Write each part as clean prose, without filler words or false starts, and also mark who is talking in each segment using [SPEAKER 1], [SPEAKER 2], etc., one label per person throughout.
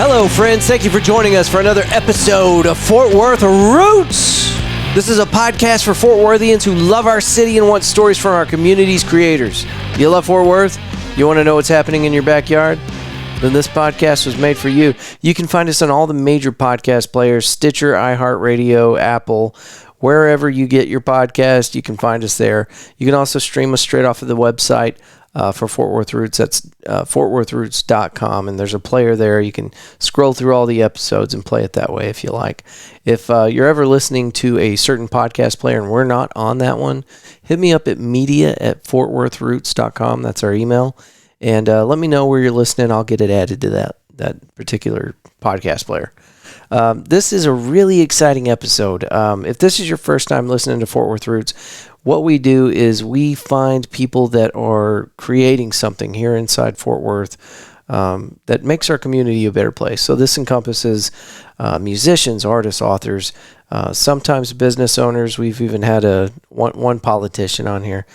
[SPEAKER 1] Hello, friends. Thank you for joining us for another episode of Fort Worth Roots. This is a podcast for Fort Worthians who love our city and want stories from our community's creators. You love Fort Worth? You want to know what's happening in your backyard? Then this podcast was made for you. You can find us on all the major podcast players, Stitcher, iHeartRadio, Apple, wherever you get your podcast, you can find us there. You can also stream us straight off of the website for Fort Worth Roots. That's fortworthroots.com, and there's a player there. You can scroll through all the episodes and play it that way if you like. If you're ever listening to a certain podcast player and we're not on that one, hit me up at media@fortworthroots.com. That's our email. And let me know where you're listening. I'll get it added to that particular podcast player. This is a really exciting episode. If this is your first time listening to Fort Worth Roots, what we do is we find people that are creating something here inside Fort Worth that makes our community a better place. So this encompasses musicians, artists, authors, sometimes business owners. We've even had one politician on here.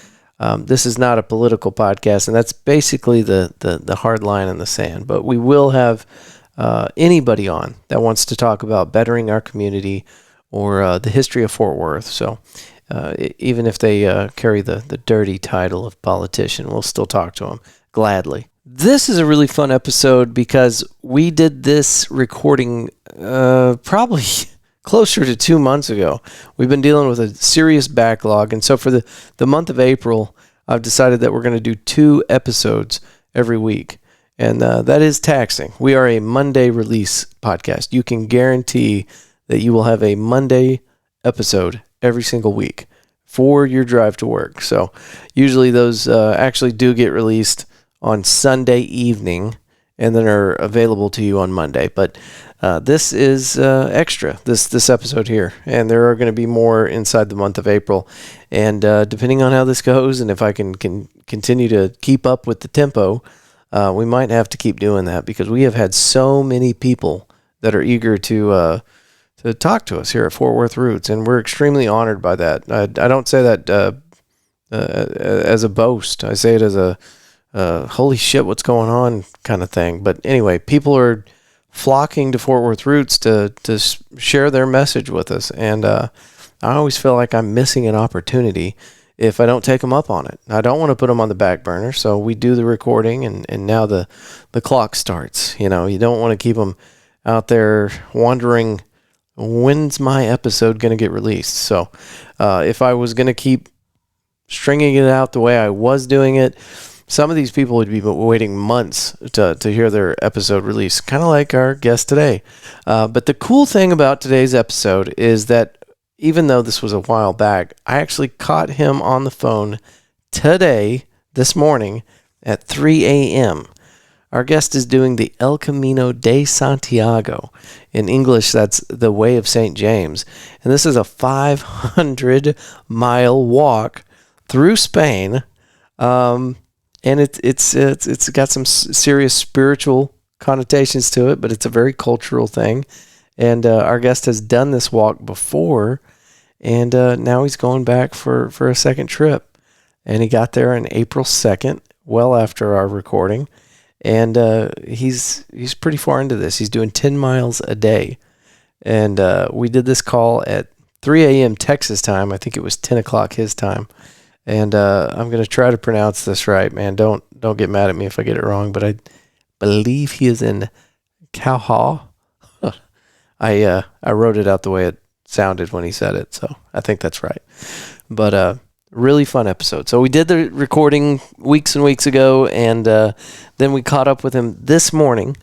[SPEAKER 1] This is not a political podcast, and that's basically the hard line in the sand. But we will have anybody on that wants to talk about bettering our community or the history of Fort Worth. So even if they carry the dirty title of politician, we'll still talk to them gladly. This is a really fun episode because we did this recording probably closer to 2 months ago. We've been dealing with a serious backlog, and so for the month of April, I've decided that we're going to do 2 episodes every week. And that is taxing. We are a Monday release podcast. You can guarantee that you will have a Monday episode every single week for your drive to work. So usually those actually do get released on Sunday evening and then are available to you on Monday. But this is extra, this episode here. And there are going to be more inside the month of April. And depending on how this goes and if I can continue to keep up with the tempo, we might have to keep doing that because we have had so many people that are eager to talk to us here at Fort Worth Roots, and we're extremely honored by that. I don't say that as a boast. I say it as a holy shit, what's going on kind of thing. But anyway, people are flocking to Fort Worth Roots to share their message with us, and I always feel like I'm missing an opportunity if I don't take them up on it. I don't want to put them on the back burner, so we do the recording, and now the clock starts. You know, you don't want to keep them out there wondering, when's my episode going to get released? So if I was going to keep stringing it out the way I was doing it, some of these people would be waiting months to hear their episode released, kind of like our guest today. But the cool thing about today's episode is that even though this was a while back, I actually caught him on the phone this morning, at 3 a.m. Our guest is doing the El Camino De Santiago. In English, that's the Way of St. James. And this is a 500-mile walk through Spain. And it's got some serious spiritual connotations to it, but it's a very cultural thing. And our guest has done this walk before, and now he's going back for a second trip. And he got there on April 2nd, well after our recording. And he's pretty far into this. He's doing 10 miles a day. And we did this call at 3 a.m. Texas time. I think it was 10 o'clock his time. And I'm going to try to pronounce this right, man. Don't get mad at me if I get it wrong, but I believe he is in Cauha. I wrote it out the way it sounded when he said it, so I think that's right. But really fun episode. So we did the recording weeks and weeks ago, and then we caught up with him this morning,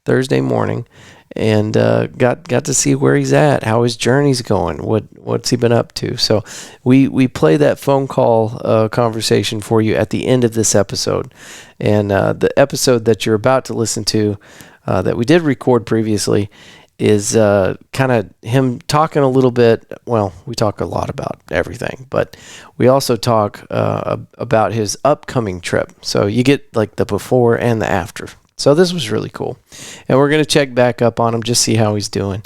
[SPEAKER 1] Thursday morning, and got to see where he's at, how his journey's going, what's he been up to. So we play that phone call conversation for you at the end of this episode. And the episode that you're about to listen to that we did record previously is kind of him talking a little bit. Well, we talk a lot about everything, but we also talk about his upcoming trip. So you get like the before and the after. So this was really cool. And we're going to check back up on him, just see how he's doing.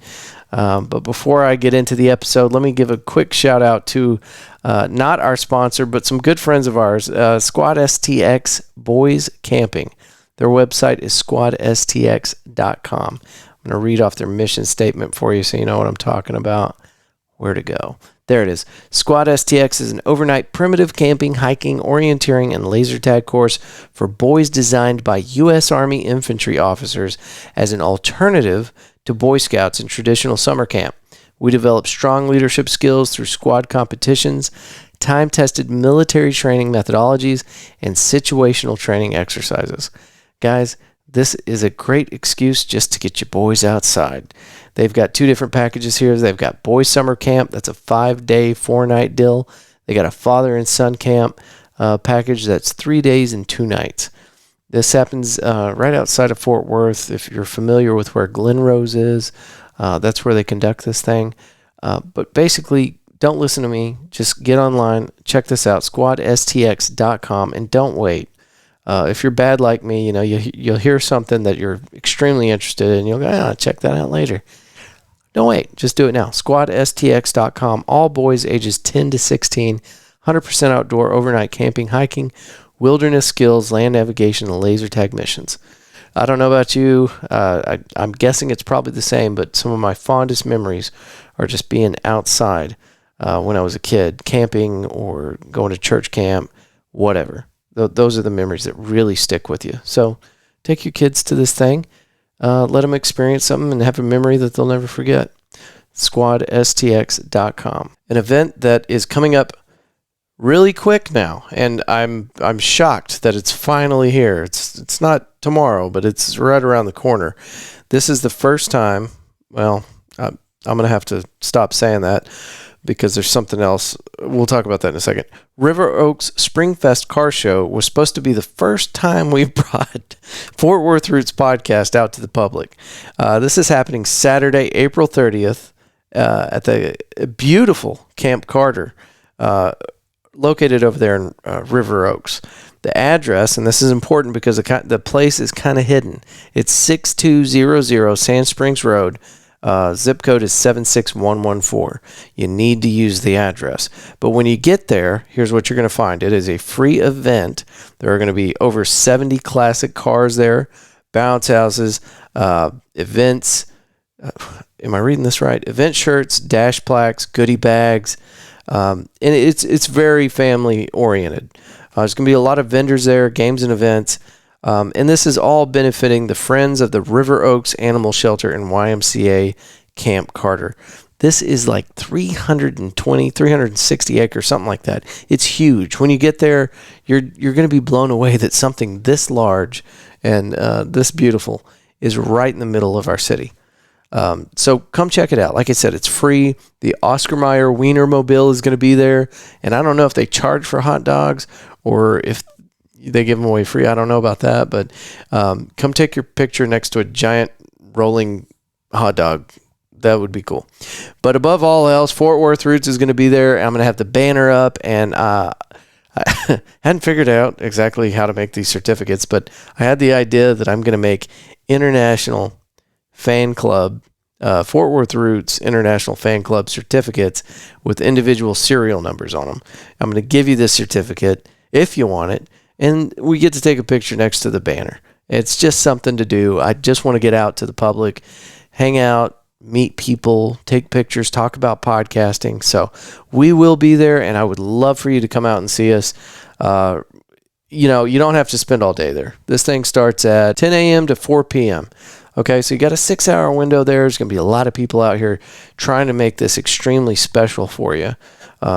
[SPEAKER 1] But before I get into the episode, let me give a quick shout out to not our sponsor, but some good friends of ours, Squad STX Boys Camping. Their website is squadstx.com. I'm going to read off their mission statement for you so you know what I'm talking about. Where to go. There it is. Squad STX is an overnight primitive camping, hiking, orienteering, and laser tag course for boys designed by U.S. Army infantry officers as an alternative to Boy Scouts and traditional summer camp. We develop strong leadership skills through squad competitions, time-tested military training methodologies, and situational training exercises. Guys, this is a great excuse just to get your boys outside. They've got 2 different packages here. They've got Boy Summer Camp. That's a 5-day, 4-night deal. They got a Father and Son Camp package. That's 3 days and 2 nights. This happens right outside of Fort Worth. If you're familiar with where Glen Rose is, that's where they conduct this thing. But basically, don't listen to me. Just get online. Check this out, squadstx.com, and don't wait. If you're bad like me, you'll hear something that you're extremely interested in. You'll go, check that out later. Don't wait. Just do it now. SquadSTX.com. All boys ages 10 to 16. 100% outdoor overnight camping, hiking, wilderness skills, land navigation, and laser tag missions. I don't know about you. I'm guessing it's probably the same, but some of my fondest memories are just being outside when I was a kid, camping or going to church camp, whatever. Those are the memories that really stick with you. So take your kids to this thing. Let them experience something and have a memory that they'll never forget. SquadSTX.com. An event that is coming up really quick now, and I'm shocked that it's finally here. It's not tomorrow, but it's right around the corner. This is the first time. Well, I'm going to have to stop saying that, because there's something else. We'll talk about that in a second. River Oaks Springfest Car Show was supposed to be the first time we brought Fort Worth Roots podcast out to the public. This is happening Saturday, April 30th at the beautiful Camp Carter, located over there in River Oaks. The address, and this is important because the place is kind of hidden. It's 6200 Sand Springs Road. Zip code is 76114. You need to use the address. But when you get there, here's what you're going to find. It is a free event. There are going to be over 70 classic cars there, bounce houses, events. Am I reading this right? Event shirts, dash plaques, goodie bags. And it's very family oriented. There's going to be a lot of vendors there, games and events. And this is all benefiting the Friends of the River Oaks Animal Shelter and YMCA Camp Carter. This is like 360 acres, something like that. It's huge. When you get there, you're going to be blown away that something this large and this beautiful is right in the middle of our city. So come check it out. Like I said, it's free. The Oscar Mayer Wiener Mobile is going to be there. And I don't know if they charge for hot dogs or if they give them away free. I don't know about that, but come take your picture next to a giant rolling hot dog. That would be cool. But above all else, Fort Worth Roots is going to be there. I'm going to have the banner up, and I hadn't figured out exactly how to make these certificates, but I had the idea that I'm going to make International Fan Club, Fort Worth Roots International Fan Club certificates with individual serial numbers on them. I'm going to give you this certificate if you want it, and we get to take a picture next to the banner. It's just something to do. I just want to get out to the public, hang out, meet people, take pictures, talk about podcasting. So we will be there, and I would love for you to come out and see us. You don't have to spend all day there. This thing starts at 10 a.m. to 4 p.m. Okay, so you got a 6-hour window there. There's going to be a lot of people out here trying to make this extremely special for you,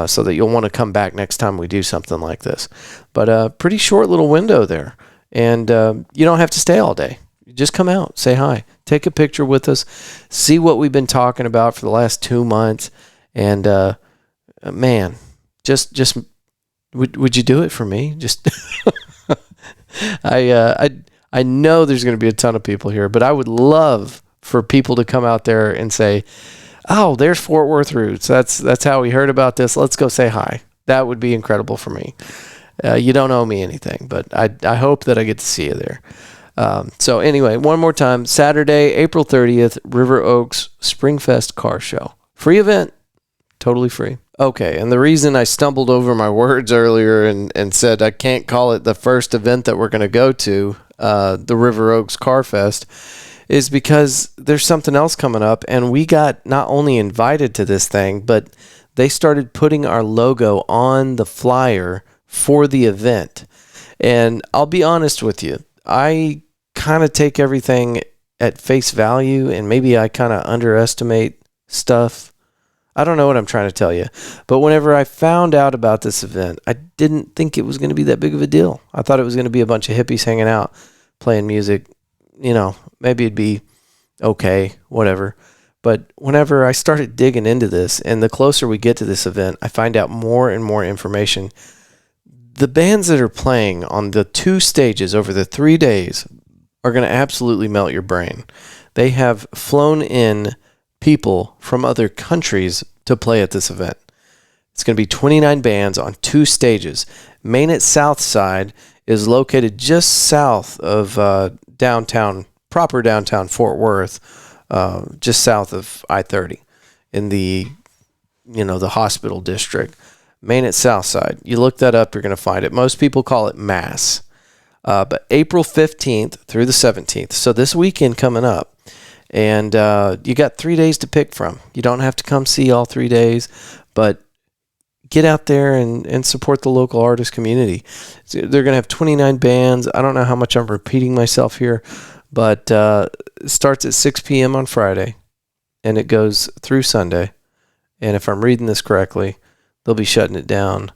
[SPEAKER 1] so that you'll want to come back next time we do something like this. But a pretty short little window there, and you don't have to stay all day. You just come out, say hi, take a picture with us, see what we've been talking about for the last 2 months, and man, just would you do it for me? Just I know there's going to be a ton of people here, but I would love for people to come out there and say, "Oh, there's Fort Worth Roots. That's how we heard about this. Let's go say hi." That would be incredible for me. You don't owe me anything, but I hope that I get to see you there. So anyway, one more time, Saturday, April 30th, River Oaks Springfest Car Show. Free event, totally free. Okay, and the reason I stumbled over my words earlier and said I can't call it the first event that we're going to go to, the River Oaks Car Fest, is because there's something else coming up, and we got not only invited to this thing, but they started putting our logo on the flyer for the event. And I'll be honest with you, I kind of take everything at face value, and maybe I kind of underestimate stuff. I don't know what I'm trying to tell you. But whenever I found out about this event, I didn't think it was going to be that big of a deal. I thought it was going to be a bunch of hippies hanging out, playing music. You know, maybe it'd be okay, whatever. But whenever I started digging into this, and the closer we get to this event, I find out more and more information. The bands that are playing on the 2 stages over the 3 days are going to absolutely melt your brain. They have flown in people from other countries to play at this event. It's going to be 29 bands on 2 stages. Main at South Side is located just south of downtown, proper downtown Fort Worth, just south of I-30 in the hospital district. Main at South Side. You look that up, you're going to find it. Most people call it Mass. But April 15th through the 17th. So this weekend coming up. And you got 3 days to pick from. You don't have to come see all 3 days, but get out there and support the local artist community. They're going to have 29 bands. I don't know how much I'm repeating myself here, but it starts at 6 p.m. on Friday, and it goes through Sunday. And if I'm reading this correctly, they'll be shutting it down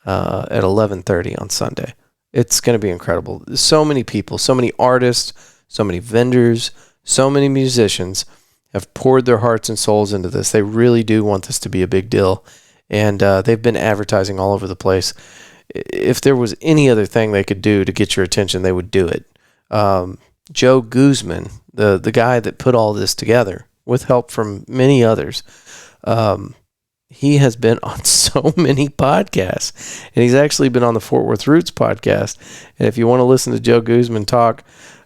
[SPEAKER 1] at 11:30 on Sunday. It's going to be incredible. So many people, so many artists, so many vendors, so many musicians have poured their hearts and souls into this. They really do want this to be a big deal. And they've been advertising all over the place. If there was any other thing they could do to get your attention, they would do it. Joe Guzman, the guy that put all this together with help from many others, he has been on so many podcasts, and he's actually been on the Fort Worth Roots podcast. And if you want to listen to Joe Guzman talk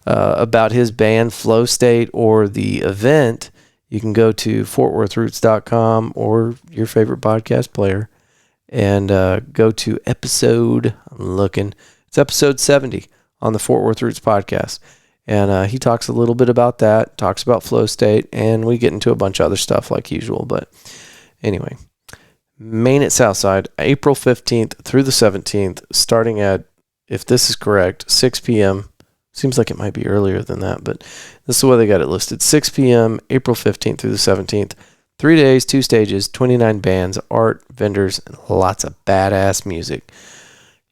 [SPEAKER 1] about his band Flow State or the event, you can go to fortworthroots.com or your favorite podcast player and go to it's episode 70 on the Fort Worth Roots podcast. And he talks a little bit about that, talks about Flow State, and we get into a bunch of other stuff like usual. But anyway, Main at Southside, April 15th through the 17th, starting at, if this is correct, 6 p.m. Seems like it might be earlier than that, but this is the way they got it listed. 6 p.m., April 15th through the 17th. 3 days, 2 stages, 29 bands, art, vendors, and lots of badass music.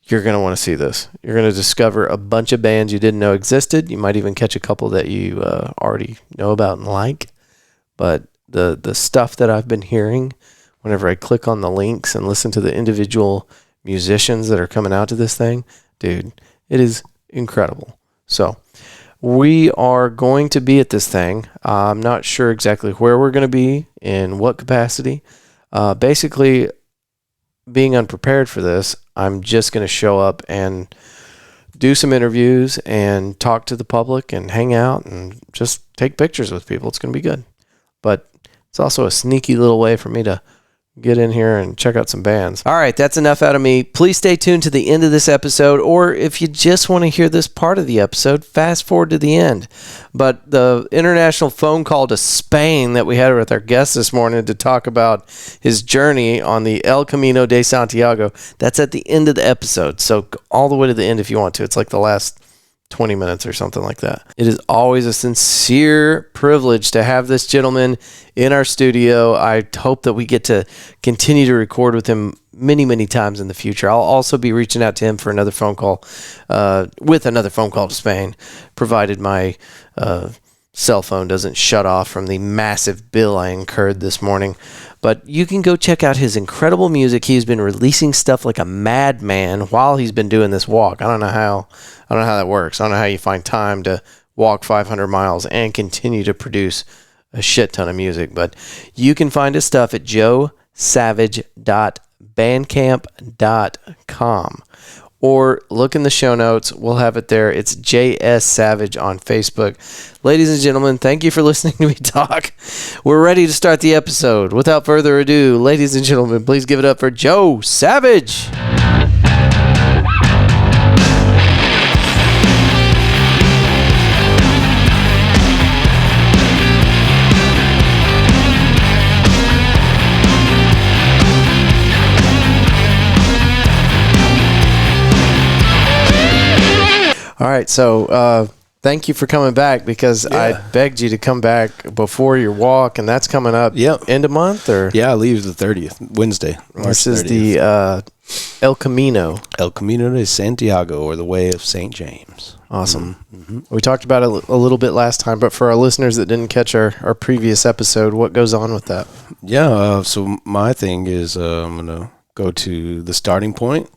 [SPEAKER 1] You're going to want to see this. You're going to discover a bunch of bands you didn't know existed. You might even catch a couple that you already know about and like. But the stuff that I've been hearing, whenever I click on the links and listen to the individual musicians that are coming out to this thing, dude, it is incredible. So we are going to be at this thing. I'm not sure exactly where we're going to be, in what capacity. Basically, being unprepared for this, I'm just going to show up and do some interviews and talk to the public and hang out and just take pictures with people. It's going to be good. But it's also a sneaky little way for me to get in here and check out some bands. All right, that's enough out of me. Please stay tuned to the end of this episode, or if you just want to hear this part of the episode, fast forward to the end. But the international phone call to Spain that we had with our guest this morning to talk about his journey on the El Camino de Santiago, that's at the end of the episode. So go all the way to the end if you want to. It's like the last 20 minutes or something like that. It is always a sincere privilege to have this gentleman in our studio. I hope that we get to continue to record with him many, many times in the future. I'll also be reaching out to him for another phone call, with another phone call to Spain, provided my cell phone doesn't shut off from the massive bill I incurred this morning. But you can go check out his incredible music. He's been releasing stuff like a madman while he's been doing this walk. I don't know how that works. I don't know how you find time to walk 500 miles and continue to produce a shit ton of music. But you can find his stuff at joesavage.bandcamp.com. Or look in the show notes. We'll have it there. It's J.S. Savage on Facebook. Ladies and gentlemen, thank you for listening to me talk. We're ready to start the episode. Without further ado, ladies and gentlemen, please give it up for Joe Savage. All right, so thank you for coming back because I begged you to come back before your walk, and that's coming up end of month? Or
[SPEAKER 2] Yeah, I leave the 30th, Wednesday.
[SPEAKER 1] This is 30th. The El Camino.
[SPEAKER 2] El Camino de Santiago, or the Way of St. James.
[SPEAKER 1] Awesome. Mm-hmm. We talked about it a little bit last time, but for our listeners that didn't catch our previous episode, what goes on with that?
[SPEAKER 2] Yeah, so my thing is I'm going to go to the starting point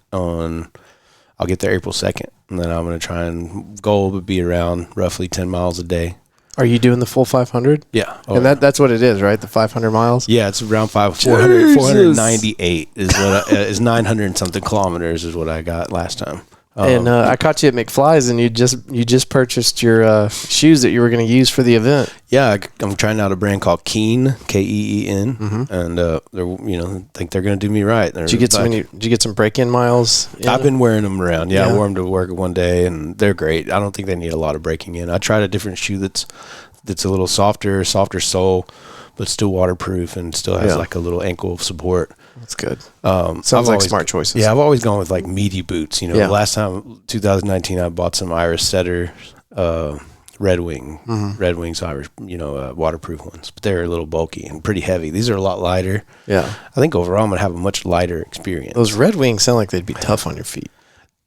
[SPEAKER 2] I'll get there April 2nd, and then I'm going to try and goal would be around roughly 10 miles a day.
[SPEAKER 1] Are you doing the full 500?
[SPEAKER 2] Yeah.
[SPEAKER 1] And that's what it is, right? The 500 miles?
[SPEAKER 2] Yeah, it's around 498 is what is 900 and something kilometers is what I got last time.
[SPEAKER 1] And I caught you at McFly's, and you just purchased your shoes that you were going to use for the event.
[SPEAKER 2] Yeah, I'm trying out a brand called Keen, Keen, and they're think they're going to do me right.
[SPEAKER 1] Did you get some break-in miles?
[SPEAKER 2] I've been wearing them around. Yeah, I wore them to work one day, and they're great. I don't think they need a lot of breaking in. I tried a different shoe that's a little softer sole, but still waterproof and still has like a little ankle support.
[SPEAKER 1] That's good. Sounds like smart choices.
[SPEAKER 2] Yeah, I've always gone with like meaty boots. Last time, 2019, I bought some Irish Setter Red Wings Irish, waterproof ones. But they're a little bulky and pretty heavy. These are a lot lighter.
[SPEAKER 1] Yeah.
[SPEAKER 2] I think overall I'm going to have a much lighter experience.
[SPEAKER 1] Those Red Wings sound like they'd be tough on your feet.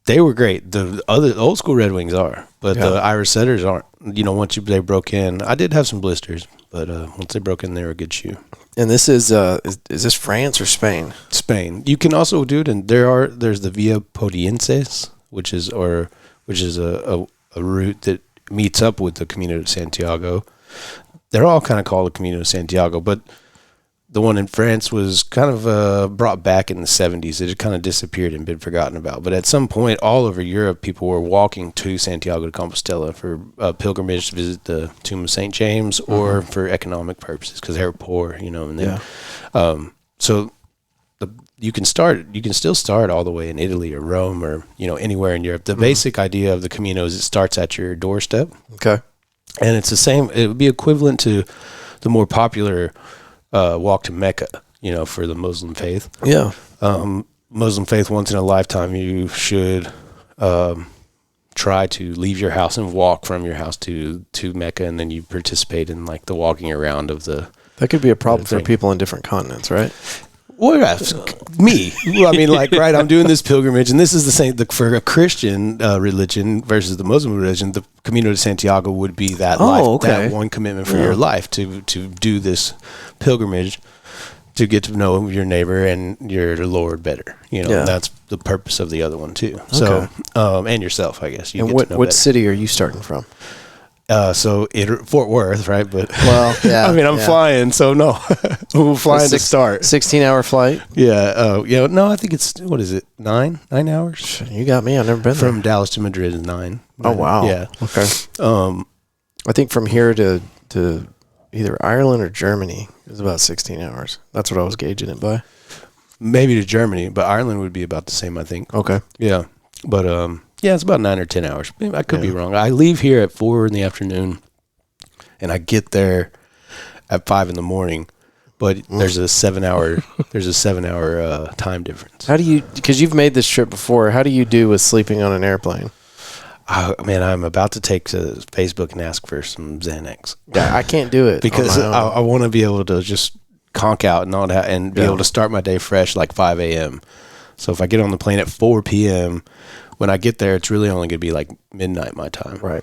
[SPEAKER 2] They were great. The old school Red Wings are, but the Irish Setters aren't. Once they broke in, I did have some blisters, but once they broke in, they were a good shoe.
[SPEAKER 1] And this is this France or Spain?
[SPEAKER 2] Spain. You can also do it, and there's the Via Podienses, which is a route that meets up with the Camino de Santiago. They're all kind of called the Camino de Santiago, but the one in France was kind of brought back in the 70s. It had kind of disappeared and been forgotten about. But at some point, all over Europe, people were walking to Santiago de Compostela for pilgrimage to visit the tomb of St. James or for economic purposes because they were poor, And then, so you can still start all the way in Italy or Rome or, anywhere in Europe. The basic idea of the Camino is it starts at your doorstep.
[SPEAKER 1] Okay.
[SPEAKER 2] And it's the same. It would be equivalent to the more popular walk to Mecca, for the Muslim faith.
[SPEAKER 1] Yeah.
[SPEAKER 2] Muslim faith, once in a lifetime, you should try to leave your house and walk from your house to Mecca, and then you participate in like the walking around of the.
[SPEAKER 1] That could be a problem for people in different continents, right?
[SPEAKER 2] Well, me. Well, I mean, right, I'm doing this pilgrimage, and this is the same for a Christian religion versus the Muslim religion. The Camino de Santiago would be that that one commitment for your life to do this pilgrimage to get to know your neighbor and your Lord better. And that's the purpose of the other one too. So, and yourself, I guess.
[SPEAKER 1] And what city are you starting from?
[SPEAKER 2] So Fort Worth, right? But
[SPEAKER 1] yeah,
[SPEAKER 2] I'm flying, so no, we're flying to start.
[SPEAKER 1] 16-hour flight.
[SPEAKER 2] Yeah. No, I think it's what is it? 9 hours?
[SPEAKER 1] You got me. I've never been
[SPEAKER 2] from Dallas to Madrid is 9.
[SPEAKER 1] Oh wow.
[SPEAKER 2] Yeah.
[SPEAKER 1] Okay. I think from here to either Ireland or Germany is about 16 hours. That's what I was gauging it by.
[SPEAKER 2] Maybe to Germany, but Ireland would be about the same, I think.
[SPEAKER 1] Okay.
[SPEAKER 2] Yeah, but yeah, it's about 9 or 10 hours. Maybe I could be wrong. I leave here at 4 in the afternoon, and I get there at 5 in the morning. But there's a 7-hour time difference.
[SPEAKER 1] How do you? Because you've made this trip before. How do you do with sleeping on an airplane?
[SPEAKER 2] I'm about to take to Facebook and ask for some Xanax.
[SPEAKER 1] Yeah, I can't do it
[SPEAKER 2] because I want to be able to just conk out and not and be able to start my day fresh like 5 a.m. So if I get on the plane at 4 p.m. when I get there, it's really only going to be like midnight my time.
[SPEAKER 1] Right.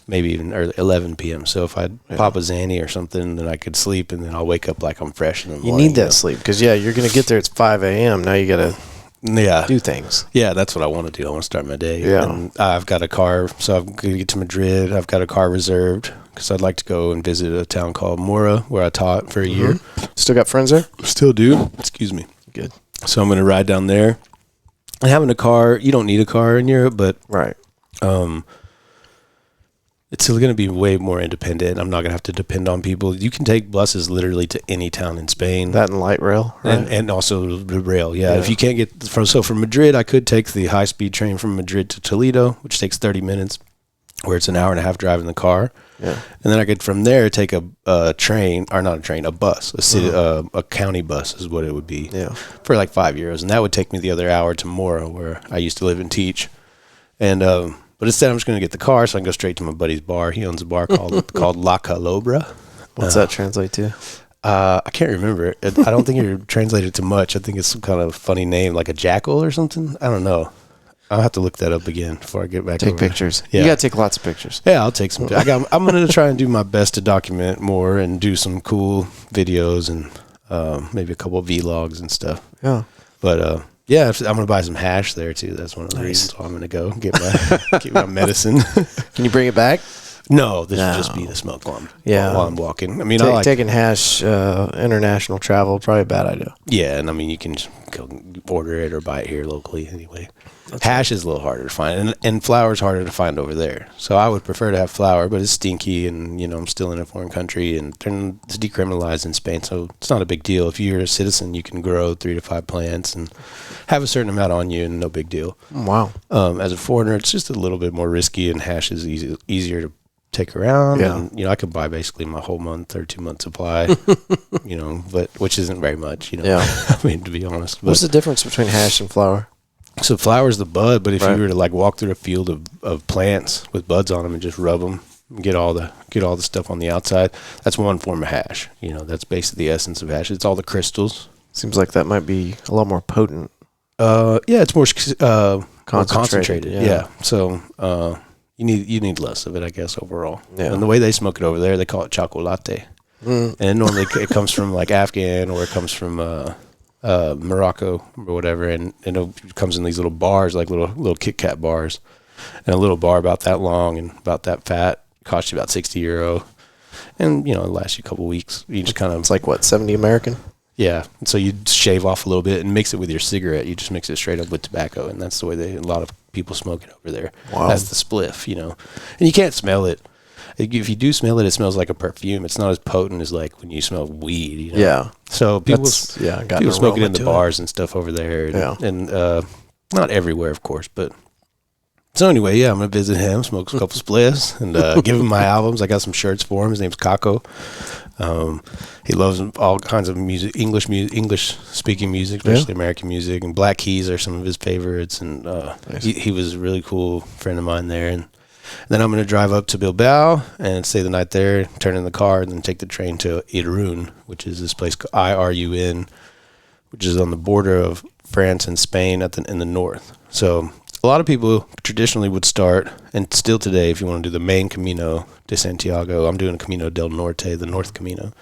[SPEAKER 2] Maybe even early 11 p.m. So if I pop a Xanny or something, then I could sleep, and then I'll wake up like I'm fresh in the morning.
[SPEAKER 1] You need that sleep because, you're going to get there. It's 5 a.m. Now you got to do things.
[SPEAKER 2] Yeah, that's what I want to do. I want to start my day.
[SPEAKER 1] Yeah. And
[SPEAKER 2] I've got a car, so I'm going to get to Madrid. I've got a car reserved because I'd like to go and visit a town called Mora where I taught for a year.
[SPEAKER 1] Still got friends there?
[SPEAKER 2] Still do. Excuse me.
[SPEAKER 1] Good.
[SPEAKER 2] So I'm going to ride down there. And having a car, you don't need a car in Europe, but it's still going to be way more independent. I'm not going to have to depend on people. You can take buses literally to any town in Spain.
[SPEAKER 1] That and light rail, right?
[SPEAKER 2] And also the rail, yeah. If you can't get from Madrid, I could take the high-speed train from Madrid to Toledo, which takes 30 minutes, where it's an hour and a half drive in the car. Yeah. And then I could from there take a bus, a county bus is what it would be for like €5. And that would take me the other hour to Mora, where I used to live and teach. And But instead, I'm just going to get the car so I can go straight to my buddy's bar. He owns a bar called La Calobra.
[SPEAKER 1] What's that translate to?
[SPEAKER 2] I can't remember. I don't think it translated to much. I think it's some kind of funny name, like a jackal or something. I don't know. I'll have to look that up again before I get back.
[SPEAKER 1] Take pictures.
[SPEAKER 2] Yeah.
[SPEAKER 1] You got to take lots of pictures.
[SPEAKER 2] Yeah, I'll take some. I'm going to try and do my best to document more and do some cool videos and maybe a couple of vlogs and stuff.
[SPEAKER 1] Yeah.
[SPEAKER 2] But yeah, I'm going to buy some hash there too. That's one of the reasons why I'm going to go get my medicine.
[SPEAKER 1] Can you bring it back?
[SPEAKER 2] No, this would just be the smoke while I'm walking. I mean, I like
[SPEAKER 1] taking hash international travel, probably a bad idea.
[SPEAKER 2] Yeah, and I mean, you can just go order it or buy it here locally anyway. Hash is a little harder to find, and flour is harder to find over there. So I would prefer to have flour, but it's stinky, and I'm still in a foreign country, and it's decriminalized in Spain, so it's not a big deal. If you're a citizen, you can grow 3 to 5 plants and have a certain amount on you, and no big deal.
[SPEAKER 1] Wow.
[SPEAKER 2] As a foreigner, it's just a little bit more risky, and hash is easier to take around.
[SPEAKER 1] Yeah.
[SPEAKER 2] And I could buy basically my whole month or 2 month supply, but which isn't very much.
[SPEAKER 1] Yeah.
[SPEAKER 2] I mean, to be honest.
[SPEAKER 1] What's the difference between hash and flour?
[SPEAKER 2] So flour is the bud, but if you were to like walk through a field of plants with buds on them and just rub them, and get all the stuff on the outside, that's one form of hash. That's basically the essence of hash. It's all the crystals.
[SPEAKER 1] Seems like that might be a lot more potent.
[SPEAKER 2] Yeah, it's more
[SPEAKER 1] concentrated.
[SPEAKER 2] Yeah. So you need less of it, I guess, overall.
[SPEAKER 1] Yeah.
[SPEAKER 2] And the way they smoke it over there, they call it chocolate. And normally it comes from like Afghan, or it comes from Morocco or whatever, and it comes in these little bars, like little Kit Kat bars, and a little bar about that long and about that fat costs you about €60, and it lasts you a couple weeks. You just kind of,
[SPEAKER 1] it's like what, 70 American?
[SPEAKER 2] Yeah, and so you shave off a little bit and mix it with your cigarette. You just mix it straight up with tobacco, and that's the way a lot of people smoke it over there.
[SPEAKER 1] Wow.
[SPEAKER 2] That's the spliff, and you can't smell it. If you do smell it, it smells like a perfume. It's not as potent as like when you smell weed.
[SPEAKER 1] Yeah.
[SPEAKER 2] So people smoke it in the bars and stuff over there. And not everywhere, of course. But so anyway, I'm going to visit him, smoke a couple spliffs, and give him my albums. I got some shirts for him. His name's Kako. He loves all kinds of music, English speaking music, especially American music. And Black Keys are some of his favorites. And nice. he was a really cool friend of mine there. And then I'm going to drive up to Bilbao and stay the night there, turn in the car, and then take the train to Irún, which is this place called Irun, which is on the border of France and Spain in the north. So a lot of people traditionally would start, and still today, if you want to do the main Camino de Santiago, I'm doing a Camino del Norte, the North Camino.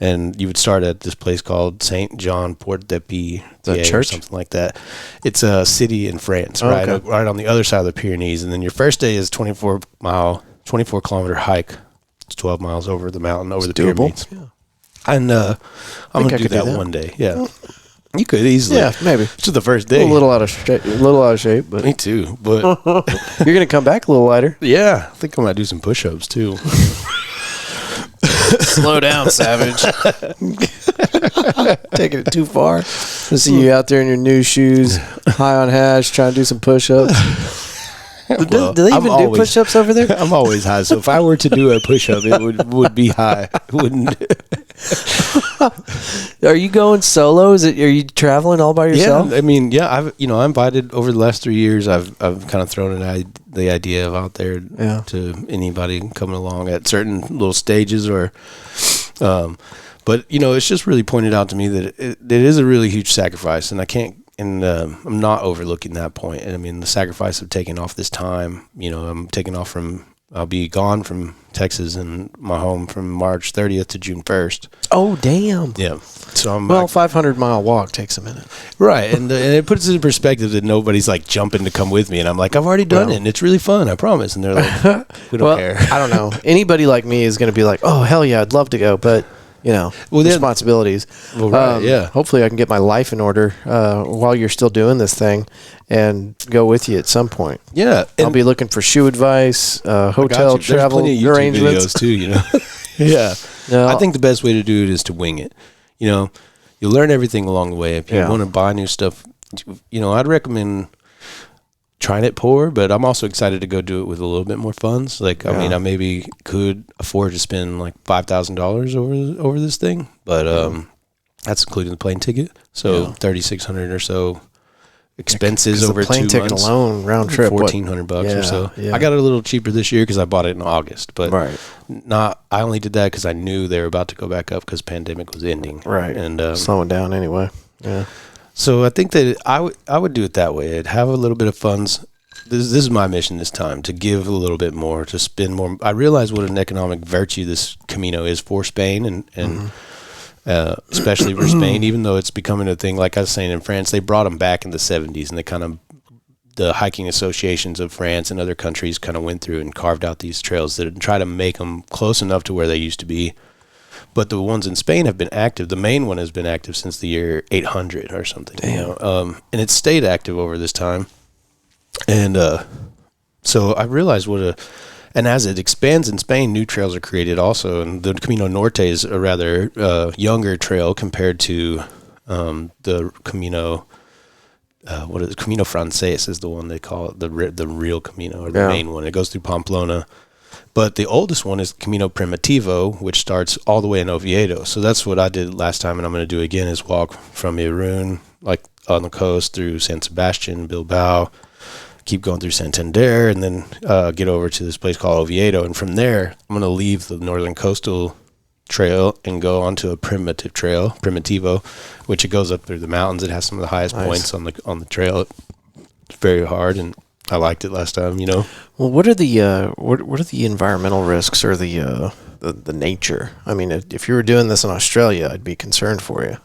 [SPEAKER 2] And you would start at this place called Saint Jean Port de Pied, or something like that. It's a city in France, right on the other side of the Pyrenees. And then your first day is 24 kilometer hike. It's 12 miles over the mountain, over the Pyrenees. Yeah. And I'm going to do that one day. Yeah. You could easily.
[SPEAKER 1] Yeah, maybe.
[SPEAKER 2] It's just the first day.
[SPEAKER 1] A little out of shape, but
[SPEAKER 2] me too. But
[SPEAKER 1] you're going to come back a little lighter.
[SPEAKER 2] Yeah, I think I might do some push-ups too.
[SPEAKER 1] Slow down, savage. Taking it too far. I see you out there in your new shoes, high on hash, trying to do some push-ups. Do they even do push-ups over there?
[SPEAKER 2] I'm always high, so if I were to do a push-up, it would be high. Wouldn't
[SPEAKER 1] Are you going solo? Are you traveling all by yourself?
[SPEAKER 2] Yeah, I mean, I invited over the last 3 years. I've kind of thrown the idea of out there to anybody coming along at certain little stages, but it's just really pointed out to me that it is a really huge sacrifice, and I can't. And I'm not overlooking that point. And I mean, the sacrifice of taking off this time. I'm taking off I'll be gone from Texas and my home from March 30th to June 1st.
[SPEAKER 1] Oh, damn.
[SPEAKER 2] Yeah. So
[SPEAKER 1] 500-mile walk takes a minute.
[SPEAKER 2] Right. And it puts it in perspective that nobody's like jumping to come with me. And I'm like, I've already done it. And it's really fun. I promise. And they're like, we don't care.
[SPEAKER 1] I don't know. Anybody like me is going to be like, oh, hell yeah, I'd love to go. But responsibilities.
[SPEAKER 2] Well, right,
[SPEAKER 1] hopefully I can get my life in order while you're still doing this thing and go with you at some point.
[SPEAKER 2] Yeah.
[SPEAKER 1] I'll be looking for shoe advice, hotel travel arrangements.
[SPEAKER 2] Too, Yeah. No, I think the best way to do it is to wing it. You'll learn everything along the way. If you want to buy new stuff, I'd recommend trying it poor, but I'm also excited to go do it with a little bit more funds. Like, I mean, I maybe could afford to spend like $5,000 over this thing, but that's including the plane ticket. So $3,600 or so expenses
[SPEAKER 1] the
[SPEAKER 2] over
[SPEAKER 1] plane
[SPEAKER 2] 2
[SPEAKER 1] ticket
[SPEAKER 2] months.
[SPEAKER 1] alone, round trip,
[SPEAKER 2] $1,400 or so. I got it a little cheaper this year because I bought it in August, but I only did that because I knew they were about to go back up because pandemic was ending.
[SPEAKER 1] Right.
[SPEAKER 2] And
[SPEAKER 1] slowing down anyway. Yeah.
[SPEAKER 2] So I think that I would do it that way. I'd have a little bit of funds. This is my mission this time, to give a little bit more, to spend more. I realize what an economic virtue this Camino is for Spain, and especially for Spain, even though it's becoming a thing. Like I was saying, in France, they brought them back in the 70s, and the hiking associations of France and other countries kind of went through and carved out these trails that try to make them close enough to where they used to be. But the ones in Spain have been active. The main one has been active since the year 800 or something.
[SPEAKER 1] Damn.
[SPEAKER 2] And it's stayed active over this time. And so I realized and as it expands in Spain, new trails are created also. And the Camino Norte is a rather younger trail compared to the Camino. Camino Frances is the one they call it, the real Camino, or the main one. It goes through Pamplona. But the oldest one is Camino Primitivo, which starts all the way in Oviedo. So that's what I did last time, and I'm going to do again, is walk from Irún, like on the coast, through San Sebastian, Bilbao, keep going through Santander, and then get over to this place called Oviedo. And from there, I'm going to leave the northern coastal trail and go onto a Primitivo, which it goes up through the mountains. It has some of the highest points on the trail. It's very hard, and I liked it last time,
[SPEAKER 1] Well, what are the what are the environmental risks, or the nature? I mean, if you were doing this in Australia, I'd be concerned for you.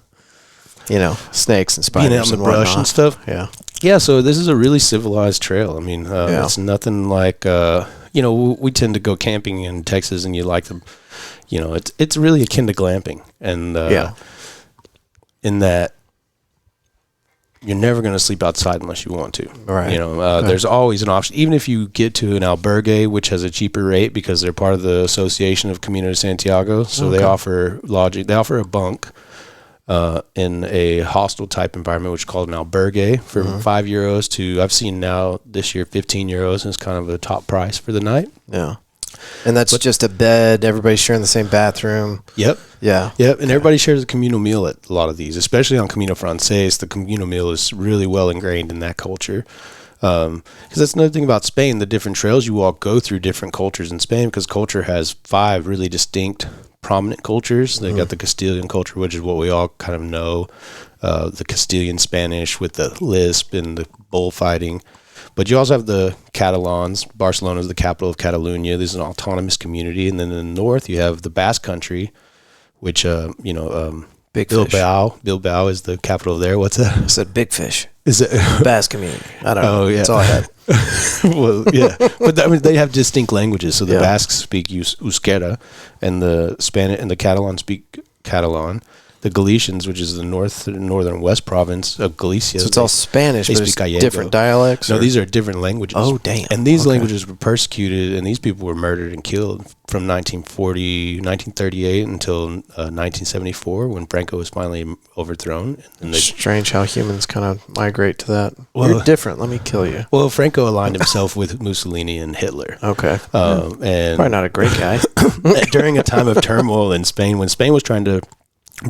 [SPEAKER 1] Snakes and spiders,
[SPEAKER 2] being out in the brush and stuff. Yeah. So this is a really civilized trail. I mean, it's nothing like we tend to go camping in Texas, and you like them. It's really akin to glamping, and in that you're never going to sleep outside unless you want to.
[SPEAKER 1] Right.
[SPEAKER 2] There's always an option. Even if you get to an albergue, which has a cheaper rate because they're part of the Association of Camino de Santiago, so they offer lodging. They offer a bunk in a hostel type environment, which is called an albergue, for €5 to, I've seen now this year, €15, and it's kind of a top price for the night.
[SPEAKER 1] Yeah. And that's just a bed, everybody's sharing the same bathroom.
[SPEAKER 2] Yep.
[SPEAKER 1] Yeah.
[SPEAKER 2] Yep. And everybody shares a communal meal at a lot of these, especially on Camino Frances. The communal meal is really well ingrained in that culture. Because that's another thing about Spain. The different trails you walk go through different cultures in Spain, because culture has 5 really distinct, prominent cultures. They got the Castilian culture, which is what we all kind of know. The Castilian Spanish with the lisp and the bullfighting. But you also have the Catalans. Barcelona is the capital of Catalonia. This is an autonomous community. And then in the north, you have the Basque country, which,
[SPEAKER 1] Big
[SPEAKER 2] Bilbao. Fish. Bilbao is the capital there. What's that?
[SPEAKER 1] I said Big Fish.
[SPEAKER 2] Is it
[SPEAKER 1] Basque community? I don't know.
[SPEAKER 2] Oh, yeah.
[SPEAKER 1] That's all I had.
[SPEAKER 2] Well, yeah. But they have distinct languages. So the Basques speak Euskera, and the Catalans speak Catalan. The Galicians, which is the northern west province of Galicia.
[SPEAKER 1] So it's all Spanish, but it's different dialects?
[SPEAKER 2] No, these are different languages.
[SPEAKER 1] Oh, damn.
[SPEAKER 2] And these languages were persecuted, and these people were murdered and killed from 1938 until 1974, when Franco was finally overthrown. And
[SPEAKER 1] it's strange how humans kind of migrate to that. Well, you're different. Let me kill you.
[SPEAKER 2] Well, Franco aligned himself with Mussolini and Hitler.
[SPEAKER 1] Okay.
[SPEAKER 2] And
[SPEAKER 1] probably not a great guy.
[SPEAKER 2] During a time of turmoil in Spain, when Spain was trying to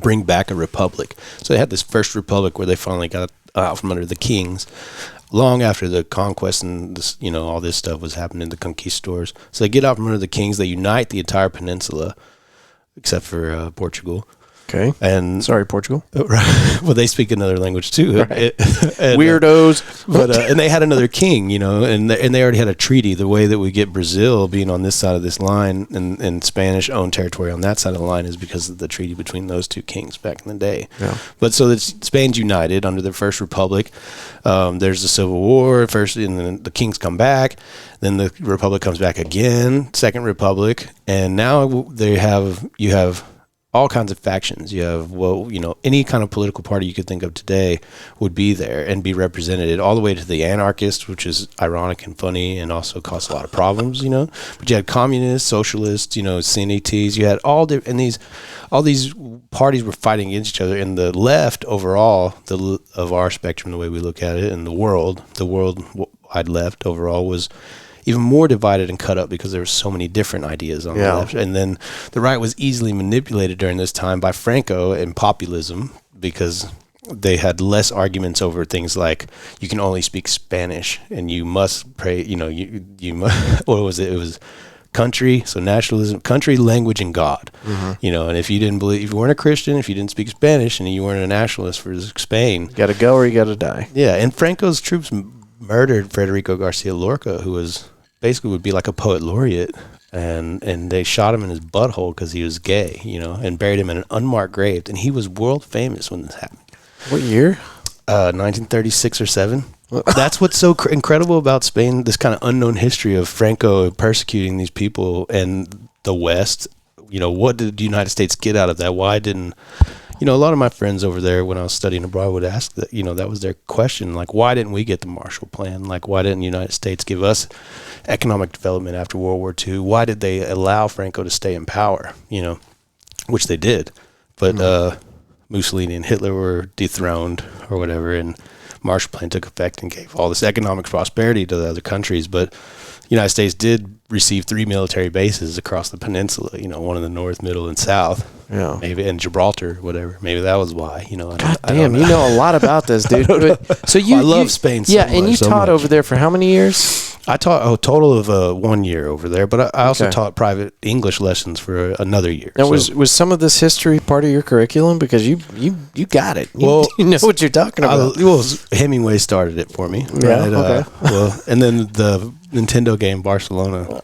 [SPEAKER 2] bring back a republic. So they had this first republic where they finally got out from under the kings, long after the conquest and this, all this stuff was happening, the conquistadors. So they get out from under the kings. They unite the entire peninsula, except for Portugal.
[SPEAKER 1] Okay.
[SPEAKER 2] And
[SPEAKER 1] sorry, Portugal.
[SPEAKER 2] Right. Well, they speak another language too.
[SPEAKER 1] Right.
[SPEAKER 2] And,
[SPEAKER 1] weirdos.
[SPEAKER 2] But and they had another king, and they already had a treaty. The way that we get Brazil being on this side of this line and Spanish-owned territory on that side of the line is because of the treaty between those two kings back in the day.
[SPEAKER 1] Yeah.
[SPEAKER 2] But so that Spain's united under the First Republic. There's the Civil War first, and then the kings come back. Then the Republic comes back again, Second Republic, and now you have all kinds of factions. You have, any kind of political party you could think of today would be there and be represented, all the way to the anarchists, which is ironic and funny and also caused a lot of problems, But you had communists, socialists, CNATs. You had all these parties were fighting against each other. And the left overall, of our spectrum, the way we look at it, and the worldwide left overall was even more divided and cut up because there were so many different ideas on the left. And then the right was easily manipulated during this time by Franco and populism, because they had less arguments over things like you can only speak Spanish and you must pray. You must, what was it? It was country, so nationalism, country, language, and God. And if you didn't believe, if you weren't a Christian, if you didn't speak Spanish, and you weren't a nationalist for Spain,
[SPEAKER 1] you got to go or you got to die.
[SPEAKER 2] Yeah, and Franco's troops murdered Federico Garcia Lorca, who was basically would be like a poet laureate, and they shot him in his butthole because he was gay, and buried him in an unmarked grave, and he was world famous when this happened.
[SPEAKER 1] What year?
[SPEAKER 2] 1936 or 7. That's what's so incredible about Spain, this kind of unknown history of Franco persecuting these people and the West. What did the United States get out of that? Why didn't, a lot of my friends over there when I was studying abroad would ask that, that was their question. Like, why didn't we get the Marshall Plan? Like, why didn't the United States give us economic development after World War II? Why did they allow Franco to stay in power? Which they did. But Mussolini and Hitler were dethroned or whatever, and Marshall Plan took effect and gave all this economic prosperity to the other countries. But the United States did receive 3 military bases across the peninsula, one in the north, middle, and south.
[SPEAKER 1] Yeah.
[SPEAKER 2] Maybe in Gibraltar, whatever. Maybe that was why.
[SPEAKER 1] God damn, you know a lot about this, dude. So
[SPEAKER 2] I love Spain so much.
[SPEAKER 1] Yeah, and you taught over there for how many years?
[SPEAKER 2] I taught a total of 1 year over there, but I also taught private English lessons for another year.
[SPEAKER 1] Now, was some of this history part of your curriculum? Because you got it. You know what you're talking about.
[SPEAKER 2] Hemingway started it for me.
[SPEAKER 1] Yeah,
[SPEAKER 2] right? And then the Nintendo game Barcelona.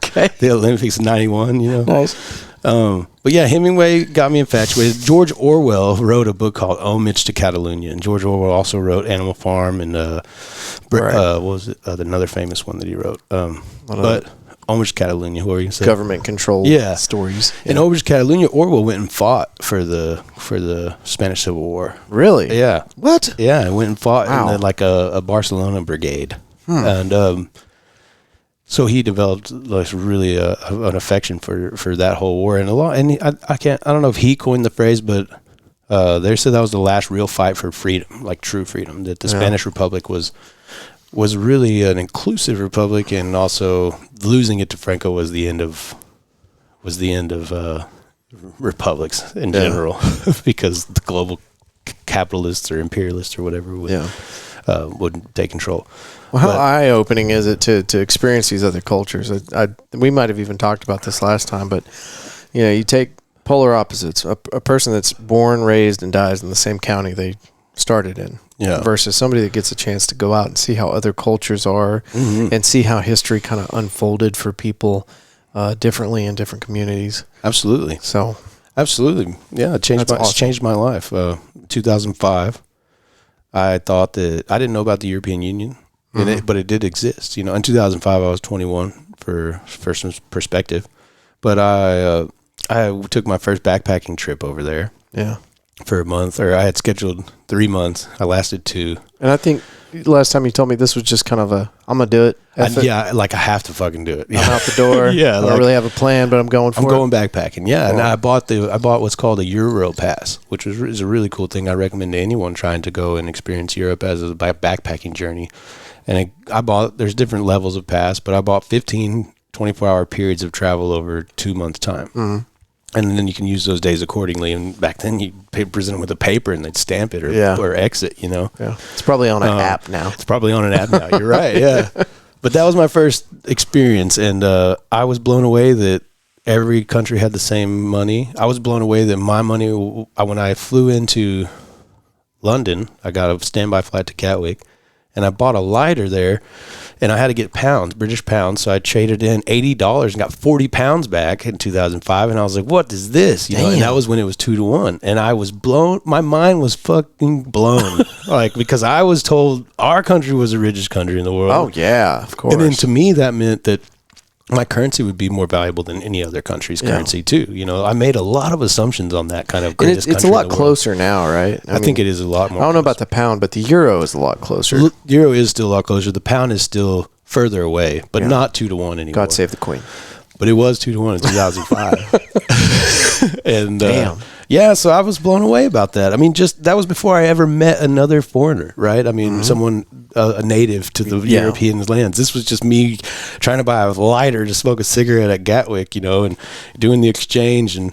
[SPEAKER 1] Okay.
[SPEAKER 2] The Olympics in 91,
[SPEAKER 1] Nice.
[SPEAKER 2] But yeah, Hemingway got me infatuated. George Orwell wrote a book called Homage to Catalonia, and George Orwell also wrote Animal Farm and what was it? Another famous one that he wrote. But Homage to Catalonia, what were you going to say?
[SPEAKER 1] Government controlled stories.
[SPEAKER 2] Yeah. In Homage to Catalonia, Orwell went and fought for the Spanish Civil War.
[SPEAKER 1] Really?
[SPEAKER 2] Yeah.
[SPEAKER 1] What?
[SPEAKER 2] Yeah, and went and fought in a Barcelona brigade. And so he developed really an affection for that whole war, and I don't know if he coined the phrase, but they said that was the last real fight for freedom, like true freedom. That the Spanish Republic was really an inclusive republic, and also losing it to Franco was the end of republics in general, because the global capitalists or imperialists or whatever would take control.
[SPEAKER 1] Well, how eye-opening is it to experience these other cultures? We might have even talked about this last time, but you take polar opposites. A person that's born, raised, and dies in the same county they started in, versus somebody that gets a chance to go out and see how other cultures are, and see how history kind of unfolded for people differently in different communities.
[SPEAKER 2] Absolutely.
[SPEAKER 1] So,
[SPEAKER 2] absolutely, yeah, it changed my life. 2005, I thought that I didn't know about the European Union. But it did exist. In 2005, I was 21 for some perspective. But I took my first backpacking trip over there. Yeah. For a month, or I had scheduled 3 months. I lasted 2. And
[SPEAKER 1] I think last time you told me this was just kind of I'm going to do it.
[SPEAKER 2] I have to fucking do it. Yeah.
[SPEAKER 1] I'm out the door. I don't really have a plan, but I'm going for it.
[SPEAKER 2] I'm going backpacking. Yeah. And I bought what's called a Euro Pass, which is a really cool thing. I recommend to anyone trying to go and experience Europe as a backpacking journey. And there's different levels of pass, but I bought 15 24-hour periods of travel over 2 months' time. Mm-hmm. And then you can use those days accordingly. And back then, you present them with a paper and they'd stamp it or exit, Yeah.
[SPEAKER 1] It's probably on an app now.
[SPEAKER 2] It's probably on an app now. You're right, yeah. But that was my first experience. And I was blown away that every country had the same money. I was blown away that my money, when I flew into London, I got a standby flight to Gatwick. And I bought a lighter there, and I had to get pounds, British pounds. So I traded in $80 and got 40 pounds back in 2005. And I was like, what is this? And that was when it was 2-1. And I was blown. My mind was fucking blown. Because I was told our country was the richest country in the world.
[SPEAKER 1] Oh, yeah, of course.
[SPEAKER 2] And then to me, that meant that my currency would be more valuable than any other country's currency too. I made a lot of assumptions on that kind of greatest country.
[SPEAKER 1] It's a lot closer now, right?
[SPEAKER 2] I think it is a lot more.
[SPEAKER 1] I don't know about the pound, but the euro is a lot closer.
[SPEAKER 2] Euro is still a lot closer. The pound is still further away, but not 2-1 anymore.
[SPEAKER 1] God save the Queen.
[SPEAKER 2] But it was 2-1 in 2005. And
[SPEAKER 1] damn.
[SPEAKER 2] So I was blown away about that. I mean, that was before I ever met another foreigner, right? I mean, someone, a native to the European lands. This was just me trying to buy a lighter to smoke a cigarette at Gatwick, and doing the exchange. And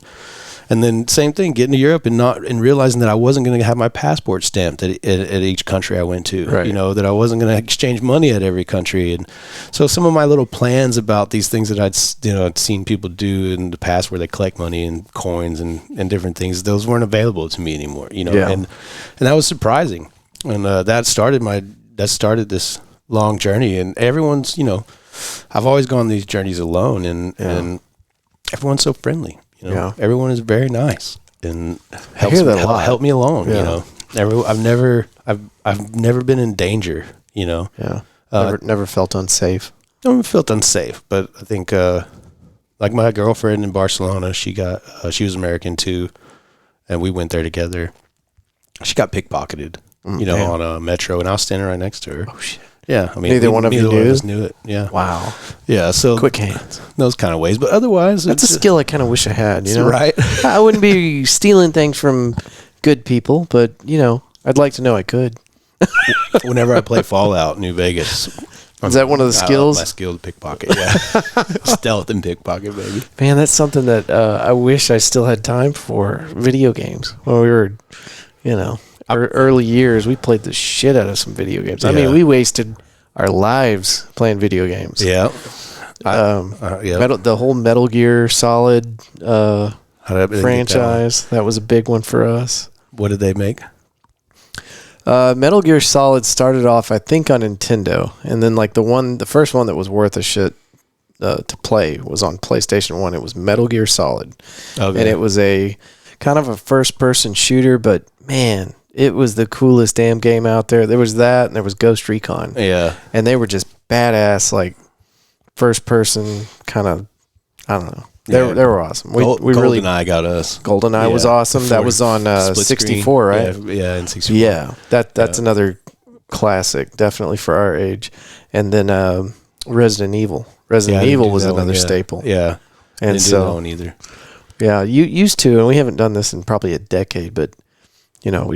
[SPEAKER 2] And then same thing, getting to Europe and realizing that I wasn't going to have my passport stamped at each country I went to.
[SPEAKER 1] Right.
[SPEAKER 2] You know, that I wasn't going to exchange money at every country. And so some of my little plans about these things that I'd seen people do in the past where they collect money and coins and different things, those weren't available to me anymore. You know, and that was surprising. And that started this long journey. And everyone's, you know, I've always gone these journeys alone, and everyone's so friendly. You know, everyone is very nice and help me along. You know, I've never been in danger. You know,
[SPEAKER 1] never felt unsafe.
[SPEAKER 2] I felt unsafe, but I think like my girlfriend in Barcelona, she was American too, and we went there together. She got pickpocketed, you know, on a metro, and I was standing right next to her.
[SPEAKER 1] Oh shit.
[SPEAKER 2] Yeah, I mean,
[SPEAKER 1] neither one of us
[SPEAKER 2] knew it. Yeah.
[SPEAKER 1] Wow.
[SPEAKER 2] Yeah. So
[SPEAKER 1] quick hands.
[SPEAKER 2] Those kind of ways, but otherwise,
[SPEAKER 1] that's a skill I kind of wish I had. You know,
[SPEAKER 2] right?
[SPEAKER 1] I wouldn't be stealing things from good people, but you know, I'd like to know I could.
[SPEAKER 2] Whenever I play Fallout New Vegas,
[SPEAKER 1] is that one of the skills?
[SPEAKER 2] My skill to pickpocket. Yeah, stealth and pickpocket, baby.
[SPEAKER 1] Man, that's something that I wish I still had time for. Video games when we were, you know. Our early years, we played the shit out of some video games. Yeah. I mean, we wasted our lives playing video games.
[SPEAKER 2] Yeah.
[SPEAKER 1] The whole Metal Gear Solid franchise, that was a big one for us.
[SPEAKER 2] What did they make?
[SPEAKER 1] Metal Gear Solid started off, I think, on Nintendo. And then like the first one that was worth a shit to play was on PlayStation 1. It was Metal Gear Solid. Okay. And it was a kind of a first-person shooter, but man, it was the coolest damn game out there. There was that, and there was Ghost Recon.
[SPEAKER 2] Yeah.
[SPEAKER 1] And they were just badass, like, first-person kind of, I don't know. They were awesome.
[SPEAKER 2] GoldenEye got us.
[SPEAKER 1] GoldenEye was awesome. That was on 64, right?
[SPEAKER 2] Yeah, in 64.
[SPEAKER 1] Yeah, that's another classic, definitely for our age. And then Resident Evil. Resident Evil was another staple.
[SPEAKER 2] Yeah.
[SPEAKER 1] And
[SPEAKER 2] didn't do that one either.
[SPEAKER 1] Yeah, you used to, and we haven't done this in probably a decade, but, you know,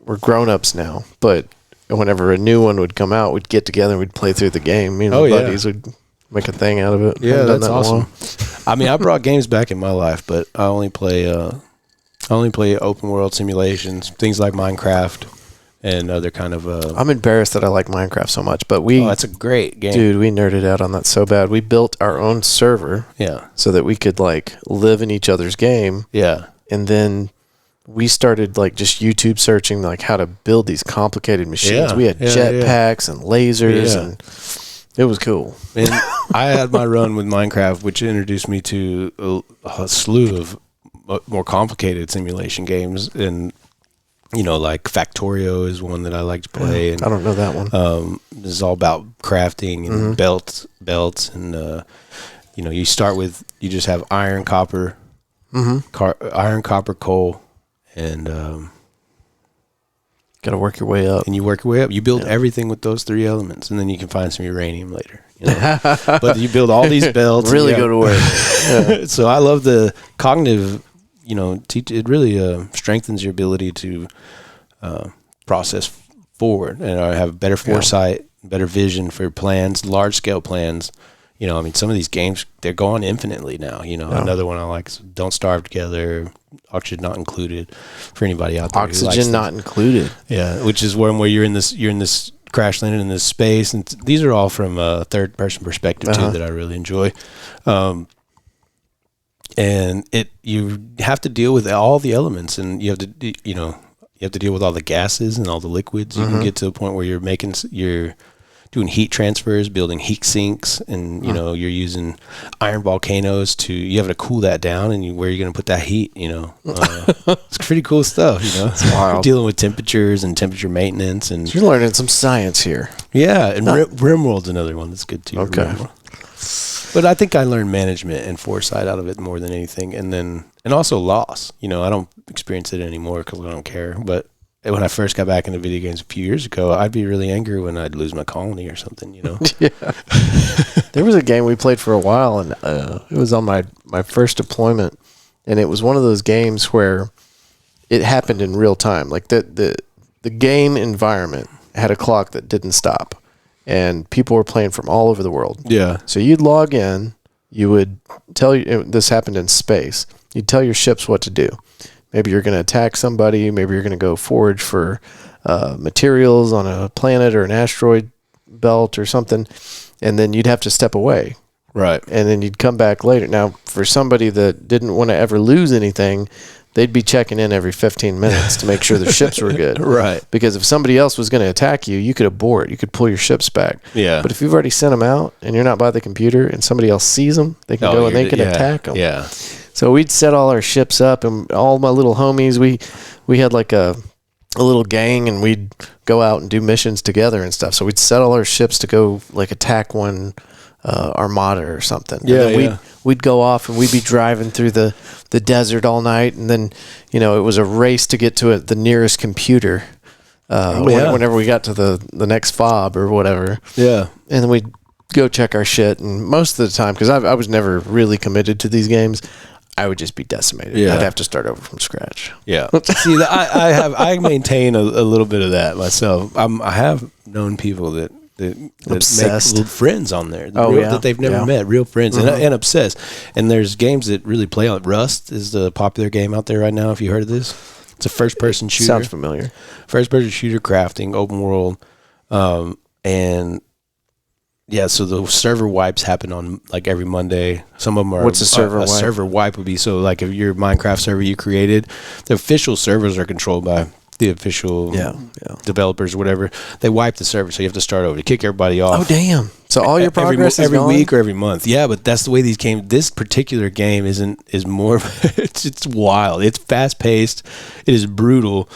[SPEAKER 1] we're grown-ups now, but whenever a new one would come out, we'd get together and we'd play through the game. You know, buddies would make a thing out of it.
[SPEAKER 2] Yeah, that's awesome. I mean, I brought games back in my life, but I only play open world simulations, things like Minecraft and other kind of.
[SPEAKER 1] I'm embarrassed that I like Minecraft so much, but
[SPEAKER 2] that's a great game,
[SPEAKER 1] dude. We nerded out on that so bad. We built our own server, so that we could like live in each other's game, and then we started like just YouTube searching like how to build these complicated machines. We had jetpacks and lasers, and it was cool.
[SPEAKER 2] And I had my run with Minecraft, which introduced me to a slew of more complicated simulation games. And, you know, like Factorio is one that I like to play. And
[SPEAKER 1] I don't know that one.
[SPEAKER 2] This is all about crafting and belts. And, you know, you just have iron, copper, coal. And
[SPEAKER 1] got to work your way up.
[SPEAKER 2] And you work your way up. You build everything with those three elements, and then you can find some uranium later. You know? But you build all these belts.
[SPEAKER 1] Really go to work.
[SPEAKER 2] So I love the cognitive, you know, it really strengthens your ability to process forward and have better foresight, better vision for plans, large-scale plans. You know, I mean, some of these games, they're going infinitely now. You know, another one I like is Don't Starve Together, Oxygen Not Included, for anybody out there.
[SPEAKER 1] Oxygen Not Included.
[SPEAKER 2] Yeah, which is one where you're in this crash landing in this space, and these are all from a third-person perspective, too, that I really enjoy. And you have to deal with all the elements, and you have to deal with all the gases and all the liquids. You can get to a point where you're doing heat transfers, building heat sinks, and you know, you're using iron volcanoes you have to cool that down, and where you're going to put that heat, you know. It's pretty cool stuff, you know. It's wild. Dealing with temperatures and temperature maintenance, and
[SPEAKER 1] you're learning some science here.
[SPEAKER 2] Yeah, and RimWorld's another one that's good too.
[SPEAKER 1] Okay.
[SPEAKER 2] But I think I learned management and foresight out of it more than anything, and also loss. You know, I don't experience it anymore because I don't care, but when I first got back into video games a few years ago, I'd be really angry when I'd lose my colony or something, you know?
[SPEAKER 1] Yeah. There was a game we played for a while, and it was on my first deployment, and it was one of those games where it happened in real time. Like the game environment had a clock that didn't stop, and people were playing from all over the world.
[SPEAKER 2] Yeah.
[SPEAKER 1] So you'd log in, you would this happened in space. you'd tell your ships what to do. Maybe you're going to attack somebody. Maybe you're going to go forage for materials on a planet or an asteroid belt or something. And then you'd have to step away.
[SPEAKER 2] Right.
[SPEAKER 1] And then you'd come back later. Now, for somebody that didn't want to ever lose anything, they'd be checking in every 15 minutes to make sure the ships were good.
[SPEAKER 2] Right.
[SPEAKER 1] Because if somebody else was going to attack you, you could abort. You could pull your ships back.
[SPEAKER 2] Yeah.
[SPEAKER 1] But if you've already sent them out and you're not by the computer and somebody else sees them, they can go and they can attack them.
[SPEAKER 2] Yeah.
[SPEAKER 1] So we'd set all our ships up, and all my little homies, we had like a little gang, and we'd go out and do missions together and stuff. So we'd set all our ships to go like attack one armada or something.
[SPEAKER 2] Yeah,
[SPEAKER 1] and then we'd go off and we'd be driving through the desert all night, and then it was a race to get to the nearest computer whenever we got to the next fob or whatever.
[SPEAKER 2] Yeah.
[SPEAKER 1] And then we'd go check our shit, and most of the time, because I was never really committed to these games, I would just be decimated.
[SPEAKER 2] Yeah.
[SPEAKER 1] I'd have to start over from scratch.
[SPEAKER 2] Yeah. See, I maintain a little bit of that myself. I have known people that
[SPEAKER 1] Obsessed.
[SPEAKER 2] make little friends on there.
[SPEAKER 1] Yeah.
[SPEAKER 2] That they've never met, real friends, and obsessed. And there's games that really play on Rust is the popular game out there right now. If you heard of this, it's a first-person shooter.
[SPEAKER 1] Sounds familiar.
[SPEAKER 2] First-person shooter, crafting, open world, and yeah. So the server wipes happen on like every Monday. Some of them are.
[SPEAKER 1] What's a server wipe?
[SPEAKER 2] A server wipe would be so like if your Minecraft server you created, the official servers are controlled by the official developers or whatever. They wipe the server, so you have to start over to kick everybody off.
[SPEAKER 1] Oh damn! So all your progress
[SPEAKER 2] every
[SPEAKER 1] is
[SPEAKER 2] week or every month. Yeah, but that's the way these games. This particular game is more. It's wild. It's fast paced. It is brutal.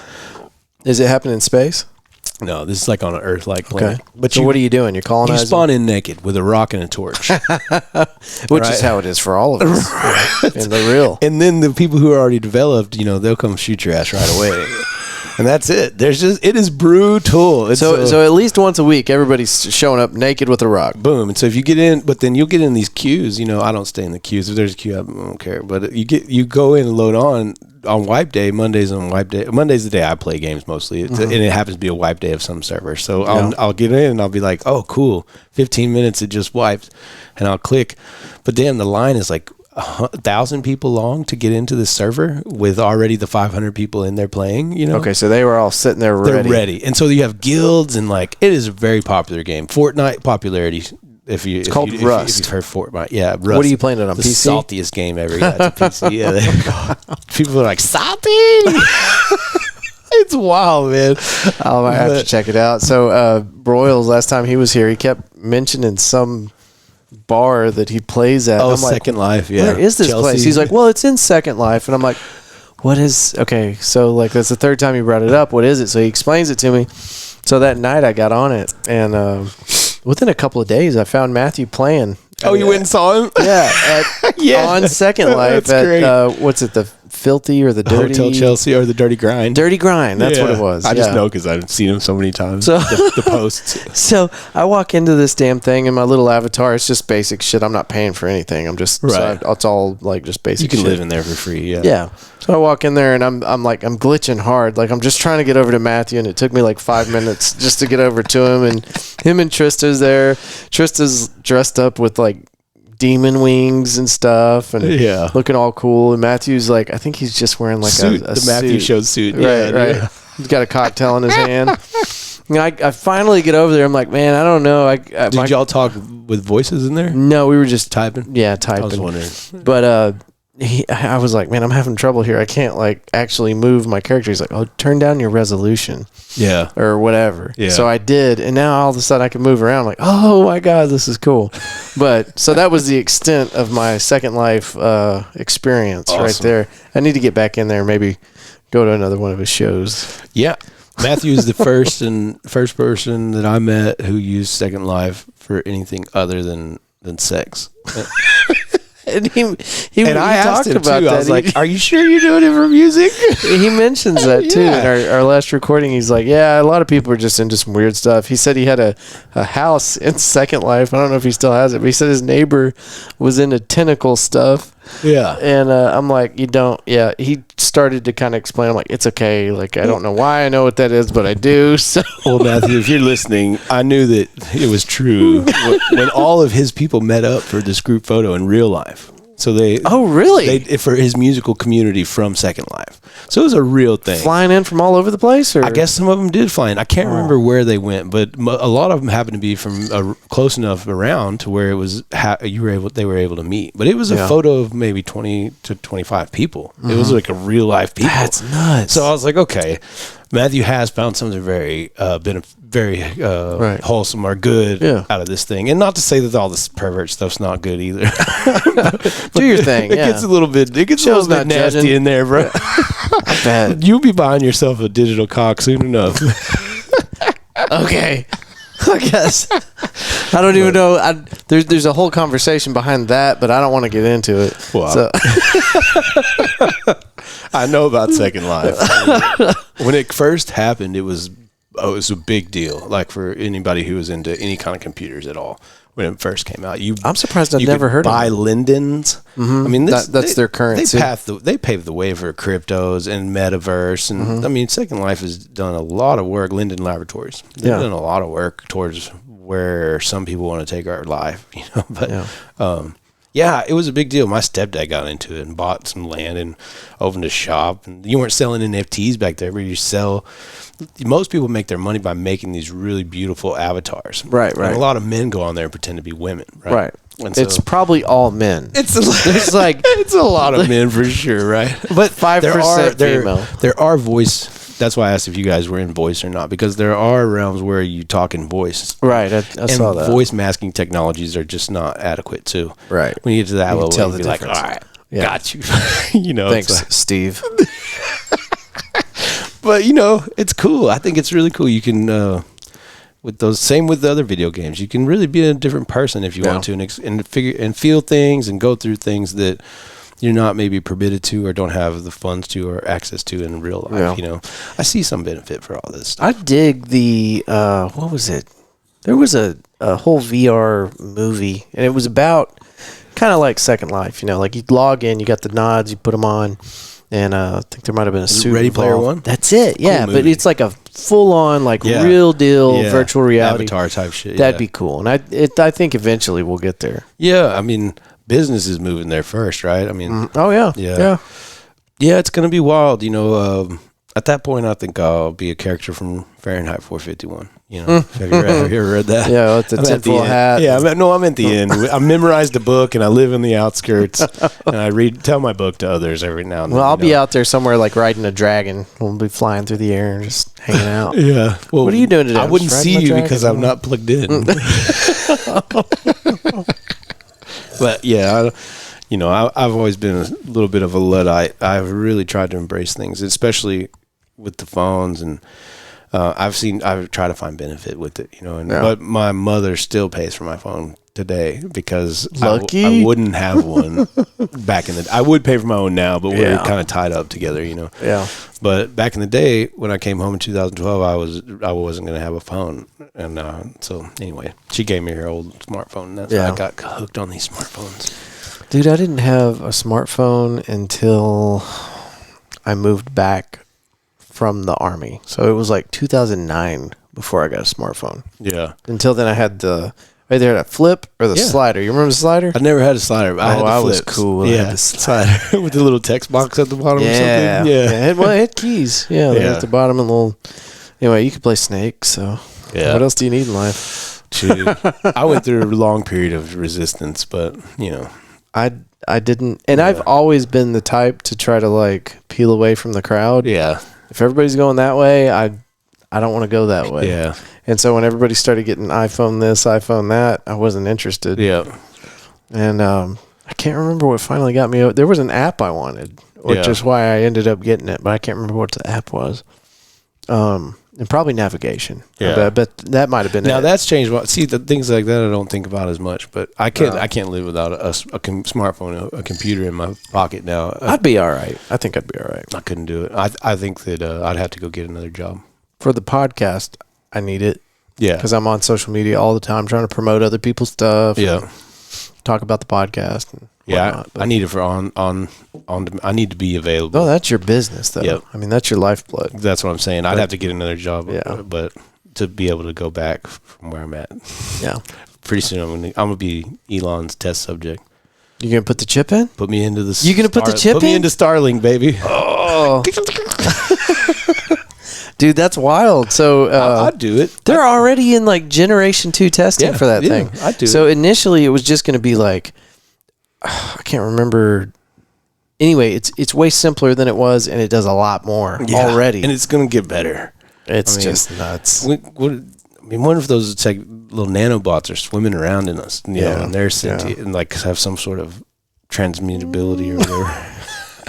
[SPEAKER 1] Is it happening in space?
[SPEAKER 2] No, this is like on an Earth-like planet.
[SPEAKER 1] Okay. But so what are you doing? You're colonizing?
[SPEAKER 2] You spawn in naked with a rock and a torch.
[SPEAKER 1] Which is how it is for all of us. Right. And the real.
[SPEAKER 2] And then the people who are already developed, they'll come shoot your ass right away. And that's it. It is brutal.
[SPEAKER 1] So at least once a week, everybody's showing up naked with a rock.
[SPEAKER 2] Boom. And so if you get in, but then you'll get in these queues. I don't stay in the queues. If there's a queue, I don't care. But you go in and load on wipe day. Monday's on wipe day. Monday's the day I play games mostly, and it happens to be a wipe day of some server. So I'll get in and I'll be like, oh, cool. 15 minutes it just wiped, and I'll click. But damn, the line is like 1,000 people long to get into the server with already the 500 people in there playing. Okay,
[SPEAKER 1] so they were all sitting there ready.
[SPEAKER 2] They're ready, and so you have guilds and it is a very popular game. Fortnite popularity. It's called Rust. If you've heard Fortnite, yeah. Rust.
[SPEAKER 1] What are you playing it on?
[SPEAKER 2] The
[SPEAKER 1] PC?
[SPEAKER 2] Saltiest game ever. Yeah, it's a PC. Yeah, people are like salty. It's wild, man.
[SPEAKER 1] I have to check it out. So Broyles, last time he was here, he kept mentioning some bar that he plays at.
[SPEAKER 2] Oh,
[SPEAKER 1] I'm
[SPEAKER 2] Second Life. Yeah.
[SPEAKER 1] Where is this place? He's like, well, it's in Second Life, and I'm like, what is? Okay, so that's the third time he brought it up. What is it? So he explains it to me. So that night I got on it, and within a couple of days I found Matthew playing.
[SPEAKER 2] Oh, you went and saw him?
[SPEAKER 1] Yeah, on Second Life at what's it, the Filthy or the Dirty?
[SPEAKER 2] Hotel Chelsea or the Dirty Grind.
[SPEAKER 1] Dirty Grind, that's what it was.
[SPEAKER 2] I just know because I've seen him so many times.
[SPEAKER 1] So,
[SPEAKER 2] the posts.
[SPEAKER 1] So I walk into this damn thing, and my little avatar, it's just basic shit. I'm not paying for anything. I'm just, it's all like just basic shit.
[SPEAKER 2] You can live in there for free, yeah.
[SPEAKER 1] Yeah. So I walk in there, and I'm glitching hard. Like, I'm just trying to get over to Matthew, and it took me like 5 minutes just to get over to him. And him and Trista's there. Trista's dressed up with like demon wings and stuff, and looking all cool. And Matthew's like, I think he's just wearing like
[SPEAKER 2] suit.
[SPEAKER 1] a
[SPEAKER 2] the Matthew
[SPEAKER 1] suit.
[SPEAKER 2] Show suit.
[SPEAKER 1] Right. He's got a cocktail in his hand. And I finally get over there. I'm like, man, I don't know.
[SPEAKER 2] Did y'all talk with voices in there?
[SPEAKER 1] No, we were just
[SPEAKER 2] typing.
[SPEAKER 1] Yeah, typing.
[SPEAKER 2] I was wondering,
[SPEAKER 1] but I was like, man, I'm having trouble here. I can't actually move my character. He's like, oh, turn down your resolution.
[SPEAKER 2] Yeah.
[SPEAKER 1] Or whatever.
[SPEAKER 2] Yeah.
[SPEAKER 1] So I did. And now all of a sudden I can move around. I'm like, oh my God, this is cool. But so that was the extent of my Second Life experience right there. I need to get back in there, maybe go to another one of his shows.
[SPEAKER 2] Yeah. Matthew's the first person that I met who used Second Life for anything other than sex.
[SPEAKER 1] And
[SPEAKER 2] I asked him
[SPEAKER 1] about
[SPEAKER 2] too.
[SPEAKER 1] that.
[SPEAKER 2] I was like, "Are you sure you're doing it for music?"
[SPEAKER 1] He mentions that too in our last recording. He's like, "Yeah, a lot of people are just into some weird stuff." He said he had a house in Second Life. I don't know if he still has it, but he said his neighbor was into tentacle stuff.
[SPEAKER 2] Yeah,
[SPEAKER 1] and I'm like, "You don't?" Yeah, he started to kind of explain. I'm like, "It's okay. Like, I don't know why I know what that is, but I do." So,
[SPEAKER 2] well, Matthew, if you're listening, I knew that it was true when all of his people met up for this group photo in real life. So they
[SPEAKER 1] Oh, really?
[SPEAKER 2] for his musical community from Second Life. So it was a real thing.
[SPEAKER 1] Flying in from all over the place, or
[SPEAKER 2] I guess some of them did fly in. I can't remember where they went, but a lot of them happened to be from close enough around to where it was they were able to meet. But it was a photo of maybe 20 to 25 people. It was like a real life people.
[SPEAKER 1] That's nuts.
[SPEAKER 2] So I was like, okay, Matthew has found something very wholesome or good out of this thing. And not to say that all this pervert stuff's not good either.
[SPEAKER 1] Do your thing.
[SPEAKER 2] It gets a little bit nasty
[SPEAKER 1] judging.
[SPEAKER 2] in there, bro.
[SPEAKER 1] I bet.
[SPEAKER 2] You'll be buying yourself a digital cock soon enough.
[SPEAKER 1] Okay. I guess. I don't even know. There's a whole conversation behind that, but I don't want to get into it.
[SPEAKER 2] Wow.
[SPEAKER 1] So.
[SPEAKER 2] I know about Second Life. When it first happened, it was a big deal. Like for anybody who was into any kind of computers at all. When it first came out,
[SPEAKER 1] I'm surprised I've never heard of
[SPEAKER 2] buy
[SPEAKER 1] it.
[SPEAKER 2] Lindens.
[SPEAKER 1] Mm-hmm.
[SPEAKER 2] I mean,
[SPEAKER 1] that's their currency.
[SPEAKER 2] They paved the way for cryptos and metaverse, and I mean, Second Life has done a lot of work. Linden Laboratories, they've done a lot of work towards where some people want to take our life, you know. But it was a big deal. My stepdad got into it and bought some land and opened a shop. And you weren't selling NFTs back there, but you sell. Most people make their money by making these really beautiful avatars.
[SPEAKER 1] Right.
[SPEAKER 2] And a lot of men go on there and pretend to be women.
[SPEAKER 1] Right.
[SPEAKER 2] And so,
[SPEAKER 1] it's probably all men.
[SPEAKER 2] It's a lot of men for sure, right? But
[SPEAKER 1] 5% female.
[SPEAKER 2] There are voice. That's why I asked if you guys were in voice or not, because there are realms where you talk in voice.
[SPEAKER 1] Right. I saw that.
[SPEAKER 2] Voice masking technologies are just not adequate too.
[SPEAKER 1] Right.
[SPEAKER 2] When you get to that level,
[SPEAKER 1] tell
[SPEAKER 2] you
[SPEAKER 1] the
[SPEAKER 2] be like,
[SPEAKER 1] difference.
[SPEAKER 2] all right, got you. You know.
[SPEAKER 1] Thanks,
[SPEAKER 2] like,
[SPEAKER 1] Steve.
[SPEAKER 2] But you know, it's cool. I think it's really cool. You can with the other video games. You can really be a different person if you want to, and figure and feel things and go through things that you're not maybe permitted to or don't have the funds to or access to in real life.
[SPEAKER 1] Yeah.
[SPEAKER 2] You know, I see some benefit for all this stuff.
[SPEAKER 1] I dig the what was it? There was a whole VR movie, and it was about kind of like Second Life. You know, like you log in, you got the nods, you put them on. And I think there might have been a suit
[SPEAKER 2] Ready
[SPEAKER 1] involved.
[SPEAKER 2] Player One?
[SPEAKER 1] That's it, yeah.
[SPEAKER 2] Cool
[SPEAKER 1] but it's like a full-on, like real deal virtual reality.
[SPEAKER 2] Avatar type shit.
[SPEAKER 1] That'd be cool. And I think eventually we'll get there.
[SPEAKER 2] Yeah, I mean, business is moving there first, right? I mean,
[SPEAKER 1] Yeah,
[SPEAKER 2] it's going to be wild. You know, at that point, I think I'll be a character from Fahrenheit 451. You know, have you ever read that?
[SPEAKER 1] Yeah, with the tinfoil hat.
[SPEAKER 2] Yeah, I'm at the end. I memorized a book, and I live in the outskirts, and I tell my book to others every now and then.
[SPEAKER 1] Well, I'll be out there somewhere, like riding a dragon. We'll be flying through the air and just hanging out.
[SPEAKER 2] Yeah. Well,
[SPEAKER 1] what are you doing today?
[SPEAKER 2] I wouldn't see you because I'm not plugged in. But yeah, I've always been a little bit of a Luddite. I've really tried to embrace things, especially with the phones, and I've tried to find benefit with it, you know. But my mother still pays for my phone today because I wouldn't have one back in the. I would pay for my own now, but we're kind of tied up together, you know.
[SPEAKER 1] Yeah.
[SPEAKER 2] But back in the day, when I came home in 2012, I wasn't going to have a phone, and so anyway, she gave me her old smartphone. And that's how I got hooked on these smartphones.
[SPEAKER 1] Dude, I didn't have a smartphone until I moved back from the Army. So it was like 2009 before I got a smartphone.
[SPEAKER 2] Yeah.
[SPEAKER 1] Until then I had either had a flip or the slider. You remember the slider?
[SPEAKER 2] I never had a slider. I had the
[SPEAKER 1] was
[SPEAKER 2] flips.
[SPEAKER 1] cool.
[SPEAKER 2] Yeah,
[SPEAKER 1] I had the slider.
[SPEAKER 2] with the little text box at the bottom or something. Yeah.
[SPEAKER 1] It had keys. Yeah, at the bottom and little. Anyway, you could play Snake. So what else do you need in life?
[SPEAKER 2] Dude, I went through a long period of resistance, but you know,
[SPEAKER 1] I didn't, and I've always been the type to try to like peel away from the crowd.
[SPEAKER 2] Yeah.
[SPEAKER 1] If everybody's going that way, I don't want to go that way.
[SPEAKER 2] Yeah.
[SPEAKER 1] And so when everybody started getting iPhone this, iPhone that, I wasn't interested.
[SPEAKER 2] Yeah.
[SPEAKER 1] And I can't remember what finally got me. There was an app I wanted, which is why I ended up getting it, but I can't remember what the app was. And probably navigation.
[SPEAKER 2] Yeah.
[SPEAKER 1] But that might have been
[SPEAKER 2] now
[SPEAKER 1] it.
[SPEAKER 2] that's changed. See, the things like that I don't think about as much, but I can't live without a smartphone, a computer in my pocket now.
[SPEAKER 1] I'd be all right. I think I'd be all right.
[SPEAKER 2] I couldn't do it. I think that I'd have to go get another job.
[SPEAKER 1] For the podcast, I need it.
[SPEAKER 2] Yeah.
[SPEAKER 1] Because I'm on social media all the time trying to promote other people's stuff.
[SPEAKER 2] Yeah.
[SPEAKER 1] Talk about the podcast. And whatnot,
[SPEAKER 2] I need it for on. I need to be available.
[SPEAKER 1] No, that's your business, though.
[SPEAKER 2] Yep.
[SPEAKER 1] I mean, that's your lifeblood.
[SPEAKER 2] That's what I'm saying. I'd have to get another job.
[SPEAKER 1] Yeah.
[SPEAKER 2] But to be able to go back from where I'm at.
[SPEAKER 1] Yeah.
[SPEAKER 2] Pretty soon I'm gonna be Elon's test subject.
[SPEAKER 1] You gonna put the chip in?
[SPEAKER 2] Put me into the.
[SPEAKER 1] You gonna put the chip in?
[SPEAKER 2] Put me into Starlink, baby.
[SPEAKER 1] Oh, dude, that's wild. So
[SPEAKER 2] I'd do it.
[SPEAKER 1] They're already in like generation 2 testing for that thing.
[SPEAKER 2] I'd do
[SPEAKER 1] so
[SPEAKER 2] it.
[SPEAKER 1] Initially, it was just going to be like, I can't remember. Anyway, it's way simpler than it was, and it does a lot more already.
[SPEAKER 2] And it's going to get better.
[SPEAKER 1] It's just nuts.
[SPEAKER 2] What if those like little nanobots are swimming around in us, you know, and they're sentient and like have some sort of transmutability or whatever?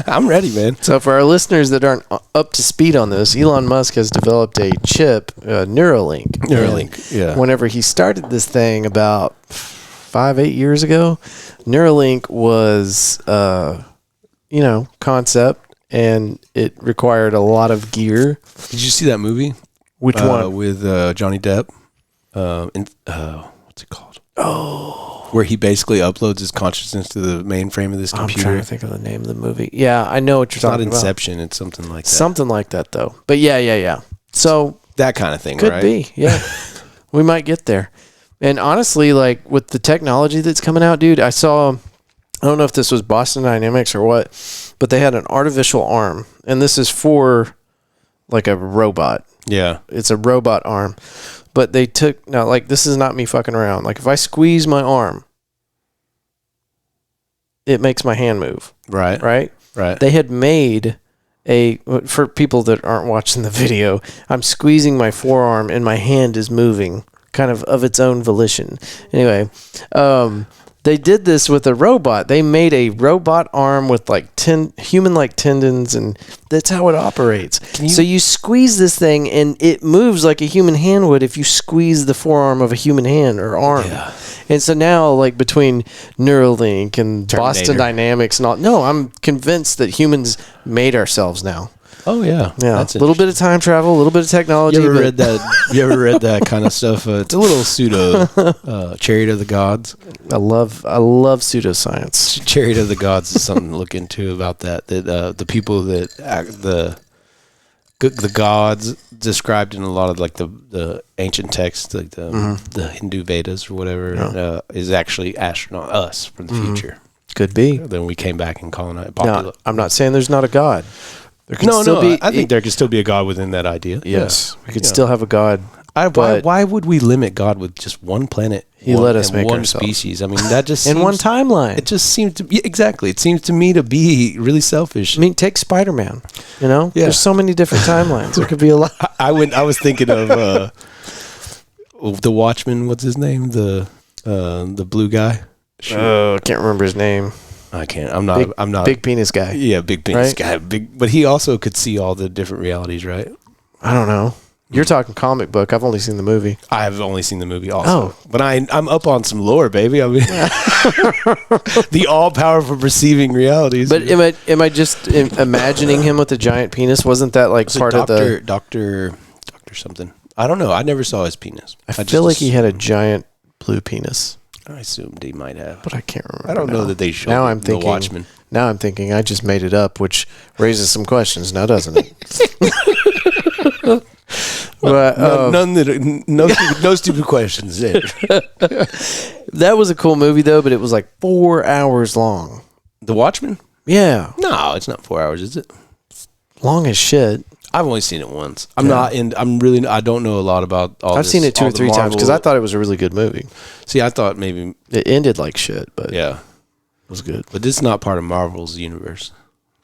[SPEAKER 2] I'm ready, man.
[SPEAKER 1] So for our listeners that aren't up to speed on this, Elon Musk has developed a chip, Neuralink.
[SPEAKER 2] Neuralink, yeah.
[SPEAKER 1] Whenever he started this thing about 5-8 years ago, Neuralink was, concept, and it required a lot of gear.
[SPEAKER 2] Did you see that movie?
[SPEAKER 1] Which one?
[SPEAKER 2] With Johnny Depp. What's it called?
[SPEAKER 1] Oh.
[SPEAKER 2] Where he basically uploads his consciousness to the mainframe of this computer.
[SPEAKER 1] I'm trying to think of the name of the movie. Yeah, I know what you're talking about.
[SPEAKER 2] It's not Inception. It's something like that.
[SPEAKER 1] Something like that, though. But yeah. So
[SPEAKER 2] that kind of thing,
[SPEAKER 1] could
[SPEAKER 2] right?
[SPEAKER 1] be, yeah. We might get there. And honestly, like with the technology that's coming out, dude, I don't know if this was Boston Dynamics or what, but they had an artificial arm. And this is for like a robot.
[SPEAKER 2] Yeah.
[SPEAKER 1] It's a robot arm. But they took, now like this is not me fucking around. Like if I squeeze my arm, it makes my hand move.
[SPEAKER 2] Right.
[SPEAKER 1] They had made for people that aren't watching the video, I'm squeezing my forearm and my hand is moving kind of its own volition. Anyway, they did this with a robot. They made a robot arm with like human-like tendons, and that's how it operates. So you squeeze this thing, and it moves like a human hand would if you squeeze the forearm of a human hand or arm. Yeah. And so now, like between Neuralink and
[SPEAKER 2] Terminator.
[SPEAKER 1] Boston Dynamics and all, no, I'm convinced that humans made ourselves now.
[SPEAKER 2] Oh yeah,
[SPEAKER 1] that's a little bit of time travel, a little bit of technology.
[SPEAKER 2] You ever read that? You ever read that kind of stuff? It's a little pseudo Chariot of the Gods.
[SPEAKER 1] I love pseudoscience.
[SPEAKER 2] Chariot of the Gods is something to look into about that. That the people that act, the gods described in a lot of like the ancient texts, like the Hindu Vedas or whatever, is actually us from the future.
[SPEAKER 1] Could be.
[SPEAKER 2] Then we came back and colonized.
[SPEAKER 1] Now, I'm not saying there's not a god.
[SPEAKER 2] I think there could still be a God within that idea.
[SPEAKER 1] Yes, we could still have a God.
[SPEAKER 2] Why would we limit God with just one planet?
[SPEAKER 1] He let us make
[SPEAKER 2] one
[SPEAKER 1] ourselves.
[SPEAKER 2] Species. I mean, that just
[SPEAKER 1] in one timeline.
[SPEAKER 2] It just seems to be exactly. It seems to me to be really selfish.
[SPEAKER 1] I mean, take Spider-Man. You know, there's so many different timelines. There could be a lot.
[SPEAKER 2] I was thinking of the Watchman. What's his name? The blue guy.
[SPEAKER 1] I can't remember his name.
[SPEAKER 2] I can't. I'm not
[SPEAKER 1] big penis guy.
[SPEAKER 2] Yeah, big penis guy. But he also could see all the different realities, right?
[SPEAKER 1] I don't know. You're talking comic book. I've only seen the movie.
[SPEAKER 2] I've only seen the movie also. But I'm up on some lore, baby. I mean, the all-powerful perceiving realities.
[SPEAKER 1] But am I just imagining him with a giant penis? Wasn't that like part of the
[SPEAKER 2] Doctor something? I don't know. I never saw his penis.
[SPEAKER 1] I feel like he had a giant blue penis.
[SPEAKER 2] I assumed he might have,
[SPEAKER 1] but I can't remember.
[SPEAKER 2] I don't know that they showed
[SPEAKER 1] now I'm thinking,
[SPEAKER 2] the Watchman.
[SPEAKER 1] Now I'm thinking I just made it up, which raises some questions now, doesn't it? But,
[SPEAKER 2] no stupid questions there.
[SPEAKER 1] That was a cool movie though, but it was like 4 hours long.
[SPEAKER 2] The Watchman?
[SPEAKER 1] Yeah.
[SPEAKER 2] No, it's not 4 hours, is it?
[SPEAKER 1] Long as shit.
[SPEAKER 2] I've only seen it once. I don't know a lot about all
[SPEAKER 1] I've seen it 2 or 3 times because I thought it was a really good movie.
[SPEAKER 2] See, I thought maybe
[SPEAKER 1] it ended like shit, but
[SPEAKER 2] yeah,
[SPEAKER 1] it was good.
[SPEAKER 2] But this is not part of Marvel's universe,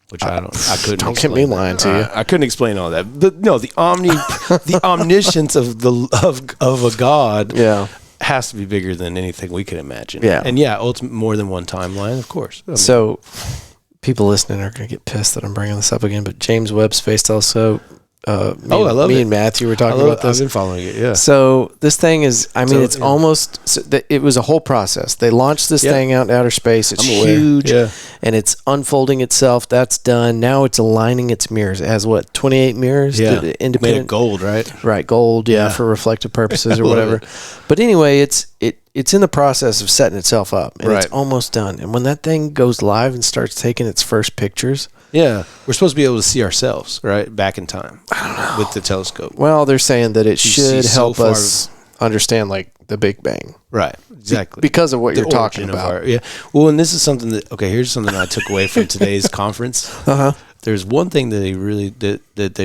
[SPEAKER 2] which I couldn't.
[SPEAKER 1] Don't get me lying to you.
[SPEAKER 2] I couldn't explain all that. The omniscience of a god.
[SPEAKER 1] Yeah.
[SPEAKER 2] Has to be bigger than anything we could imagine.
[SPEAKER 1] Yeah.
[SPEAKER 2] And more than one timeline, of course. I mean,
[SPEAKER 1] so people listening are going to get pissed that I'm bringing this up again, but James Webb Space Telescope, I love it. Me and Matthew were talking about this.
[SPEAKER 2] I've been following it, yeah.
[SPEAKER 1] So this thing is, it was a whole process. They launched this thing out in outer space. It's huge, and it's unfolding itself. That's done. Now it's aligning its mirrors. It has, 28 mirrors?
[SPEAKER 2] Yeah.
[SPEAKER 1] Independent.
[SPEAKER 2] Made of gold, right?
[SPEAKER 1] Right, gold, for reflective purposes or whatever. But anyway, it's in the process of setting itself up, and it's almost done. And when that thing goes live and starts taking its first pictures...
[SPEAKER 2] Yeah, we're supposed to be able to see ourselves, right, back in time with the telescope.
[SPEAKER 1] Well, they're saying that it should help us understand like the Big Bang.
[SPEAKER 2] Right. Exactly.
[SPEAKER 1] Because of what you're talking
[SPEAKER 2] origin of
[SPEAKER 1] about.
[SPEAKER 2] yeah. Well, and this is something that here's something I took away from today's conference. There's one thing that they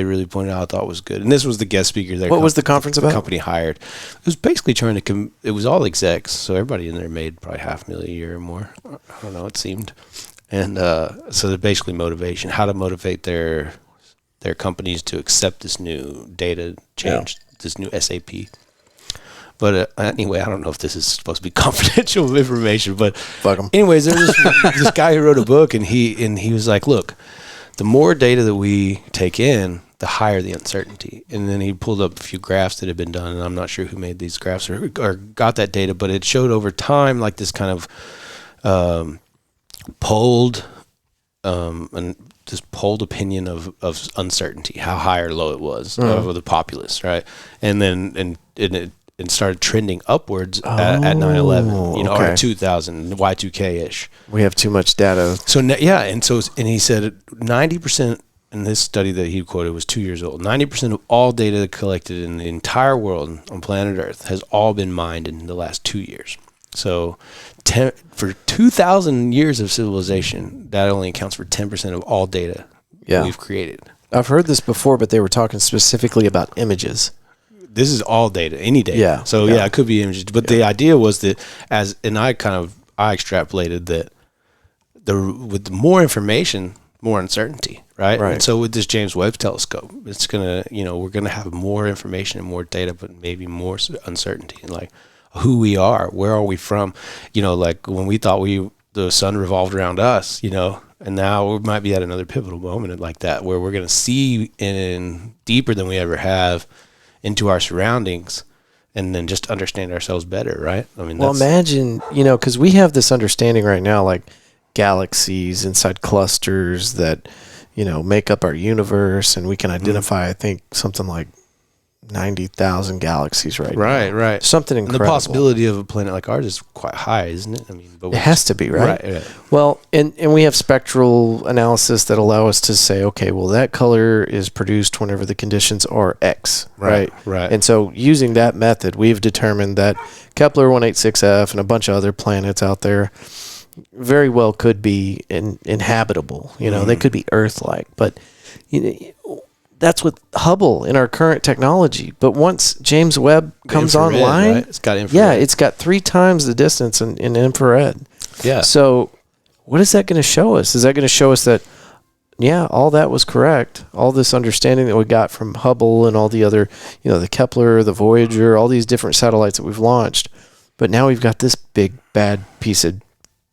[SPEAKER 2] really pointed out I thought was good, and this was the guest speaker.
[SPEAKER 1] What was the conference about?
[SPEAKER 2] The company hired. It was basically trying to. It was all execs, so everybody in there made probably $500,000 a year or more. I don't know. It seemed, and so they're basically motivation, how to motivate their companies to accept this new data change, this new SAP. But anyway, I don't know if this is supposed to be confidential information, but
[SPEAKER 1] fuck 'em.
[SPEAKER 2] Anyways, there's this guy who wrote a book, and he was like, look. The more data that we take in, the higher the uncertainty. And then he pulled up a few graphs that had been done, and I'm not sure who made these graphs or got that data, but it showed over time like this kind of polled opinion of uncertainty, how high or low it was of the populace, right? And then it started trending upwards at 9/11, or 2000, Y2K-ish.
[SPEAKER 1] We have too much data.
[SPEAKER 2] So and he said 90% in this study that he quoted was 2 years old. 90% of all data collected in the entire world on planet Earth has all been mined in the last 2 years. So for 2,000 years of civilization, that only accounts for 10% of all data we've created.
[SPEAKER 1] I've heard this before, but they were talking specifically about images.
[SPEAKER 2] This is all data, any data.
[SPEAKER 1] Yeah.
[SPEAKER 2] So it could be images, but the idea was that I extrapolated that with the more information, more uncertainty, right?
[SPEAKER 1] Right.
[SPEAKER 2] And so with this James Webb telescope, it's gonna, we're gonna have more information and more data, but maybe more uncertainty, and like who we are, where are we from? Like when we thought the sun revolved around us, and now we might be at another pivotal moment like that, where we're gonna see in deeper than we ever have into our surroundings, and then just understand ourselves better, right? I mean,
[SPEAKER 1] well, imagine, because we have this understanding right now, like galaxies inside clusters that, make up our universe, and we can identify, I think, something like 90,000 galaxies right now.
[SPEAKER 2] Right.
[SPEAKER 1] Something incredible.
[SPEAKER 2] And the possibility of a planet like ours is quite high, isn't it? I mean, but
[SPEAKER 1] it has to be, right?
[SPEAKER 2] Right.
[SPEAKER 1] Well, and we have spectral analysis that allow us to say, okay, well, that color is produced whenever the conditions are X, right?
[SPEAKER 2] Right.
[SPEAKER 1] And so using that method, we've determined that Kepler 186f and a bunch of other planets out there very well could be inhabitable. They could be Earth-like, but that's with Hubble in our current technology. But once James Webb comes online,
[SPEAKER 2] right? It's got infrared.
[SPEAKER 1] Yeah, it's got 3 times the distance in infrared.
[SPEAKER 2] Yeah.
[SPEAKER 1] So what is that going to show us? Is that going to show us that, all that was correct? All this understanding that we got from Hubble and all the other, the Kepler, the Voyager, all these different satellites that we've launched. But now we've got this big, bad piece of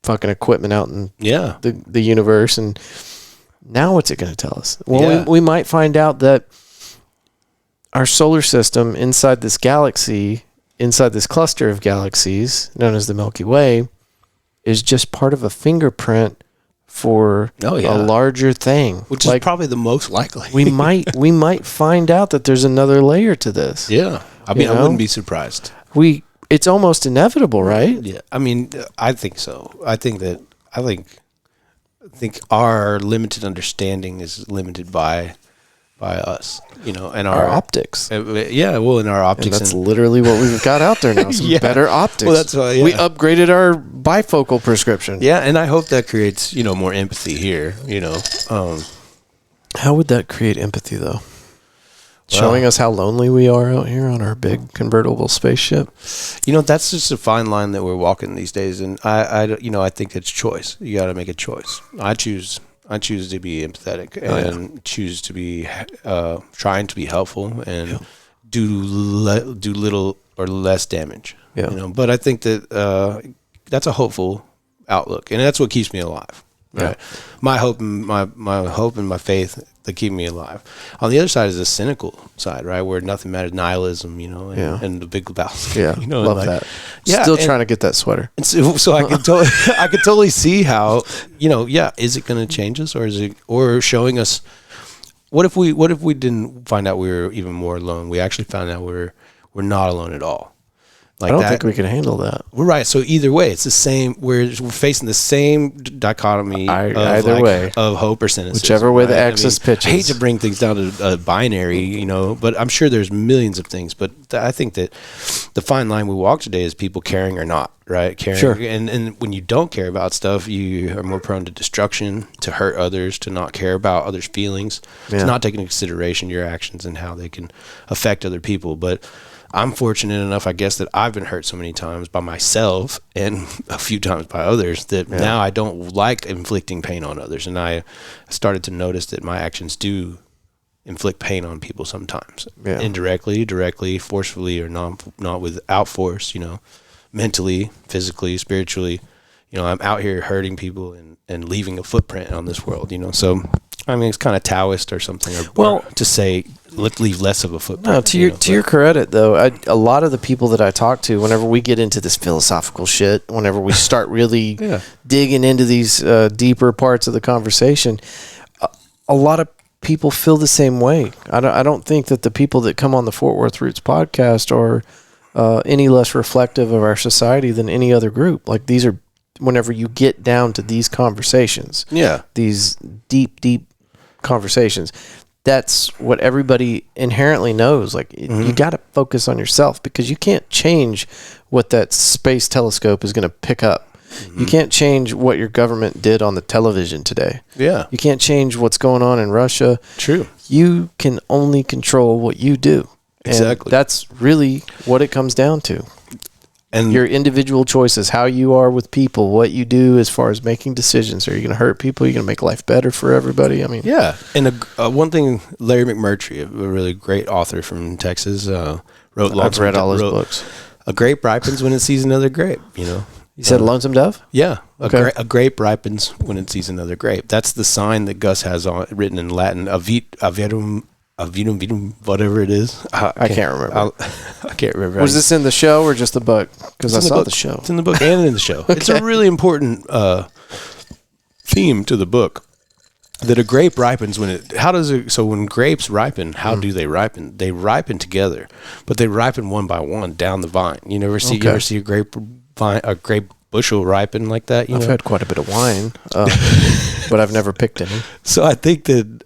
[SPEAKER 1] fucking equipment out in the universe, and now what's it going to tell us? Well, we might find out that our solar system inside this galaxy, inside this cluster of galaxies known as the Milky Way, is just part of a fingerprint for a larger thing.
[SPEAKER 2] Which is probably the most likely.
[SPEAKER 1] we might find out that there's another layer to this.
[SPEAKER 2] Yeah. I mean, I wouldn't be surprised.
[SPEAKER 1] It's almost inevitable, right?
[SPEAKER 2] Yeah. I mean, I think so. I think our limited understanding is limited by us, and
[SPEAKER 1] our optics.
[SPEAKER 2] And our optics.
[SPEAKER 1] And that's literally what we've got out there now. Some better optics.
[SPEAKER 2] Well, that's why,
[SPEAKER 1] we upgraded our bifocal prescription.
[SPEAKER 2] Yeah, and I hope that creates, more empathy here,
[SPEAKER 1] How would that create empathy, though? Showing us how lonely we are out here on our big convertible spaceship.
[SPEAKER 2] That's just a fine line that we're walking these days, and I think it's choice. You got to make a choice. I choose to be empathetic and choose to be trying to be helpful and do little or less damage. Yeah. But I think that that's a hopeful outlook, and that's what keeps me alive. Right. Yeah. My hope and my faith that keep me alive. On the other side is the cynical side, right, where nothing matters, nihilism, and the big Lebowski.
[SPEAKER 1] Yeah, love that. Still trying to get that sweater.
[SPEAKER 2] And so I could totally see how, is it going to change us, or showing us? What if we didn't find out we were even more alone? We actually found out we're not alone at all.
[SPEAKER 1] I don't think we can handle that.
[SPEAKER 2] We're right. So either way, it's the same. We're facing the same dichotomy
[SPEAKER 1] either way
[SPEAKER 2] of hope or cynicism.
[SPEAKER 1] Whichever way the axis pitches.
[SPEAKER 2] I hate to bring things down to a binary, but I'm sure there's millions of things. But I think that the fine line we walk today is people caring or not, right? Caring.
[SPEAKER 1] Sure.
[SPEAKER 2] And when you don't care about stuff, you are more prone to destruction, to hurt others, to not care about others' feelings, to not take into consideration your actions and how they can affect other people. But I'm fortunate enough, I guess, that I've been hurt so many times by myself and a few times by others that now I don't like inflicting pain on others. And I started to notice that my actions do inflict pain on people sometimes. Indirectly, directly, forcefully, or not without force, mentally, physically, spiritually. I'm out here hurting people and leaving a footprint on this world, So, I mean, it's kind of Taoist or something. Or to say, let's leave less of a footprint.
[SPEAKER 1] No, to your credit, though, a lot of the people that I talk to, whenever we get into this philosophical shit, whenever we start really digging into these deeper parts of the conversation, a lot of people feel the same way. I don't think that the people that come on the Fort Worth Roots podcast are any less reflective of our society than any other group. Like, these are, whenever you get down to these conversations, these deep conversations, that's what everybody inherently knows. Like, you got to focus on yourself, because you can't change what that space telescope is going to pick up. You can't change what your government did on the television today. You can't change what's going on in Russia.
[SPEAKER 2] True.
[SPEAKER 1] You can only control what you do.
[SPEAKER 2] Exactly.
[SPEAKER 1] And that's really what it comes down to. And your individual choices, how you are with people, what you do as far as making decisions. Are you going to hurt people? Are you going to make life better for everybody? I mean,
[SPEAKER 2] And one thing, Larry McMurtry, a really great author from Texas, wrote.
[SPEAKER 1] I've read all his books.
[SPEAKER 2] A grape ripens when it sees another grape.
[SPEAKER 1] You said Lonesome Dove?
[SPEAKER 2] Yeah.
[SPEAKER 1] Okay.
[SPEAKER 2] A grape ripens when it sees another grape. That's the sign that Gus has written in Latin. Avitum, whatever it is.
[SPEAKER 1] I can't remember.
[SPEAKER 2] I can't remember.
[SPEAKER 1] Was this in the show or just the book? Because I saw the show.
[SPEAKER 2] It's in the book and in the show. It's a really important theme to the book. That a grape ripens when it. How does it? So when grapes ripen, how do they ripen? They ripen together, but they ripen one by one down the vine. You ever see a grape bushel ripen like that?
[SPEAKER 1] I've had quite a bit of wine, but I've never picked any.
[SPEAKER 2] So I think that.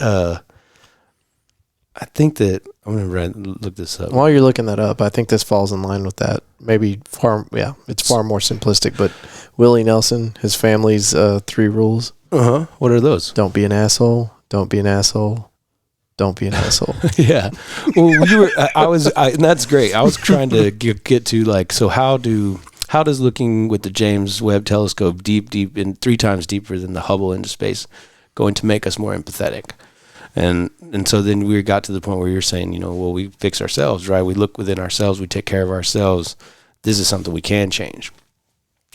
[SPEAKER 2] I'm going to look this up.
[SPEAKER 1] While you're looking that up, I think this falls in line with that. Maybe it's far more simplistic, but Willie Nelson, his family's 3 rules.
[SPEAKER 2] What are those?
[SPEAKER 1] Don't be an asshole. Don't be an asshole. Don't be an asshole.
[SPEAKER 2] Yeah. Well, and that's great. I was trying to get to, like, so how does looking with the James Webb Telescope deep and 3 times deeper than the Hubble into space going to make us more empathetic? And so then we got to the point where you're saying, we fix ourselves, right? We look within ourselves, we take care of ourselves. This is something we can change.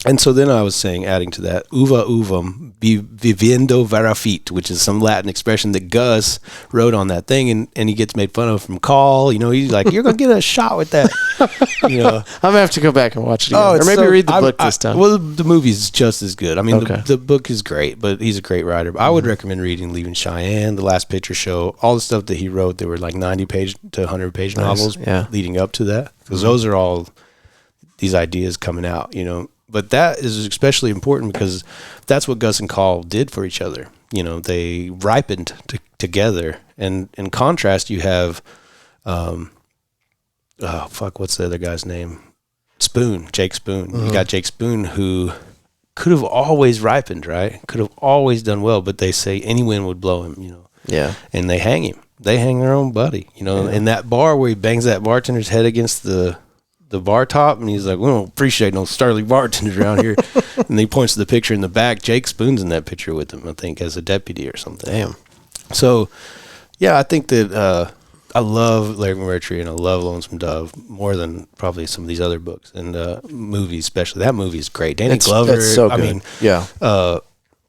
[SPEAKER 2] And so then I was saying, adding to that, uva uvum viviendo verafit, which is some Latin expression that Gus wrote on that thing, and he gets made fun of from Call. He's like, you're going to get a shot with that.
[SPEAKER 1] I'm going to have to go back and watch it again. Or maybe read the book this time.
[SPEAKER 2] Well, the movie's just as good. I mean, the book is great, but he's a great writer. But I would recommend reading Leaving Cheyenne, The Last Picture Show, all the stuff that he wrote. There were like 90-page to 100-page novels leading up to that, because those are all these ideas coming out, But that is especially important because that's what Gus and Call did for each other. They ripened together. And in contrast, you have, what's the other guy's name? Jake Spoon. You got Jake Spoon, who could have always ripened, right? Could have always done well, but they say any wind would blow him,
[SPEAKER 1] Yeah.
[SPEAKER 2] And they hang him. They hang their own buddy, in that bar where he bangs that bartender's head against the bar top, and he's like, we don't appreciate no Starly bartenders around here. And he points to the picture in the back. Jake Spoon's in that picture with him, I think, as a deputy or something.
[SPEAKER 1] Damn.
[SPEAKER 2] So, yeah, I think that I love Larry McMurtry and I love Lonesome Dove more than probably some of these other books and movies, especially. That movie is great. Danny Glover.
[SPEAKER 1] That's so good.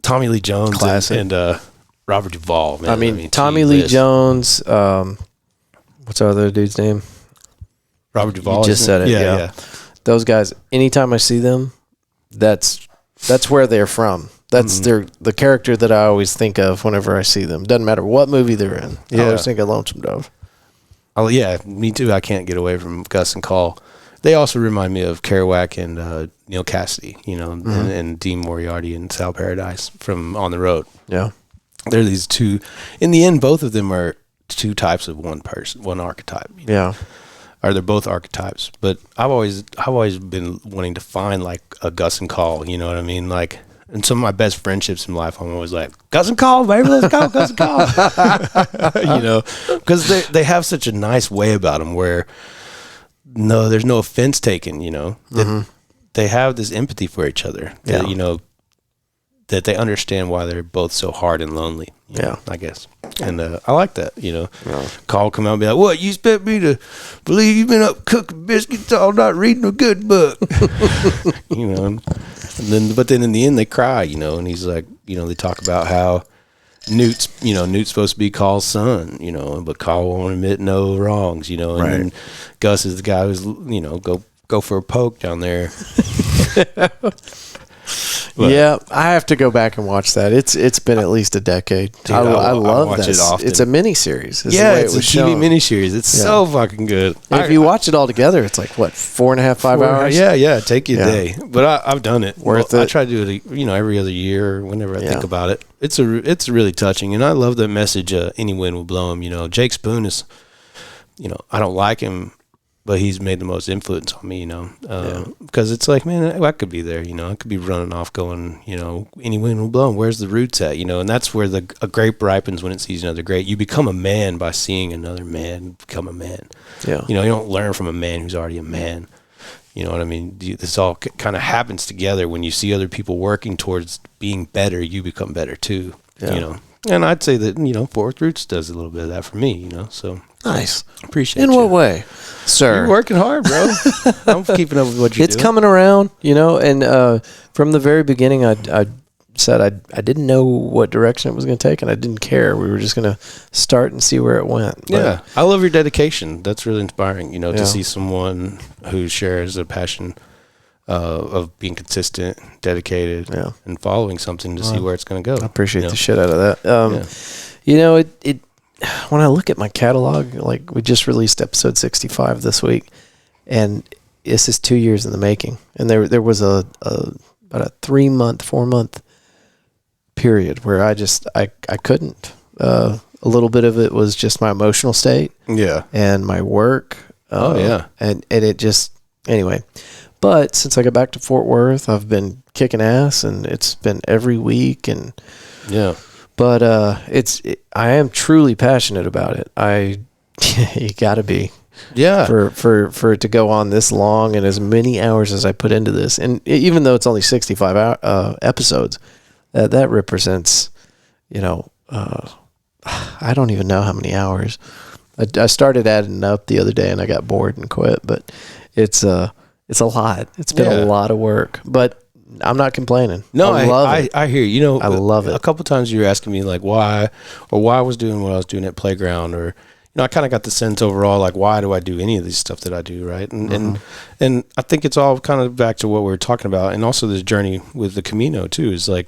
[SPEAKER 2] Tommy Lee Jones
[SPEAKER 1] Classic.
[SPEAKER 2] and Robert Duvall. Man.
[SPEAKER 1] Tommy Lee Jones. What's our other dude's name?
[SPEAKER 2] Robert Duvall.
[SPEAKER 1] You just said it. Yeah. Those guys, anytime I see them, that's where they're from. That's the character that I always think of whenever I see them. Doesn't matter what movie they're in. I always think of Lonesome Dove.
[SPEAKER 2] Oh, yeah, me too. I can't get away from Gus and Call. they also remind me of Kerouac and Neil Cassidy, and Dean Moriarty and Sal Paradise from On the Road.
[SPEAKER 1] Yeah.
[SPEAKER 2] They're these two. In the end, both of them are two types of one person, one archetype.
[SPEAKER 1] Yeah.
[SPEAKER 2] Or they're both archetypes. But I've always been wanting to find like a Gus and Call, you know what I mean? Like, and some of my best friendships in life, I'm always like, Gus and Call, baby, let's go, Gus and Call. Because they have such a nice way about them where there's no offense taken, They have this empathy for each other, that, that they understand why they're both so hard and lonely. I guess. And I like that, Call come out and be like, what, you expect me to believe you've been up cooking biscuits all night reading a good book? But then in the end they cry, and he's like, they talk about how Newt's supposed to be Call's son, but Call won't admit no wrongs, and then Gus is the guy who's, go for a poke down there. But,
[SPEAKER 1] yeah, I have to go back and watch that. It's been at least a decade. Dude, I love this. It's a mini series.
[SPEAKER 2] It's a TV miniseries. It's so fucking good.
[SPEAKER 1] And if you watch it all together, it's like what, 4.5, 5 hours?
[SPEAKER 2] Yeah. Take you a day. But I've done it.
[SPEAKER 1] Worth it.
[SPEAKER 2] I try to do it, every other year whenever I think about it. It's really touching, and I love that message. Any wind will blow him. Jake Spoon is, I don't like him, but he's made the most influence on me, because it's like, man, I could be there, I could be running off going, any wind will blow, and where's the roots at, and that's where a grape ripens when it sees another grape. You become a man by seeing another man become a man. Yeah. You don't learn from a man who's already a man. You know what I mean? This all kind of happens together. When you see other people working towards being better, you become better too, And I'd say that, Forest Roots does a little bit of that for me, so.
[SPEAKER 1] Nice.
[SPEAKER 2] Appreciate
[SPEAKER 1] it. In
[SPEAKER 2] you.
[SPEAKER 1] what way, sir?
[SPEAKER 2] You're working hard, bro. I'm keeping up with what you're doing.
[SPEAKER 1] It's coming around, and from the very beginning, I said I didn't know what direction it was going to take, and I didn't care. We were just going to start and see where it went.
[SPEAKER 2] Yeah. I love your dedication. That's really inspiring, to see someone who shares a passion of being consistent, dedicated, and following something to see where it's going to go. I
[SPEAKER 1] appreciate the shit out of that. It when I look at my catalog, like we just released episode 65 this week, and this is 2 years in the making. And there was about a 4-month period where I couldn't. A little bit of it was just my emotional state. Yeah. And my work. And it just, anyway. But since I got back to Fort Worth, I've been kicking ass, and it's been every week, and But I am truly passionate about it. You got to be, for it to go on this long and as many hours as I put into this, and even though it's only 65 episodes, that represents, I don't even know how many hours. I started adding up the other day and I got bored and quit, but it's a lot. It's been a lot of work, but I'm not complaining.
[SPEAKER 2] No, I love it. I hear you.
[SPEAKER 1] I love it.
[SPEAKER 2] A couple of times you were asking me like why I was doing what I was doing at Playground, or I kind of got the sense overall like why do I do any of this stuff that I do, right? And I think it's all kind of back to what we were talking about, and also this journey with the Camino too. Is like,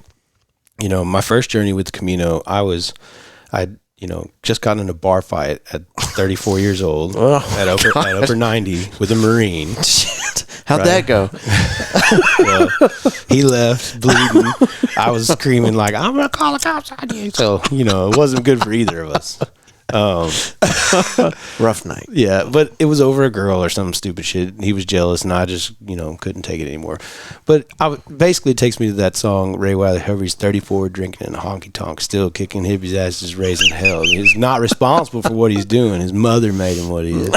[SPEAKER 2] my first journey with the Camino, I just got in a bar fight at 34 years old at over 90 with a Marine.
[SPEAKER 1] How'd that go?
[SPEAKER 2] Well, he left bleeding. I was screaming like, I'm going to call the cops on you. So, it wasn't good for either of us.
[SPEAKER 1] Rough night.
[SPEAKER 2] Yeah, but it was over a girl or some stupid shit. He was jealous, and I just, couldn't take it anymore. But basically it takes me to that song, Ray Wiley Hovey's 34, drinking in a honky-tonk, still kicking hippies' asses, raising hell. He's not responsible for what he's doing. His mother made him what he is.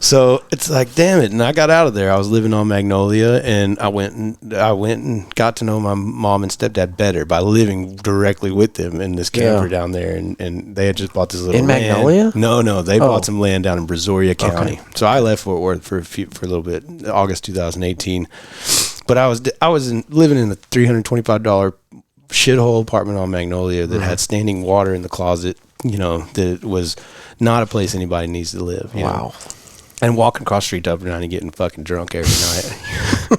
[SPEAKER 2] So it's like, damn it. And I got out of there. I was living on Magnolia, and I went and got to know my mom and stepdad better by living directly with them in this camper down there. And they had just bought this little land.
[SPEAKER 1] Magnolia?
[SPEAKER 2] No. They bought some land down in Brazoria County. Okay. So I left Fort Worth for a little bit, August 2018. But I was living in a $325 shithole apartment on Magnolia that had standing water in the closet, that was not a place anybody needs to live.
[SPEAKER 1] Wow.
[SPEAKER 2] And walking across the street up and down and getting fucking drunk every night,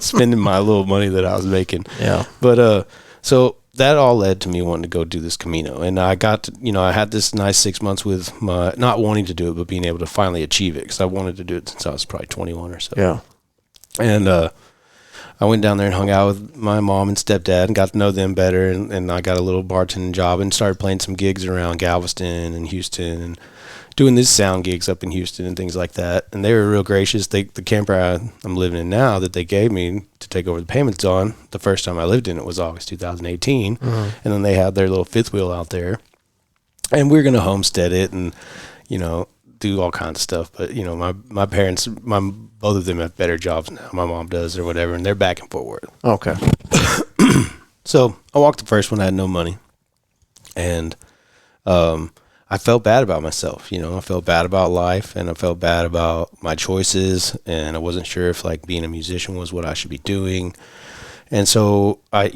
[SPEAKER 2] spending my little money that I was making.
[SPEAKER 1] Yeah.
[SPEAKER 2] But so that all led to me wanting to go do this Camino. And I got to, I had this nice 6 months with my, not wanting to do it, but being able to finally achieve it, because I wanted to do it since I was probably 21 or so.
[SPEAKER 1] Yeah.
[SPEAKER 2] And I went down there and hung out with my mom and stepdad and got to know them better. And I got a little bartending job and started playing some gigs around Galveston and Houston and doing these sound gigs up in Houston and things like that. And they were real gracious. The camper I'm living in now that they gave me to take over the payments on, the first time I lived in it was August 2018. Mm-hmm. And then they had their little fifth wheel out there. And we were going to homestead it and, do all kinds of stuff. But, my parents, both of them have better jobs now. My mom does or whatever, and they're back in Fort Worth.
[SPEAKER 1] Okay.
[SPEAKER 2] So I walked the first one. I had no money. And I felt bad about myself. I felt bad about life, and I felt bad about my choices, and I wasn't sure if being a musician was what I should be doing. And so I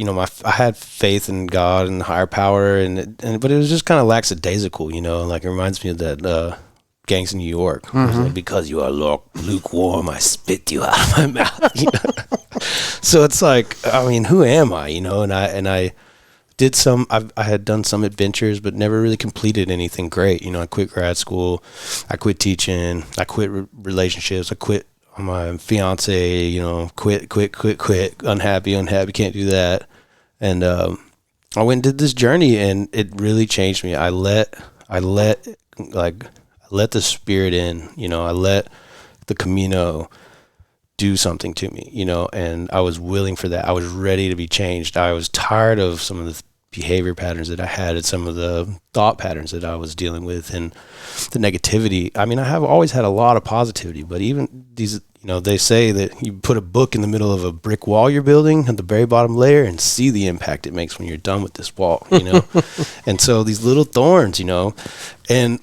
[SPEAKER 2] had faith in God and higher power, but it was just kind of lackadaisical. It reminds me of that Gangs in New York. Mm-hmm. Because you are lukewarm, I spit you out of my mouth. So it's who am I? And I did I had done some adventures, but never really completed anything great. I quit grad school, I quit teaching, I quit relationships, I quit my fiance, quit, unhappy, can't do that. And I went and did this journey, and it really changed me. I let the Spirit in, I let the Camino do something to me, and I was willing for that. I was ready to be changed. I was tired of some of the behavior patterns that I had and some of the thought patterns that I was dealing with and the negativity. I mean, I have always had a lot of positivity, but even these, they say that you put a book in the middle of a brick wall you're building at the very bottom layer and see the impact it makes when you're done with this wall, And so these little thorns, and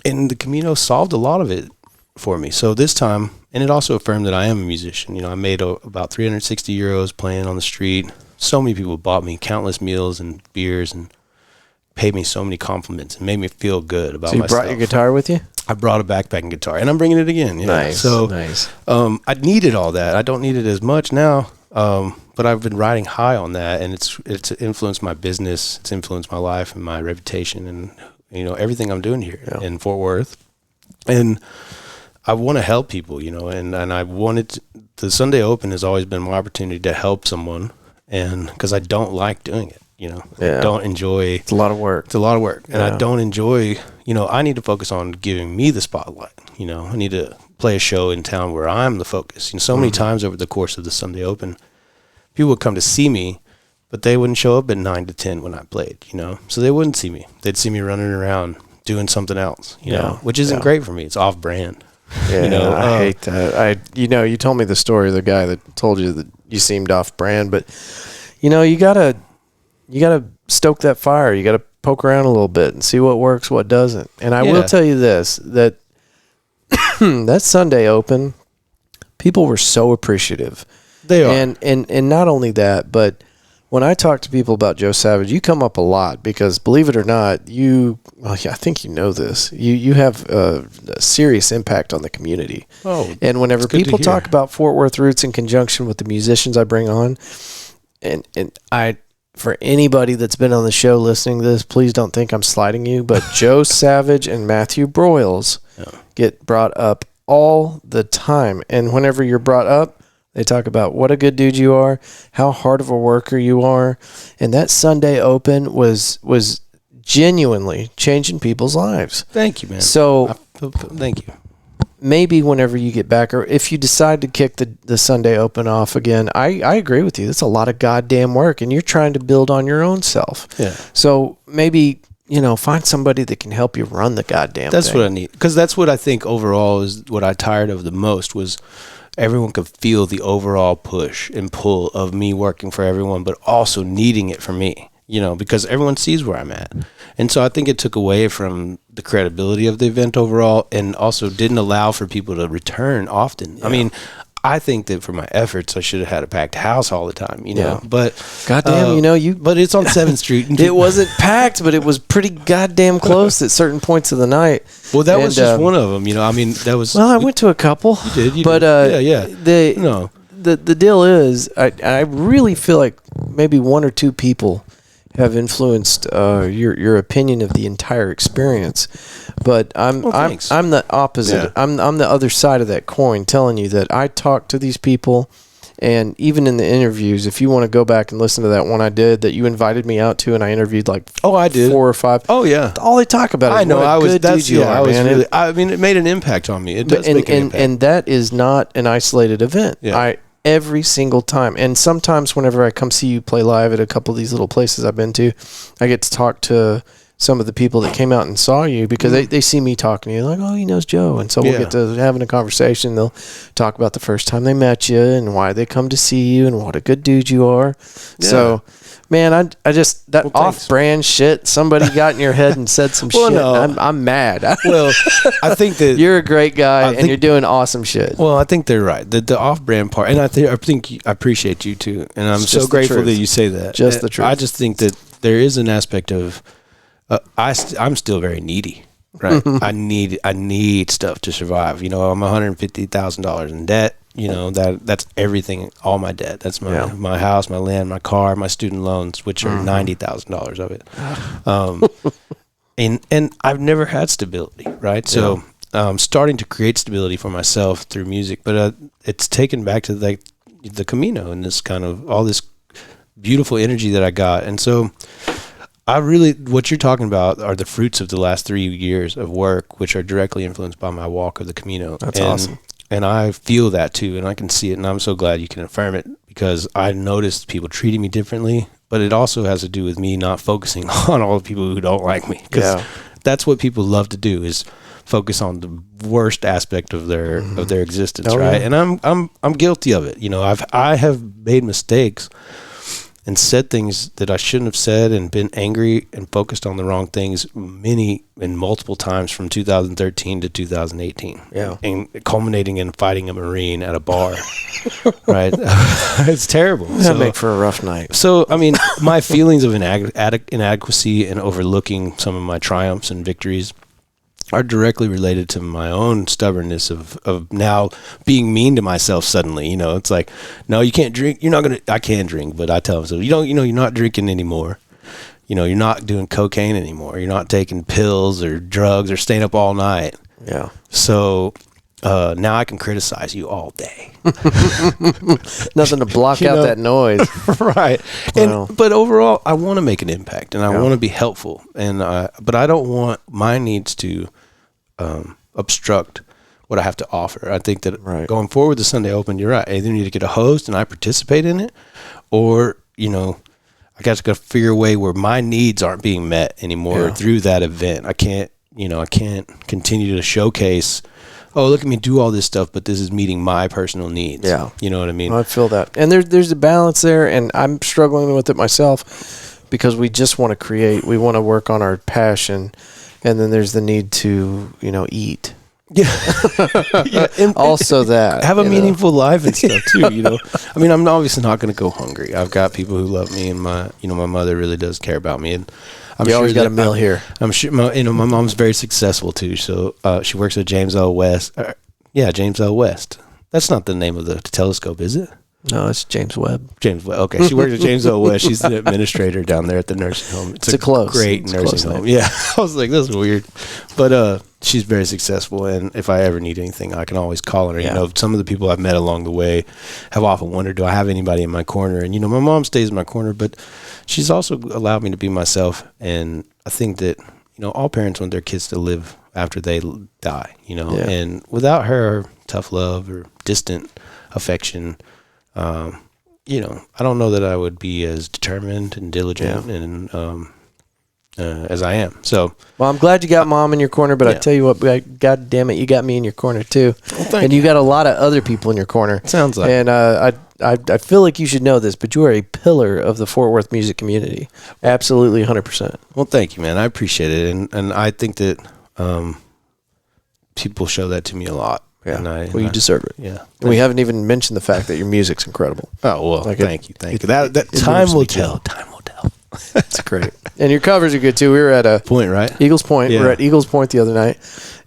[SPEAKER 2] the Camino solved a lot of it for me. So this time, and it also affirmed that I am a musician. I made about 360 euros playing on the street. So many people bought me countless meals and beers and paid me so many compliments and made me feel good about myself.
[SPEAKER 1] So you brought your guitar with you?
[SPEAKER 2] I brought a backpacking guitar, and I'm bringing it again.
[SPEAKER 1] Nice.
[SPEAKER 2] So
[SPEAKER 1] nice.
[SPEAKER 2] I needed all that. I don't need it as much now, but I've been riding high on that, and it's influenced my business. It's influenced my life and my reputation, and everything I'm doing here in Fort Worth. And I want to help people, and I wanted the Sunday Open has always been my opportunity to help someone, and because I don't like doing it, I don't enjoy.
[SPEAKER 1] It's a lot of work.
[SPEAKER 2] And I don't enjoy. I need to focus on giving me the spotlight. I need to play a show in town where I'm the focus. So many times over the course of the Sunday Open, people would come to see me, but they wouldn't show up at 9 to 10 when I played. So they wouldn't see me. They'd see me running around doing something else. Which isn't great for me. It's off brand.
[SPEAKER 1] Yeah, I hate that. You told me the story of the guy that told you that you seemed off brand, but you gotta stoke that fire. You gotta poke around a little bit and see what works, what doesn't. And I will tell you this, that that Sunday Open, people were so appreciative.
[SPEAKER 2] They are.
[SPEAKER 1] And not only that, but when I talk to people about Joe Savage, you come up a lot because, believe it or not, I think you know this. You have a serious impact on the community.
[SPEAKER 2] Oh,
[SPEAKER 1] and whenever people talk about Fort Worth roots in conjunction with the musicians I bring on, and I, for anybody that's been on the show listening to this, please don't think I'm slighting you, but Joe Savage and Matthew Broyles get brought up all the time. And whenever you're brought up, they talk about what a good dude you are, how hard of a worker you are. And that Sunday Open was genuinely changing people's lives.
[SPEAKER 2] Thank you, man.
[SPEAKER 1] So
[SPEAKER 2] thank you.
[SPEAKER 1] Maybe whenever you get back, or if you decide to kick the Sunday Open off again, I agree with you. That's a lot of goddamn work, and you're trying to build on your own self.
[SPEAKER 2] Yeah.
[SPEAKER 1] So maybe, find somebody that can help you run the goddamn
[SPEAKER 2] That's
[SPEAKER 1] thing.
[SPEAKER 2] what I need. Because that's what I think overall is what I tired of the most was everyone could feel the overall push and pull of me working for everyone, but also needing it for me, because everyone sees where I'm at. And so I think it took away from the credibility of the event overall, and also didn't allow for people to return often. Yeah. I mean, I think that for my efforts, I should have had a packed house all the time, but
[SPEAKER 1] goddamn,
[SPEAKER 2] but it's on 7th Street.
[SPEAKER 1] It wasn't packed, but it was pretty goddamn close at certain points of the night.
[SPEAKER 2] Well, that was just one of them, I mean, that was.
[SPEAKER 1] Well, I went to a couple.
[SPEAKER 2] You did,
[SPEAKER 1] but
[SPEAKER 2] yeah.
[SPEAKER 1] The deal is, I really feel like maybe one or two people have influenced your opinion of the entire experience. But I'm the opposite. Yeah. I'm the other side of that coin, telling you that I talk to these people. And even in the interviews, if you want to go back and listen to that one I did that you invited me out to, and I interviewed like 4 or 5.
[SPEAKER 2] Oh yeah,
[SPEAKER 1] all they talk about is what a good dude you are, man.
[SPEAKER 2] I mean, it made an impact on me. It does make an impact.
[SPEAKER 1] And that is not an isolated event. Yeah. Every single time, and sometimes whenever I come see you play live at a couple of these little places I've been to, I get to talk to some of the people that came out and saw you because they see me talking to you, like, oh, he knows Joe. And so we'll get to having a conversation. They'll talk about the first time they met you and why they come to see you and what a good dude you are. Yeah. So, man, I just, that off-brand shit, somebody got in your head and said some shit. No. I'm mad.
[SPEAKER 2] Well, I think that
[SPEAKER 1] you're a great guy and you're doing awesome shit.
[SPEAKER 2] Well, I think they're right. The off-brand part, and I think I appreciate you too. And I'm so grateful that you say that.
[SPEAKER 1] Just the truth.
[SPEAKER 2] I just think that there is an aspect of, I'm still very needy, right? I need stuff to survive. I'm $150,000 in debt. That's everything, all my debt. That's my house, my land, my car, my student loans, which are $90,000 of it. And I've never had stability, right? So starting to create stability for myself through music, but it's taken back to the Camino and this kind of all this beautiful energy that I got, and so. What you're talking about are the fruits of the last 3 years of work, which are directly influenced by my walk of the Camino.
[SPEAKER 1] That's awesome.
[SPEAKER 2] And I feel that too, and I can see it, and I'm so glad you can affirm it because I noticed people treating me differently, but it also has to do with me not focusing on all the people who don't like me. Because that's what people love to do is focus on the worst aspect of their existence, right? Yeah. And I'm guilty of it. I have made mistakes and said things that I shouldn't have said and been angry and focused on the wrong things multiple times from 2013 to 2018. Yeah. And culminating in fighting a Marine at a bar. Right? It's terrible.
[SPEAKER 1] That'd make for a rough night.
[SPEAKER 2] So, I mean, my feelings of inadequacy and overlooking some of my triumphs and victories are directly related to my own stubbornness of now being mean to myself suddenly. It's like, no, you can't drink. I can drink, but I tell myself, you're not drinking anymore. You're not doing cocaine anymore. You're not taking pills or drugs or staying up all night.
[SPEAKER 1] Yeah.
[SPEAKER 2] So now I can criticize you all day.
[SPEAKER 1] Nothing to block out that noise.
[SPEAKER 2] Right. Wow. But overall, I want to make an impact and I want to be helpful. But I don't want my needs to obstruct what I have to offer. I think that going forward with the Sunday Open, you're right. I either need to get a host and I participate in it, or, I got to go figure a way where my needs aren't being met anymore through that event. I can't continue to showcase, oh, look at me do all this stuff, but this is meeting my personal needs. Yeah. You know what I mean?
[SPEAKER 1] I feel that. And there's a balance there, and I'm struggling with it myself because we just want to create. We want to work on our passion, and then there's the need to, eat.
[SPEAKER 2] Yeah.
[SPEAKER 1] And also that.
[SPEAKER 2] Have a meaningful life and stuff, too, I mean, I'm obviously not going to go hungry. I've got people who love me, and my mother really does care about me, and
[SPEAKER 1] you always got a meal here.
[SPEAKER 2] I'm sure my mom's very successful too. So she works at James L. West. James L. West. That's not the name of the telescope, is it?
[SPEAKER 1] No, it's James Webb.
[SPEAKER 2] James Webb. Okay, she works at James L. West. She's the administrator down there at the nursing home.
[SPEAKER 1] It's a great
[SPEAKER 2] nursing home. Yeah, I was like, this is weird, but she's very successful. And if I ever need anything, I can always call her. Yeah. Some of the people I've met along the way have often wondered, do I have anybody in my corner? And my mom stays in my corner, but she's also allowed me to be myself. And I think that all parents want their kids to live after they die. And without her tough love or distant affection, I don't know that I would be as determined and diligent and as I am. So,
[SPEAKER 1] well, I'm glad you got mom in your corner, but I tell you what, God damn it, you got me in your corner too, and you got a lot of other people in your corner.
[SPEAKER 2] Sounds like.
[SPEAKER 1] And I feel like you should know this, but you are a pillar of the Fort Worth music community. Absolutely, 100%.
[SPEAKER 2] Well, thank you, man. I appreciate it, and I think that people show that to me a lot.
[SPEAKER 1] Yeah. You deserve it.
[SPEAKER 2] Yeah.
[SPEAKER 1] And we haven't even mentioned the fact that your music's incredible.
[SPEAKER 2] Oh, well, thank you. That time will tell. Time will tell.
[SPEAKER 1] That's great. And your covers are good too. We were at
[SPEAKER 2] Point, right?
[SPEAKER 1] Eagles Point. Yeah. We were at Eagles Point the other night,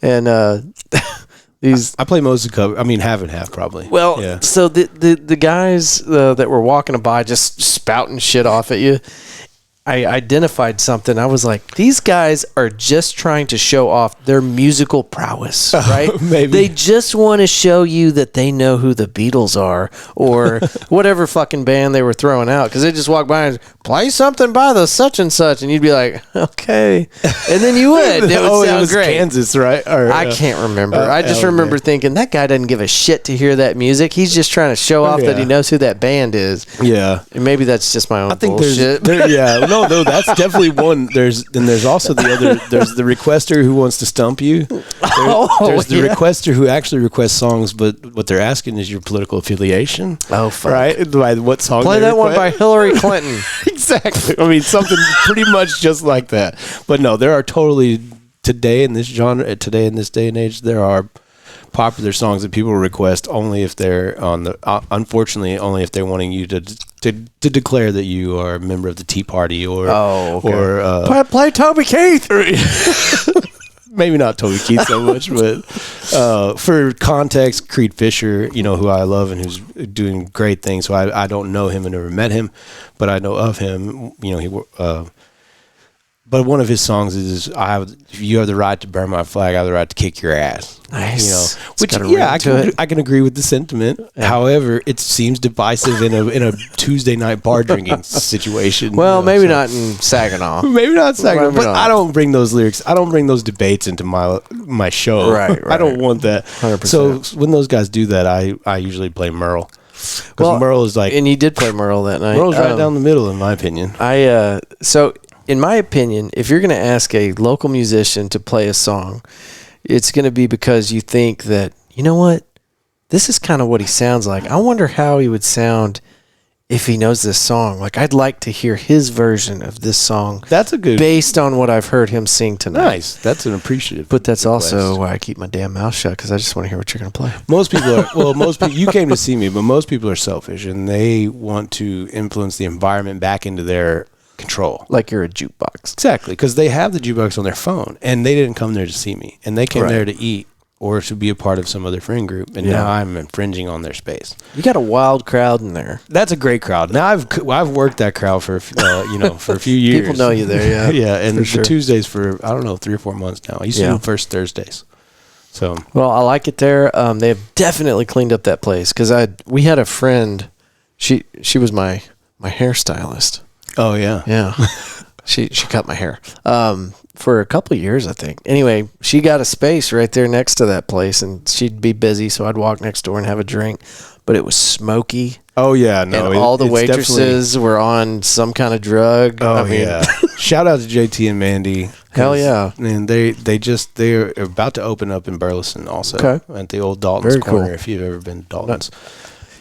[SPEAKER 1] and
[SPEAKER 2] I play most of the cover. I mean, half and half probably.
[SPEAKER 1] Well, so the guys that were walking by just spouting shit off at you. I identified something. I was like, these guys are just trying to show off their musical prowess, right?
[SPEAKER 2] Maybe.
[SPEAKER 1] They just want to show you that they know who the Beatles are or whatever fucking band they were throwing out. Because they just walk by and play something by the such and such. And you'd be like, okay. And then you would. It would sound great.
[SPEAKER 2] Kansas, right? Or,
[SPEAKER 1] I can't remember. I just remember thinking, that guy doesn't give a shit to hear that music. He's just trying to show off that he knows who that band is.
[SPEAKER 2] Yeah.
[SPEAKER 1] And maybe that's just my own bullshit.
[SPEAKER 2] No, that's definitely one. There's also the other. There's the requester who wants to stump you. There's the requester who actually requests songs, but what they're asking is your political affiliation.
[SPEAKER 1] Oh, fuck.
[SPEAKER 2] Right? By what song?
[SPEAKER 1] Play that one by Hillary Clinton.
[SPEAKER 2] Exactly. I mean, something pretty much just like that. But no, there are totally today in this genre, today in this day and age, there are popular songs that people request only if they're on the unfortunately only if they're wanting you to declare that you are a member of the Tea Party or
[SPEAKER 1] play Toby Keith.
[SPEAKER 2] Maybe not Toby Keith so much, but for context, Creed Fisher, who I love and who's doing great things. So I don't know him and never met him, but I know of him. But one of his songs is "You have the right to burn my flag. I have the right to kick your ass."
[SPEAKER 1] Nice.
[SPEAKER 2] Which I can agree with the sentiment. Yeah. However, it seems divisive in a Tuesday night bar drinking situation.
[SPEAKER 1] Well, maybe not in Saginaw.
[SPEAKER 2] Maybe not Saginaw. But I don't bring those lyrics. I don't bring those debates into my show.
[SPEAKER 1] Right.
[SPEAKER 2] I don't want that. 100%. So when those guys do that, I usually play Merle. Because Merle is like,
[SPEAKER 1] and you did play Merle that night.
[SPEAKER 2] Merle's right down the middle, in my opinion.
[SPEAKER 1] In my opinion, if you're going to ask a local musician to play a song, it's going to be because you think that, you know what, this is kind of what he sounds like. I wonder how he would sound if he knows this song. Like, I'd like to hear his version of this song.
[SPEAKER 2] That's a good...
[SPEAKER 1] based on what I've heard him sing tonight.
[SPEAKER 2] Nice. That's an appreciative
[SPEAKER 1] But that's request. Also why I keep my damn mouth shut, because I just want to hear what you're going to play.
[SPEAKER 2] Most people are... you came to see me, but most people are selfish, and they want to influence the environment back into their control.
[SPEAKER 1] Like you're a jukebox.
[SPEAKER 2] Exactly, because they have the jukebox on their phone, and they didn't come there to see me, and they came there to eat or to be a part of some other friend group, and now I'm infringing on their space.
[SPEAKER 1] You got a wild crowd in there.
[SPEAKER 2] That's a great crowd. Now I've worked that crowd for for a few years.
[SPEAKER 1] People know you there,
[SPEAKER 2] yeah, and the Tuesdays for I don't know 3 or 4 months now. I used to do first Thursdays. So
[SPEAKER 1] well, I like it there. They have definitely cleaned up that place because we had a friend. She was my hairstylist.
[SPEAKER 2] Oh yeah.
[SPEAKER 1] She cut my hair for a couple of years, I think. Anyway, she got a space right there next to that place, and she'd be busy, so I'd walk next door and have a drink. But it was smoky.
[SPEAKER 2] Oh yeah, no.
[SPEAKER 1] And all the waitresses were on some kind of drug.
[SPEAKER 2] Oh yeah. Shout out to JT and Mandy.
[SPEAKER 1] Hell yeah.
[SPEAKER 2] And they're about to open up in Burlington also. Okay. At the old Dalton's Corner. Cool. If you've ever been to Dalton's.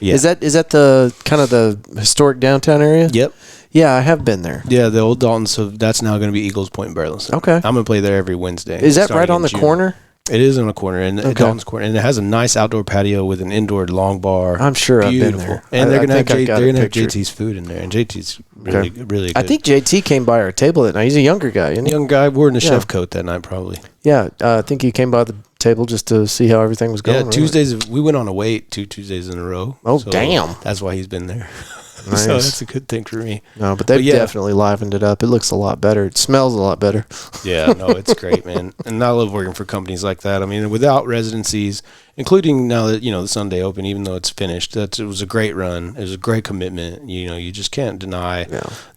[SPEAKER 2] Yeah. Is
[SPEAKER 1] that the kind of the historic downtown area?
[SPEAKER 2] Yep.
[SPEAKER 1] Yeah, I have been there.
[SPEAKER 2] Yeah, the old Dalton. So that's now going to be Eagles Point, Burlington.
[SPEAKER 1] Okay.
[SPEAKER 2] I'm going to play there every Wednesday.
[SPEAKER 1] Is that right on the corner?
[SPEAKER 2] It is on the corner, and Dalton's corner, and it has a nice outdoor patio with an indoor long bar.
[SPEAKER 1] I'm sure I've been there.
[SPEAKER 2] And they're going to have JT's food in there, and JT's really good.
[SPEAKER 1] I think JT came by our table that night. He's a younger guy, isn't he?
[SPEAKER 2] Young guy, wearing a chef coat that night, probably.
[SPEAKER 1] Yeah, I think he came by the table just to see how everything was going.
[SPEAKER 2] Yeah, Tuesdays, we went on a wait 2 Tuesdays in a row.
[SPEAKER 1] Oh, so damn.
[SPEAKER 2] That's why he's been there.
[SPEAKER 1] Nice.
[SPEAKER 2] So that's a good thing for me.
[SPEAKER 1] No, but they've definitely livened it up. It looks a lot better. It smells a lot better.
[SPEAKER 2] Yeah, no, it's great, man. And I love working for companies like that. I mean, without residencies, including now that, the Sunday Open, even though it's finished, it was a great run. It was a great commitment. You just can't deny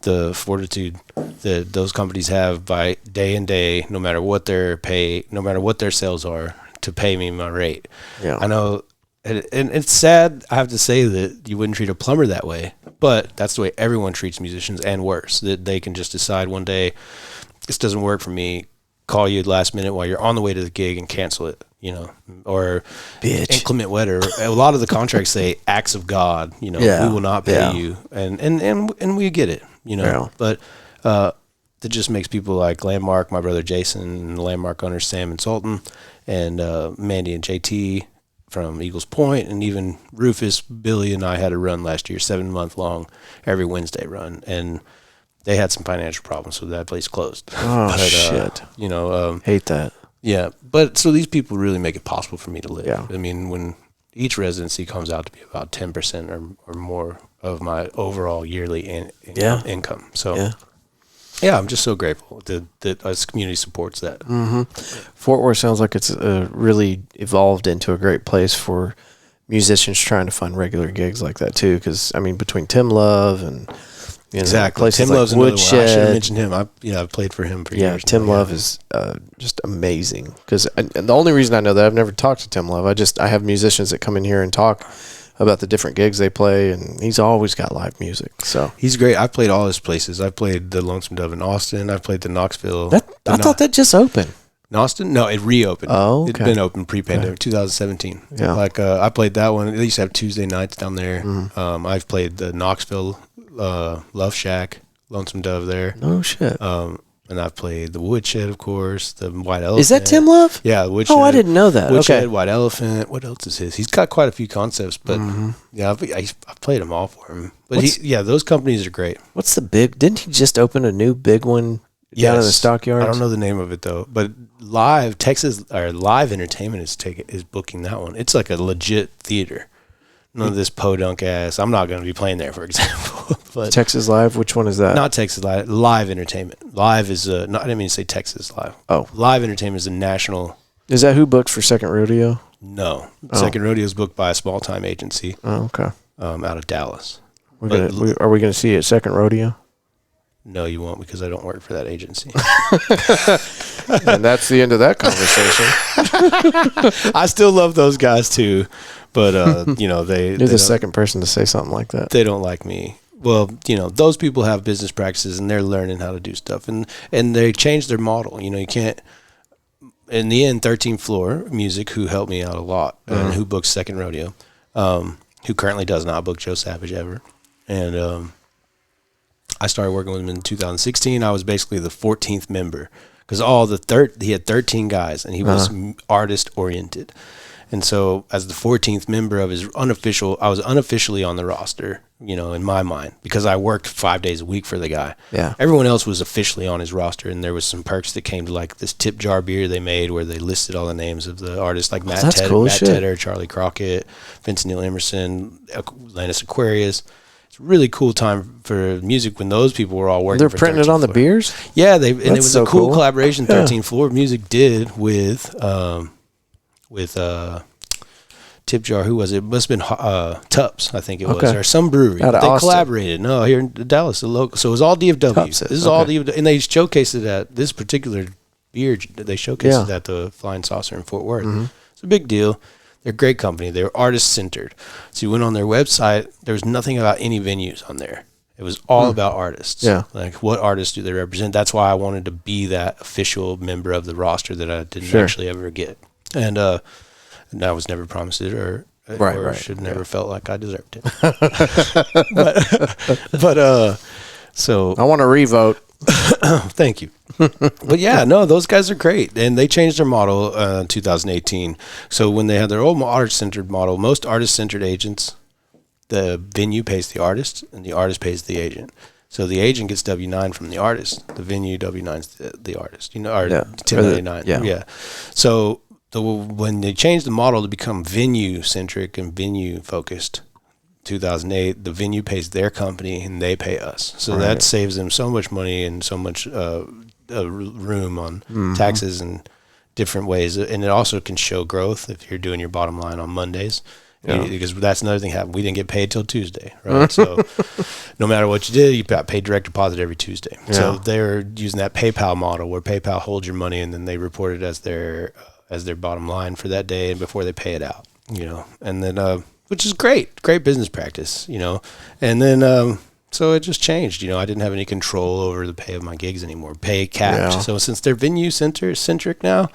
[SPEAKER 2] the fortitude that those companies have by day and day, no matter what their pay, no matter what their sales are, to pay me my rate. Yeah. I know. And it's sad, I have to say, that you wouldn't treat a plumber that way, but that's the way everyone treats musicians, and worse, that they can just decide one day, this doesn't work for me, call you last minute while you're on the way to the gig and cancel it, or inclement weather. A lot of the contracts say acts of God, we will not pay you, and we get it, but that just makes people like Landmark, my brother Jason, and the Landmark owners Sam and Sultan, and Mandy and JT from Eagles Point, and even Rufus, Billy, and I had a run last year, 7-month long, every Wednesday run, and they had some financial problems, so that place closed.
[SPEAKER 1] Oh, shit. Hate that.
[SPEAKER 2] Yeah, but so these people really make it possible for me to live.
[SPEAKER 1] Yeah.
[SPEAKER 2] I mean, when each residency comes out to be about 10% or more of my overall yearly income. So Yeah, I'm just so grateful that this community supports that.
[SPEAKER 1] Mm-hmm. Fort Worth sounds like it's really evolved into a great place for musicians trying to find regular gigs like that too. Because I mean, between Tim Love and
[SPEAKER 2] exactly, Tim
[SPEAKER 1] like
[SPEAKER 2] Love's another one. I should
[SPEAKER 1] Woodshed.
[SPEAKER 2] have mentioned him. I've played for him for years.
[SPEAKER 1] Tim Love is just amazing. Because the only reason I know that, I've never talked to Tim Love. I have musicians that come in here and talk about the different gigs they play, and he's always got live music. So
[SPEAKER 2] he's great. I've played all his places. I've played the Lonesome Dove in Austin. I've played the Knoxville.
[SPEAKER 1] I thought that just opened.
[SPEAKER 2] In Austin? No, it reopened.
[SPEAKER 1] Oh, okay.
[SPEAKER 2] It'd been open pre-pandemic, 2017.
[SPEAKER 1] Yeah.
[SPEAKER 2] Like I played that one. They used to have Tuesday nights down there.
[SPEAKER 1] Mm-hmm.
[SPEAKER 2] I've played the Knoxville Love Shack, Lonesome Dove there.
[SPEAKER 1] No shit.
[SPEAKER 2] And I've played the Woodshed, of course, the White Elephant.
[SPEAKER 1] Is that Tim Love?
[SPEAKER 2] Yeah, the Woodshed.
[SPEAKER 1] Oh, I didn't know that.
[SPEAKER 2] Woodshed,
[SPEAKER 1] Okay.
[SPEAKER 2] White Elephant. What else is his? He's got quite a few concepts, but yeah, I've played them all for him. But those companies are great.
[SPEAKER 1] What's the big? Didn't he just open a new big one down in the stockyards?
[SPEAKER 2] I don't know the name of it though, but Live Entertainment is booking that one. It's like a legit theater. None of this podunk ass. I'm not going to be playing there, for example. But
[SPEAKER 1] Texas Live. Which one is that?
[SPEAKER 2] not Texas Live. Live Entertainment. Live is I didn't mean to say Texas Live.
[SPEAKER 1] Oh,
[SPEAKER 2] Live Entertainment is a national.
[SPEAKER 1] Is that who booked for Second Rodeo?
[SPEAKER 2] No, Second Rodeo is booked by a small time agency.
[SPEAKER 1] Oh, okay.
[SPEAKER 2] Out of Dallas.
[SPEAKER 1] Are we gonna see it at Second Rodeo?
[SPEAKER 2] No, you won't, because I don't work for that agency.
[SPEAKER 1] And that's the end of that conversation.
[SPEAKER 2] I still love those guys too, but
[SPEAKER 1] You're
[SPEAKER 2] they
[SPEAKER 1] the second person to say something like that.
[SPEAKER 2] They don't like me. Well, those people have business practices and they're learning how to do stuff, and they changed their model. You can't. In the end, 13th Floor Music, who helped me out a lot, and who books Second Rodeo, who currently does not book Joe Savage ever, and I started working with him in 2016. I was basically the 14th member, because he had 13 guys, and he was artist oriented. And so as the 14th member of his I was unofficially on the roster, in my mind, because I worked 5 days a week for the guy.
[SPEAKER 1] Yeah.
[SPEAKER 2] Everyone else was officially on his roster, and there was some perks that came to, like this tip jar beer they made where they listed all the names of the artists, like Matt Tedder, Charlie Crockett, Vincent Neil Emerson, Atlantis Aquarius. It's a really cool time for music when those people were all working.
[SPEAKER 1] They're printing it on the beers?
[SPEAKER 2] Yeah, it was
[SPEAKER 1] so
[SPEAKER 2] a cool
[SPEAKER 1] cool.
[SPEAKER 2] collaboration 13th Floor Music did with Tip Jar. Who was it? It must have been Tubbs, I think it was, or some brewery.
[SPEAKER 1] Out of
[SPEAKER 2] they
[SPEAKER 1] Austin.
[SPEAKER 2] collaborated. No, here in Dallas, the local. So it was all DFW.
[SPEAKER 1] Tubbs,
[SPEAKER 2] This is all DFW, and they showcased it at this particular beer. They showcased it at the Flying Saucer in Fort Worth. It's a big deal. They're a great company. They were artist centered. So you went on their website. There was nothing about any venues on there. It was all about artists.
[SPEAKER 1] Yeah.
[SPEAKER 2] Like, what artists do they represent? That's why I wanted to be that official member of the roster that I didn't actually ever get. And I was never promised it, or should never felt like I deserved it. but so
[SPEAKER 1] I want to revote.
[SPEAKER 2] Thank you. But yeah, no, those guys are great, and they changed their model in 2018. So when they had their old artist-centered model, most artist-centered agents, the venue pays the artist, and the artist pays the agent. So the agent gets W-9 from the artist. The venue W-9's the artist. Or 1099. Yeah. So when they changed the model to become venue-centric and venue-focused, 2008, the venue pays their company and they pay us. So that saves them so much money and so much room on taxes and different ways. And it also can show growth if you're doing your bottom line on Mondays. Because that's another thing happened. We didn't get paid till Tuesday, right? So no matter what you did, you got paid direct deposit every Tuesday. Yeah. So they're using that PayPal model where PayPal holds your money and then they report it as their bottom line for that day and before they pay it out, and then which is great business practice, and then so it just changed. I didn't have any control over the pay of my gigs anymore. Pay capped. Yeah. So since they're venue centric now,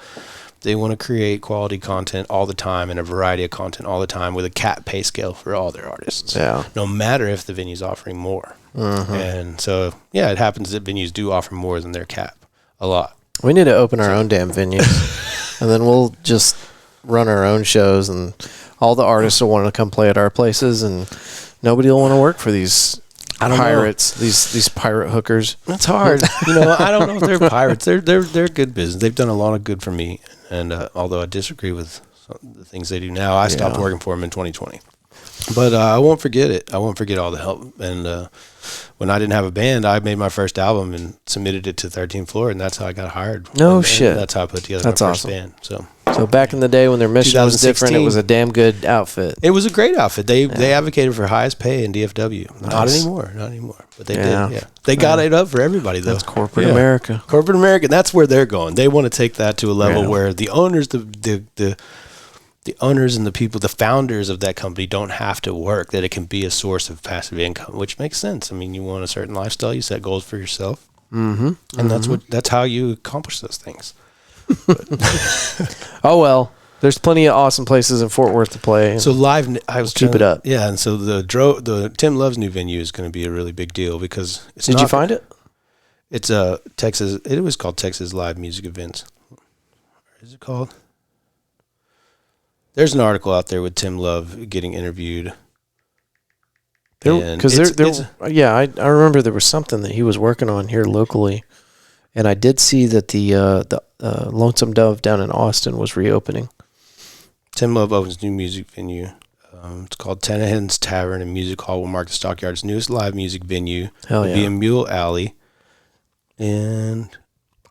[SPEAKER 2] they want to create quality content all the time and a variety of content all the time with a cap pay scale for all their artists. Yeah. No matter if the venue's offering more. And so, it happens that venues do offer more than their cap a lot.
[SPEAKER 1] We need to open our own damn venues, and then we'll just run our own shows, and all the artists will want to come play at our places, and nobody will want to work for these pirates, these pirate hookers.
[SPEAKER 2] That's hard. I don't know if they're pirates. They're good business. They've done a lot of good for me. And although I disagree with the things they do now, I stopped working for them in 2020. But I won't forget it. I won't forget all the help. And when I didn't have a band, I made my first album and submitted it to 13th Floor, and that's how I got hired.
[SPEAKER 1] Shit.
[SPEAKER 2] And that's how I put together my first band.
[SPEAKER 1] So back in the day when their mission was different, it was a damn good outfit.
[SPEAKER 2] It was a great outfit. They advocated for highest pay in DFW. Nice. Not anymore. But they did. Yeah. They got it up for everybody though.
[SPEAKER 1] That's corporate America.
[SPEAKER 2] Corporate America. That's where they're going. They want to take that to a level where the owners, the owners and the people, the founders of that company don't have to work, that it can be a source of passive income, which makes sense. I mean, you want a certain lifestyle, you set goals for yourself. Mm-hmm. And that's how you accomplish those things.
[SPEAKER 1] Oh, well, there's plenty of awesome places in Fort Worth to play.
[SPEAKER 2] So keep
[SPEAKER 1] it up.
[SPEAKER 2] Yeah. And so the Tim Love's new venue is going to be a really big deal because
[SPEAKER 1] Did you find it?
[SPEAKER 2] It's Texas. It was called Texas Live Music Events. What is it called? There's an article out there with Tim Love getting interviewed.
[SPEAKER 1] I remember there was something that he was working on here locally, and I did see that the Lonesome Dove down in Austin was reopening.
[SPEAKER 2] Tim Love opens new music venue. It's called Tennahan's Tavern and Music Hall. Will mark the Stockyards' newest live music venue.
[SPEAKER 1] Hell yeah!
[SPEAKER 2] It'll be in Mule Alley, and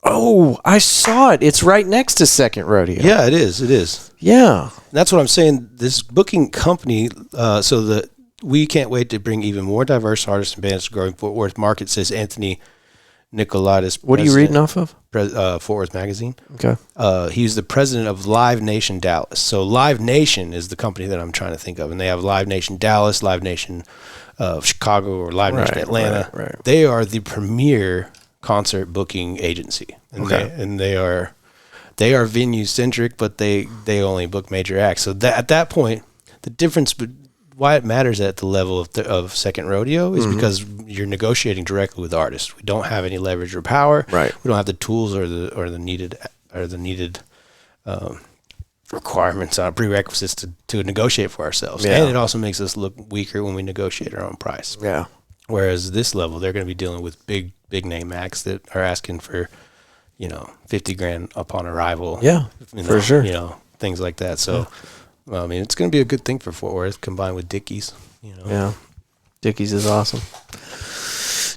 [SPEAKER 1] I saw it. It's right next to Second Rodeo.
[SPEAKER 2] Yeah, it is.
[SPEAKER 1] Yeah.
[SPEAKER 2] That's what I'm saying. This booking company, so that we can't wait to bring even more diverse artists and bands to growing Fort Worth market, says Anthony Nicolaitis.
[SPEAKER 1] What are you reading off of?
[SPEAKER 2] Fort Worth Magazine.
[SPEAKER 1] Okay.
[SPEAKER 2] He's the president of Live Nation Dallas. So Live Nation is the company that I'm trying to think of. And they have Live Nation Dallas, Live Nation Chicago, or Live Nation Atlanta.
[SPEAKER 1] Right.
[SPEAKER 2] They are the premier concert booking agency. And they are venue centric, but they only book major acts. So at that point, the difference, why it matters at the level of Second Rodeo is because you're negotiating directly with artists. We don't have any leverage or power.
[SPEAKER 1] Right.
[SPEAKER 2] We don't have the tools or the needed requirements on prerequisites to negotiate for ourselves.
[SPEAKER 1] Yeah.
[SPEAKER 2] And it also makes us look weaker when we negotiate our own price.
[SPEAKER 1] Yeah.
[SPEAKER 2] Whereas this level, they're going to be dealing with big name acts that are asking for, $50,000 upon arrival.
[SPEAKER 1] Yeah, for sure.
[SPEAKER 2] Things like that. So, I mean, it's going to be a good thing for Fort Worth combined with Dickies.
[SPEAKER 1] Yeah, Dickies is awesome.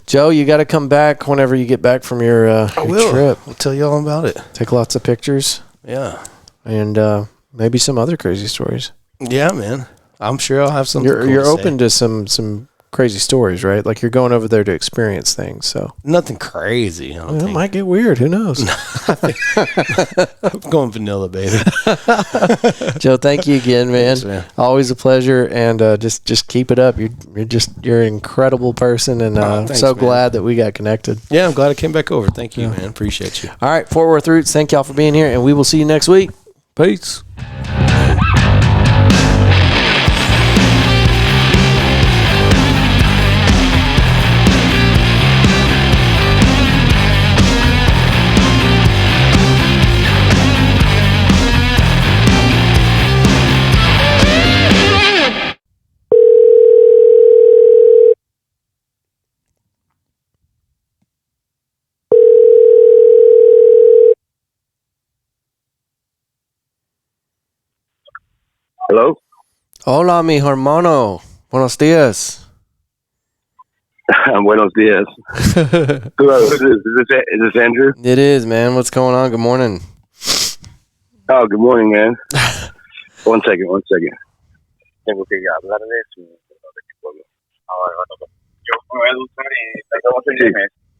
[SPEAKER 1] Joe, you got to come back whenever you get back from your trip.
[SPEAKER 2] I'll tell you all about it.
[SPEAKER 1] Take lots of pictures.
[SPEAKER 2] Yeah,
[SPEAKER 1] and maybe some other crazy stories.
[SPEAKER 2] Yeah, man. I'm sure I'll have something.
[SPEAKER 1] You're open to some crazy stories, right? Like you're going over there to experience things. So
[SPEAKER 2] nothing crazy.
[SPEAKER 1] It might get weird. Who knows?
[SPEAKER 2] I'm going vanilla, baby.
[SPEAKER 1] Joe, thank you again, man.
[SPEAKER 2] Thanks, man.
[SPEAKER 1] Always a pleasure, and just keep it up. You're an incredible person, and
[SPEAKER 2] thanks,
[SPEAKER 1] so
[SPEAKER 2] man.
[SPEAKER 1] glad that we got connected.
[SPEAKER 2] Yeah, I'm glad I came back over. Thank you, man. Appreciate you.
[SPEAKER 1] All right, Fort Worth Roots. Thank y'all for being here, and we will see you next week. Peace.
[SPEAKER 3] Hello?
[SPEAKER 1] Hola, mi hermano. Buenos días.
[SPEAKER 3] Buenos dias. Who is this? Is this Andrew?
[SPEAKER 1] It is, man. What's going on? Good morning.
[SPEAKER 3] Oh, good morning, man. One second. Tengo que hablar de eso.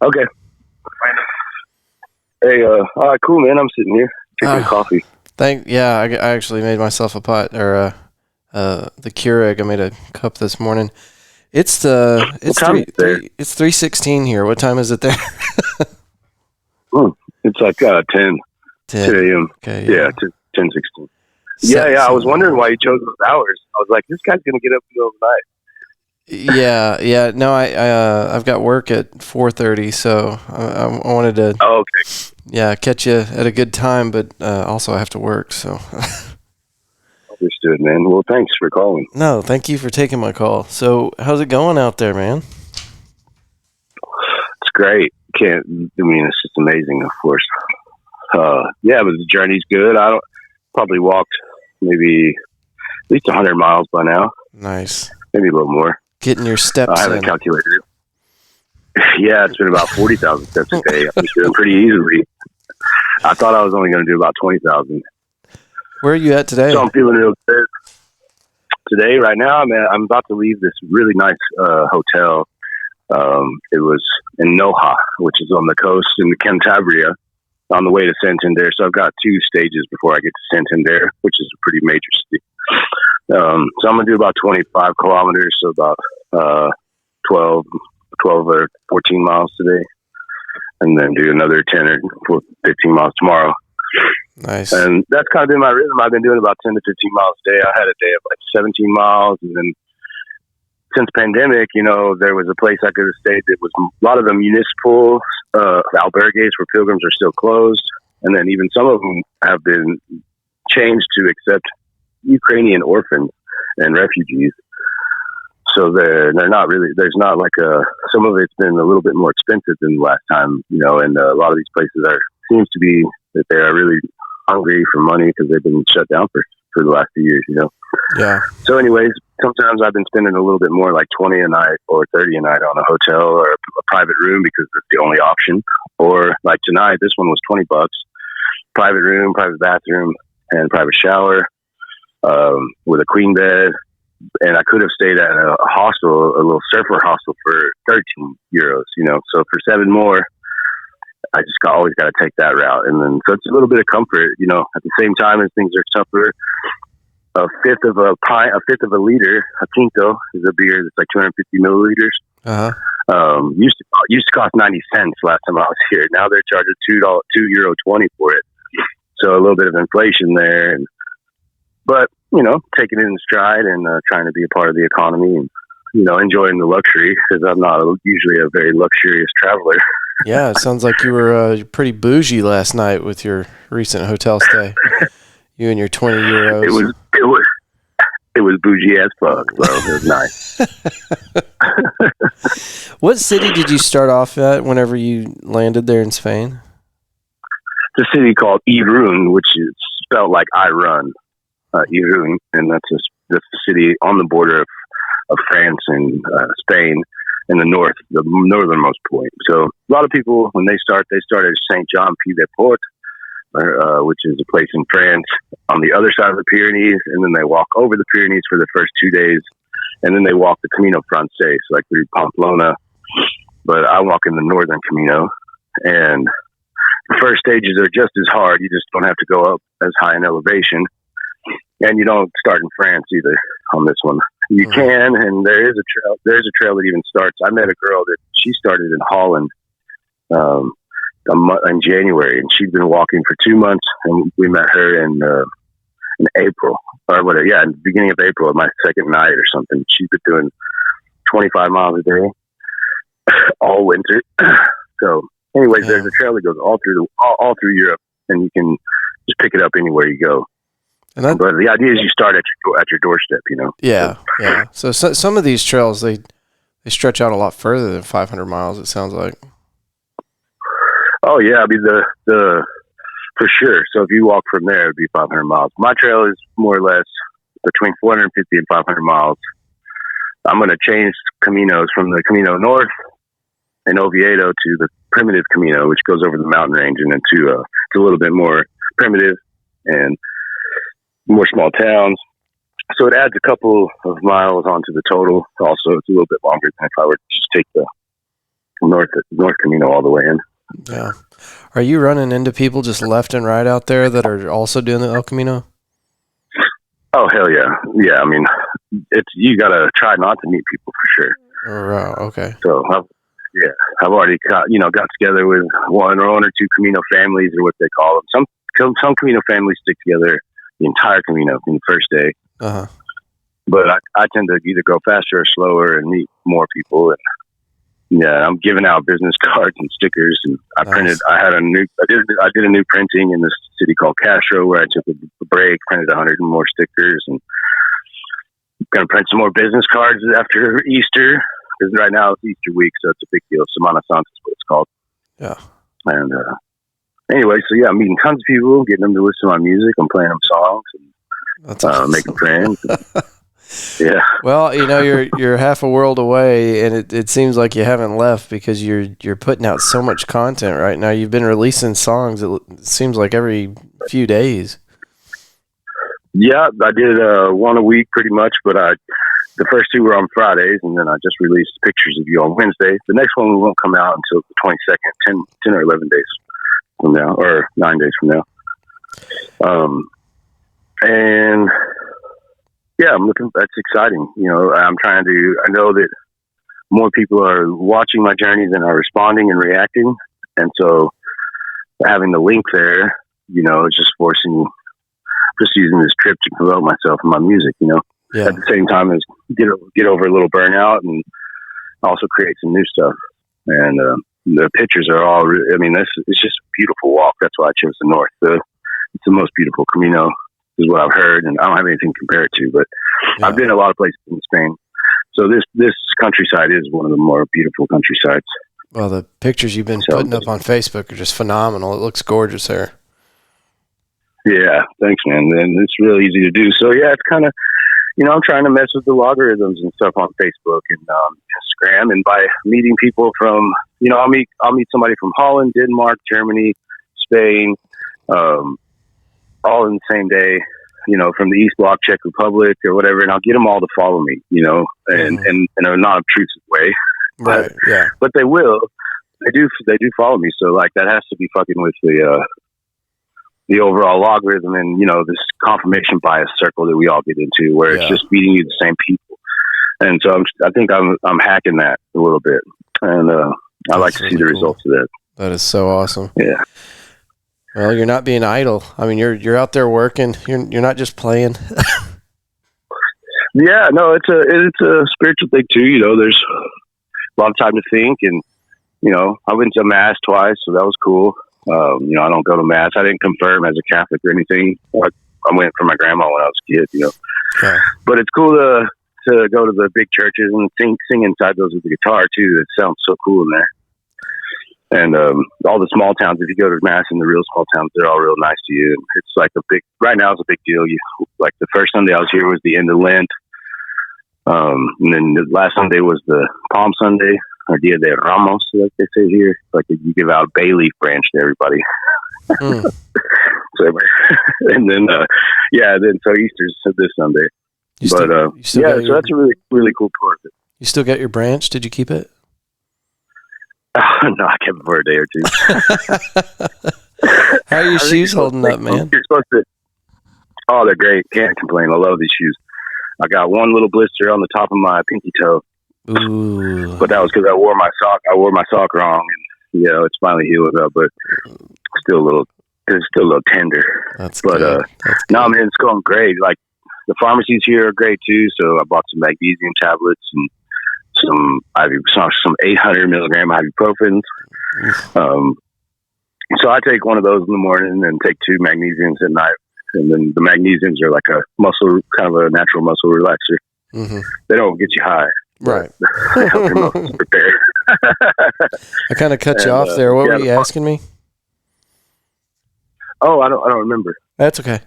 [SPEAKER 3] Okay. Hey, all right, cool, man. I'm sitting here drinking coffee.
[SPEAKER 1] I actually made myself a pot, or the Keurig. I made a cup this morning. It's 3:16 here. What time is it there?
[SPEAKER 3] It's like 10 a.m.
[SPEAKER 1] Okay,
[SPEAKER 3] yeah, 10:16. Yeah. I was wondering why you chose those hours. I was like, this guy's gonna get up in the middle of the night.
[SPEAKER 1] Yeah. No, I've got work at 4:30, so I wanted to.
[SPEAKER 3] Oh, okay.
[SPEAKER 1] Yeah, catch you at a good time, but also I have to work, so.
[SPEAKER 3] Understood, man. Well, thanks for calling.
[SPEAKER 1] No, thank you for taking my call. So, how's it going out there, man?
[SPEAKER 3] It's great. It's just amazing, of course. But the journey's good. I probably walked maybe least 100 miles by now.
[SPEAKER 1] Nice.
[SPEAKER 3] Maybe a little more.
[SPEAKER 1] Getting your steps
[SPEAKER 3] I haven't calculated it. Yeah, it's been about 40,000 steps a day. I'm doing pretty easily. I thought I was only going to do about 20,000.
[SPEAKER 1] Where are you at today?
[SPEAKER 3] So I'm feeling real good. Today, right now, I'm about to leave this really nice hotel. It was in Noha, which is on the coast in Cantabria, on the way to Santander. So I've got 2 stages before I get to Santander, which is a pretty major city. So I'm going to do about 25 kilometers, so about 12 or 14 miles today, and then do another 10 or 15 miles tomorrow.
[SPEAKER 1] Nice.
[SPEAKER 3] And that's kind of been my rhythm. I've been doing about 10 to 15 miles a day. I had a day of like 17 miles, and then since pandemic, there was a place I could have stayed that was a lot of the municipal albergues where pilgrims are still closed, and then even some of them have been changed to accept Ukrainian orphans and refugees. So they're not really, there's not like some of it's been a little bit more expensive than last time, and a lot of these places seems to be that they are really hungry for money because they've been shut down for the last few years,
[SPEAKER 1] Yeah.
[SPEAKER 3] So anyways, sometimes I've been spending a little bit more, like 20 a night or 30 a night on a hotel or a private room because it's the only option. Or like tonight, this one was $20, private room, private bathroom, and private shower, with a queen bed. And I could have stayed at a hostel, a little surfer hostel for 13 euros, so for 7 more, I just always got to take that route. And then, so it's a little bit of comfort, at the same time as things are tougher. A fifth of a liter, a tinto, is a beer that's like 250 milliliters.
[SPEAKER 1] Uh-huh.
[SPEAKER 3] Used to cost 90 cents last time I was here. Now they're charging €2.20 for it. So a little bit of inflation there, but taking it in stride and trying to be a part of the economy and enjoying the luxury, because I'm not usually a very luxurious traveler.
[SPEAKER 1] Yeah, it sounds like you were pretty bougie last night with your recent hotel stay. You and your 20 euros.
[SPEAKER 3] It was bougie as fuck, bro. It was nice.
[SPEAKER 1] What city did you start off at whenever you landed there in Spain?
[SPEAKER 3] It's a city called Irún, which is spelled like I run. Irún, and that's the city on the border of France and Spain in the north, the northernmost point. So a lot of people, when they start at Saint Jean Pied de Port, which is a place in France on the other side of the Pyrenees, and then they walk over the Pyrenees for the first 2 days, and then they walk the Camino Francés, like through Pamplona. But I walk in the northern Camino, and the first stages are just as hard. You just don't have to go up as high in elevation. And you don't start in France either on this one. You can, and there is a trail. There's a trail that even starts. I met a girl that she started in Holland in January, and she'd been walking for 2 months, and we met her in April, or whatever. Yeah, in the beginning of April, my second night or something. She's been doing 25 miles a day all winter. So, anyways, there's a trail that goes all through Europe, and you can just pick it up anywhere you go. But the idea is you start at your doorstep,
[SPEAKER 1] Yeah, yeah. So some of these trails, they stretch out a lot further than 500 miles, it sounds like.
[SPEAKER 3] Oh, yeah. I mean, the for sure. So if you walk from there, it'd be 500 miles. My trail is more or less between 450 and 500 miles. I'm going to change Caminos from the Camino North in Oviedo to the Primitive Camino, which goes over the mountain range and into a little bit more primitive and more small towns. So it adds a couple of miles onto the total. Also, it's a little bit longer than if I were to just take the North Camino all the way in.
[SPEAKER 1] Yeah. Are you running into people just left and right out there that are also doing the El Camino?
[SPEAKER 3] Oh, hell yeah. Yeah, I mean, you got to try not to meet people for sure.
[SPEAKER 1] Oh, okay.
[SPEAKER 3] So, I've already got together with one or two Camino families, or what they call them. Some Camino families stick together the entire Camino in the first day.
[SPEAKER 1] Uh-huh.
[SPEAKER 3] But I tend to either go faster or slower and meet more people. And yeah, I'm giving out business cards and stickers. And I did a new printing in this city called Castro, where I took a break, printed 100 more stickers, and I'm going to print some more business cards after Easter, because right now it's Easter week, so it's a big deal. Semana Santa is what it's called.
[SPEAKER 1] Yeah.
[SPEAKER 3] And anyway, so yeah, I'm meeting tons of people, getting them to listen to my music. I'm playing them songs. And
[SPEAKER 1] That's awesome.
[SPEAKER 3] Making friends. Yeah.
[SPEAKER 1] Well, you're half a world away, and it seems like you haven't left because you're putting out so much content right now. You've been releasing songs. It seems like every few days.
[SPEAKER 3] Yeah, I did one a week pretty much, but the first two were on Fridays, and then I just released Pictures of You on Wednesday. The next one won't come out until the 22nd, 10 or 11 days from now, or 9 days from now. And yeah, that's exciting. I know that more people are watching my journey than are responding and reacting. And so having the link there, it's just using this trip to promote myself and my music,
[SPEAKER 1] Yeah.
[SPEAKER 3] At the same time as get over a little burnout and also create some new stuff. And the pictures are all, it's just a beautiful walk. That's why I chose the north. It's the most beautiful Camino is what I've heard, and I don't have anything to compare it to, but yeah. I've been a lot of places in Spain. So this countryside is one of the more beautiful countrysides.
[SPEAKER 1] Well, the pictures you've been putting up on Facebook are just phenomenal. It looks gorgeous there. Yeah,
[SPEAKER 3] thanks, man. And it's really easy to do. So yeah, it's kind of, I'm trying to mess with the logarithms and stuff on Facebook and Instagram, and by meeting people from, I'll meet somebody from Holland, Denmark, Germany, Spain, all in the same day, from the East Bloc, Czech Republic or whatever, and I'll get them all to follow me, and in a non-obtrusive way.
[SPEAKER 1] Right. Yeah.
[SPEAKER 3] But they will. They do follow me. So like that has to be fucking with the overall logarithm and, this confirmation bias circle that we all get into where it's just feeding you the same people. And so I think I'm hacking that a little bit. And I like to see the results of that.
[SPEAKER 1] That is so awesome.
[SPEAKER 3] Yeah.
[SPEAKER 1] Well, you're not being idle. I mean, you're out there working. You're not just playing.
[SPEAKER 3] Yeah, no, it's a spiritual thing too. There's a lot of time to think, and I went to mass twice, so that was cool. I don't go to mass. I didn't confirm as a Catholic or anything. I went for my grandma when I was a kid.
[SPEAKER 1] Yeah.
[SPEAKER 3] But it's cool to go to the big churches and sing inside those with the guitar too. It sounds so cool in there. And all the small towns, if you go to mass in the real small towns, they're all real nice to you. And it's like right now it's a big deal. Like the first Sunday I was here was the end of Lent. And then the last Sunday was the Palm Sunday, or Dia de Ramos, like they say here. Like you give out a bay leaf branch to everybody. So, and then, so Easter's this Sunday. So that's a really, really cool part of it.
[SPEAKER 1] You still got your branch? Did you keep it?
[SPEAKER 3] No, I kept it for a day or two.
[SPEAKER 1] How are your shoes holding up, man?
[SPEAKER 3] You're supposed to. Oh, they're great. Can't complain. I love these shoes. I got one little blister on the top of my pinky toe.
[SPEAKER 1] Ooh.
[SPEAKER 3] But that was because I wore my sock wrong, and it's finally healed up, but it's still a little tender.
[SPEAKER 1] That's
[SPEAKER 3] but
[SPEAKER 1] good.
[SPEAKER 3] No, man, it's going great. Like the pharmacies here are great too. So I bought some magnesium tablets and some 800 milligram ibuprofen. So I take one of those in the morning and take 2 magnesiums at night. And then the magnesiums are like kind of a natural muscle relaxer.
[SPEAKER 1] Mm-hmm.
[SPEAKER 3] They don't get you high.
[SPEAKER 1] Right.
[SPEAKER 3] They help your muscles prepare.
[SPEAKER 1] I kind of cut you off there. What were you asking me?
[SPEAKER 3] Oh, I don't remember.
[SPEAKER 1] That's okay.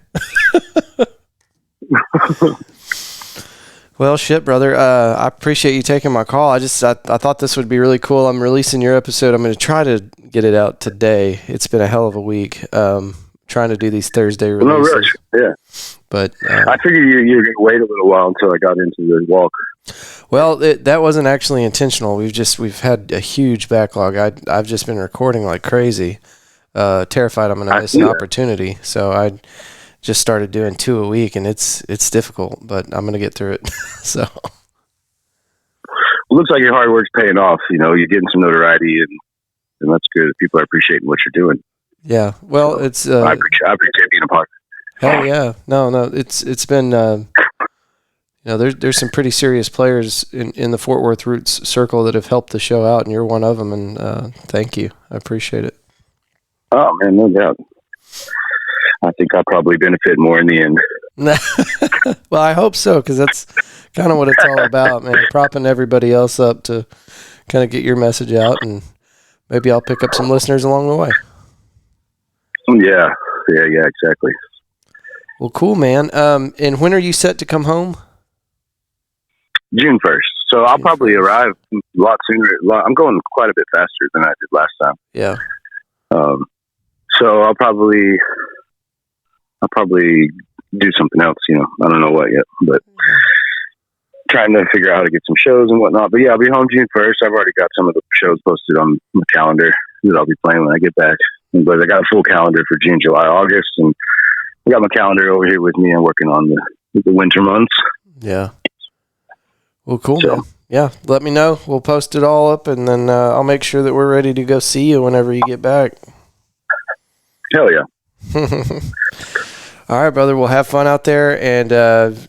[SPEAKER 1] Well, shit, brother. I appreciate you taking my call. I thought this would be really cool. I'm releasing your episode. I'm going to try to get it out today. It's been a hell of a week. Trying to do these Thursday releases.
[SPEAKER 3] No rush. Yeah.
[SPEAKER 1] But
[SPEAKER 3] I figured you were going to wait a little while until I got into the walk.
[SPEAKER 1] Well, that wasn't actually intentional. We've had a huge backlog. I've just been recording like crazy. Terrified I'm going to miss an opportunity. So I just started doing 2 a week, and it's difficult, but I'm going to get through it. So
[SPEAKER 3] it looks like your hard work's paying off. You're getting some notoriety, and that's good. People are appreciating what you're doing.
[SPEAKER 1] Yeah. Well, it's
[SPEAKER 3] I appreciate being a part.
[SPEAKER 1] Hell yeah. No, it's been there's some pretty serious players in the Fort Worth Roots circle that have helped the show out, and you're one of them, and thank you. I appreciate it.
[SPEAKER 3] Oh man, no doubt. I think I'll probably benefit more in the end.
[SPEAKER 1] Well, I hope so, because that's kind of what it's all about, man. Propping everybody else up to kind of get your message out, and maybe I'll pick up some listeners along the way.
[SPEAKER 3] Yeah, exactly.
[SPEAKER 1] Well, cool, man. And when are you set to come home?
[SPEAKER 3] June 1st. So I'll probably arrive a lot sooner. I'm going quite a bit faster than I did last time.
[SPEAKER 1] Yeah.
[SPEAKER 3] So I'll probably do something else, I don't know what yet, but trying to figure out how to get some shows and whatnot. But yeah, I'll be home June 1st. I've already got some of the shows posted on my calendar that I'll be playing when I get back. But I got a full calendar for June, July, August, and I got my calendar over here with me. I'm working on the winter months.
[SPEAKER 1] Yeah. Well, cool, man. Yeah, let me know. We'll post it all up, and then I'll make sure that we're ready to go see you whenever you get back.
[SPEAKER 3] Hell yeah.
[SPEAKER 1] All right, brother. We'll have fun out there, and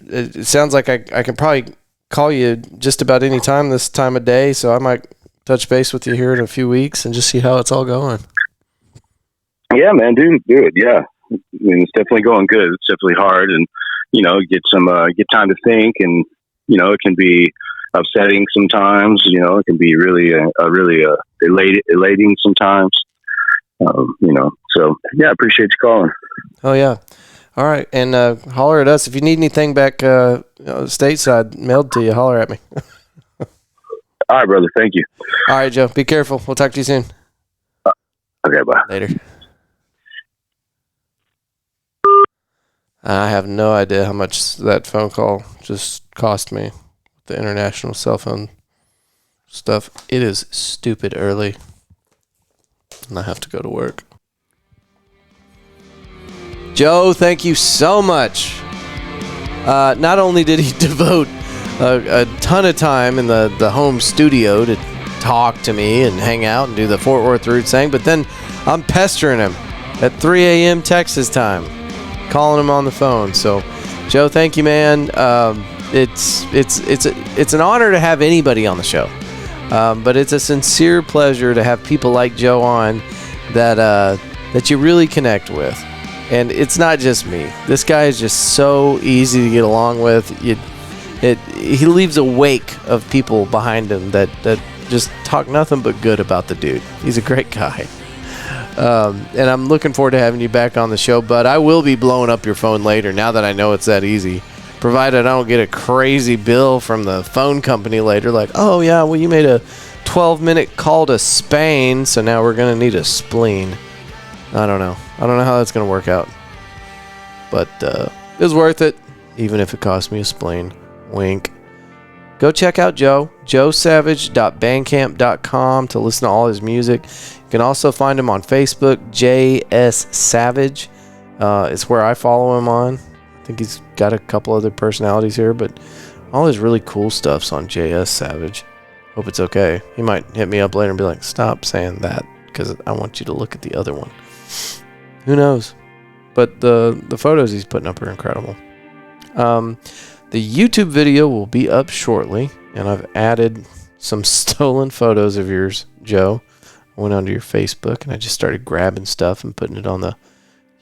[SPEAKER 1] it sounds like I can probably call you just about any time this time of day, so I might touch base with you here in a few weeks and just see how it's all going.
[SPEAKER 3] Yeah, man, do it. Yeah, I mean, it's definitely going good. It's definitely hard, and get time to think, and it can be upsetting sometimes. It can be really elating sometimes. So yeah, I appreciate you calling.
[SPEAKER 1] Oh yeah. All right, and holler at us if you need anything back stateside mailed to you. Holler at me.
[SPEAKER 3] All right, brother. Thank you.
[SPEAKER 1] All right, Joe. Be careful. We'll talk to you soon.
[SPEAKER 3] Okay, bye.
[SPEAKER 1] Later. I have no idea how much that phone call just cost me. The international cell phone stuff. It is stupid early, and I have to go to work. Joe, thank you so much. Not only did he devote a ton of time in the home studio to talk to me and hang out and do the Fort Worth roots thing, but then I'm pestering him at 3 a.m. Texas time, calling him on the phone. So, Joe, thank you, man. It's an honor to have anybody on the show, but it's a sincere pleasure to have people like Joe on that you really connect with. And it's not just me. This guy is just so easy to get along with. He leaves a wake of people behind him that just talk nothing but good about the dude. He's a great guy. And I'm looking forward to having you back on the show, but I will be blowing up your phone later now that I know it's that easy. Provided I don't get a crazy bill from the phone company later, like, oh yeah, well you made a 12-minute call to Spain, so now we're going to need a spleen. I don't know how that's going to work out. But it was worth it, even if it cost me a spleen. Wink. Go check out Joe, joesavage.bandcamp.com to listen to all his music. You can also find him on Facebook, JS Savage. It's where I follow him on. I think he's got a couple other personalities here, but all his really cool stuff's on JS Savage. Hope it's okay. He might hit me up later and be like, stop saying that, because I want you to look at the other one. Who knows? But the photos he's putting up are incredible. The YouTube video will be up shortly, and I've added some stolen photos of yours, Joe. I went onto your Facebook, and I just started grabbing stuff and putting it on the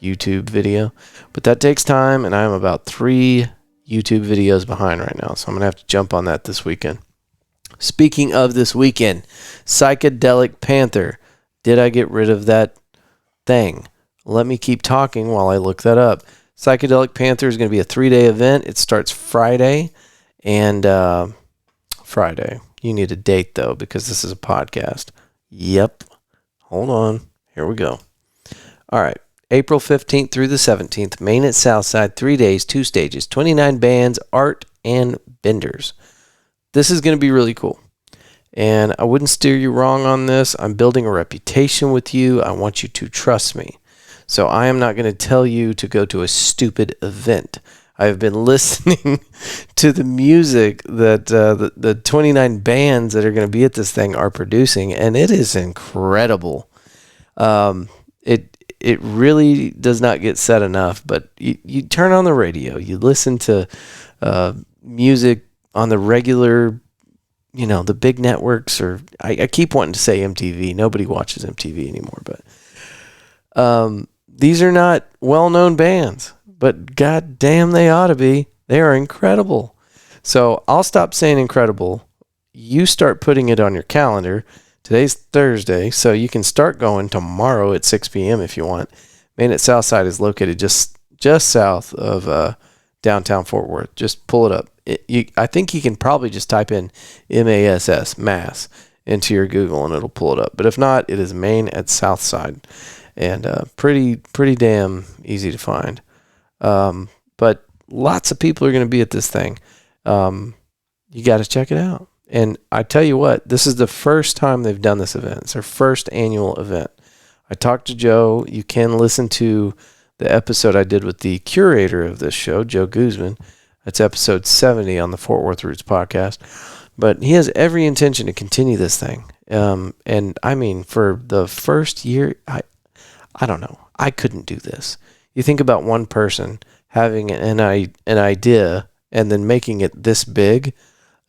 [SPEAKER 1] YouTube video. But that takes time, and I'm about 3 YouTube videos behind right now, so I'm going to have to jump on that this weekend. Speaking of this weekend, Psychedelic Panther. Did I get rid of that thing? Let me keep talking while I look that up. Psychedelic Panther is going to be a 3-day event. It starts Friday. And Friday. You need a date, though, because this is a podcast. Yep. Hold on. Here we go. All right. April 15th through the 17th. Main at Southside. 3 days, 2 stages. 29 bands, art, and vendors. This is going to be really cool. And I wouldn't steer you wrong on this. I'm building a reputation with you. I want you to trust me. So I am not going to tell you to go to a stupid event. I've been listening to the music that the 29 bands that are going to be at this thing are producing, and it is incredible. It really does not get said enough, but you turn on the radio, you listen to music on the regular, the big networks, or I keep wanting to say MTV. Nobody watches MTV anymore, but these are not well-known bands, but god damn they ought to be. They are incredible. So I'll stop saying incredible. You start putting it on your calendar. Today's Thursday, so you can start going tomorrow at 6 p.m. if you want. Main at Southside is located just just south of downtown Fort Worth. Just pull it up. I think you can probably just type in Mass into your Google and it'll pull it up. But if not, it is Main at Southside, and pretty damn easy to find. But lots of people are going to be at this thing. You got to check it out. And I tell you what, this is the first time they've done this event. It's their first annual event. I talked to Joe. You can listen to the episode I did with the curator of this show, Joe Guzman. That's episode 70 on the Fort Worth Roots podcast. But he has every intention to continue this thing. And I mean, for the first year, I don't know. I couldn't do this. You think about one person having an idea and then making it this big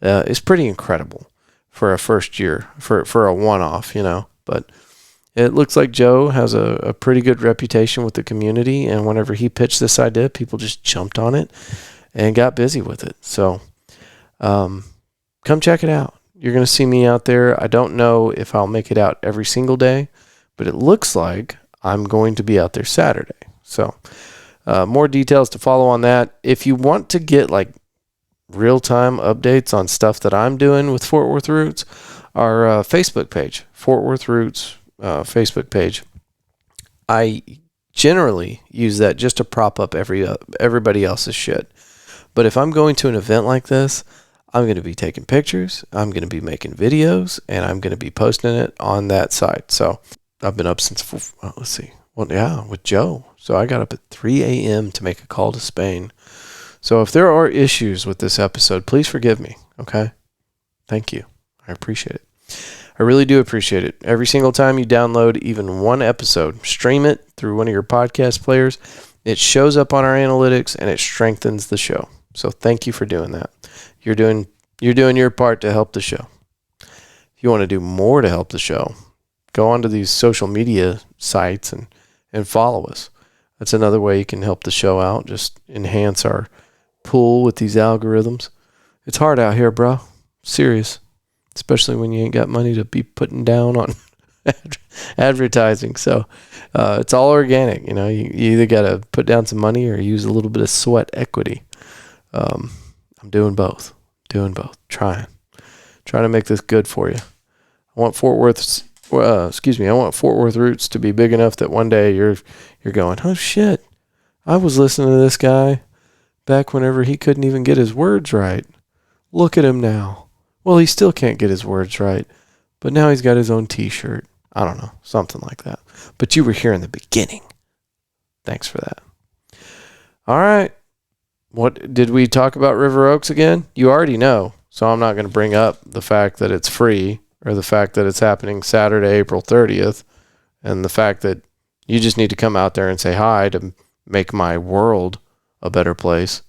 [SPEAKER 1] is pretty incredible for a first year, for a one-off, But it looks like Joe has a pretty good reputation with the community, and whenever he pitched this idea, people just jumped on it and got busy with it. So come check it out. You're going to see me out there. I don't know if I'll make it out every single day, but it looks like I'm going to be out there Saturday. So more details to follow on that. If you want to get like real-time updates on stuff that I'm doing with Fort Worth Roots, our Facebook page, Fort Worth Roots Facebook page, I generally use that just to prop up everybody else's shit. But if I'm going to an event like this, I'm going to be taking pictures, I'm going to be making videos, and I'm going to be posting it on that site. So I've been up since, with Joe. So I got up at 3 a.m. to make a call to Spain. So if there are issues with this episode, please forgive me, okay? Thank you. I appreciate it. I really do appreciate it. Every single time you download even one episode, stream it through one of your podcast players, it shows up on our analytics and it strengthens the show. So thank you for doing that. You're doing your part to help the show. If you want to do more to help the show, go onto these social media sites and follow us. That's another way you can help the show out. Just enhance our pool with these algorithms. It's hard out here, bro. Serious. Especially when you ain't got money to be putting down on advertising. So it's all organic. You either got to put down some money or use a little bit of sweat equity. I'm doing both. Trying to make this good for you. I want Fort Worth Roots to be big enough that one day you're going, oh shit, I was listening to this guy back whenever he couldn't even get his words right. Look at him now. Well, he still can't get his words right, but now he's got his own t-shirt. I don't know, something like that. But you were here in the beginning. Thanks for that. All right. What did we talk about River Oaks again? You already know, so I'm not going to bring up the fact that it's free or the fact that it's happening Saturday, April 30th, and the fact that you just need to come out there and say hi to make my world a better place.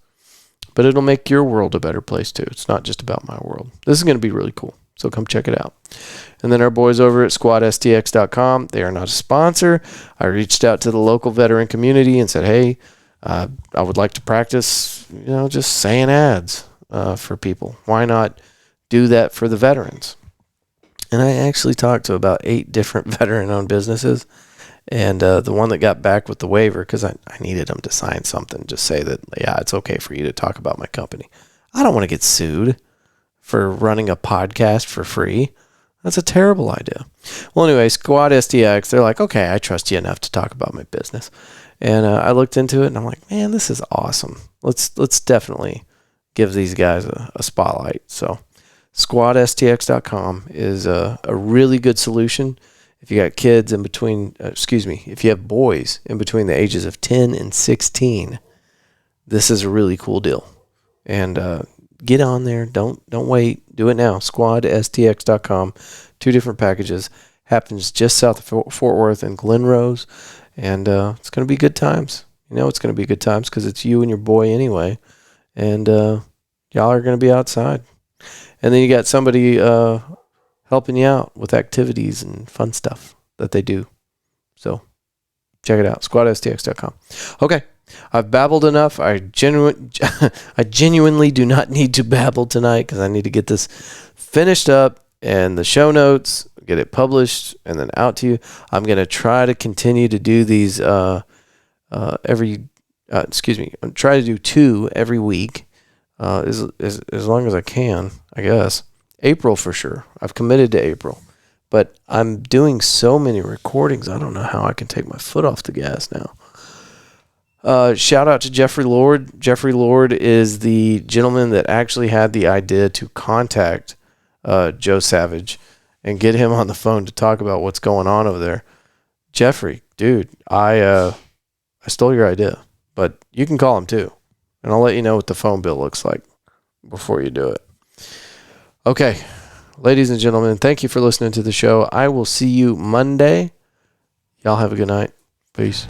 [SPEAKER 1] But it'll make your world a better place too. It's not just about my world. This is going to be really cool, so come check it out. And then our boys over at squadstx.com, they are not a sponsor. I reached out to the local veteran community and said, hey, I would like to practice, just saying ads for people. Why not do that for the veterans? And I actually talked to about 8 different veteran-owned businesses, and the one that got back with the waiver, because I needed them to sign something, just say that, yeah, it's okay for you to talk about my company. I don't want to get sued for running a podcast for free. That's a terrible idea. Well, anyway, Squad STX, they're like, okay, I trust you enough to talk about my business. And I looked into it, and I'm like, man, this is awesome. Let's definitely give these guys a spotlight. So squadstx.com is a really good solution. If you got kids if you have boys in between the ages of 10 and 16, this is a really cool deal. And get on there. Don't wait. Do it now. Squadstx.com. 2 different packages. Happens just south of Fort Worth and Glen Rose. And it's going to be good times. It's going to be good times because it's you and your boy anyway. And y'all are going to be outside. And then you got somebody helping you out with activities and fun stuff that they do. So check it out. squadstx.com. Okay. I've babbled enough. I genuinely do not need to babble tonight because I need to get this finished up and the show notes, get it published and then out to you. I'm going to try to continue to do these every try to do 2 every week, as long as I can, I guess. April for sure. I've committed to April. But I'm doing so many recordings, I don't know how I can take my foot off the gas now. Shout out to Jeffrey Lord. Jeffrey Lord is the gentleman that actually had the idea to contact Joe Savage and get him on the phone to talk about what's going on over there. Jeffrey, dude, I stole your idea, but you can call him too. And I'll let you know what the phone bill looks like before you do it. Okay, ladies and gentlemen, thank you for listening to the show. I will see you Monday. Y'all have a good night. Peace.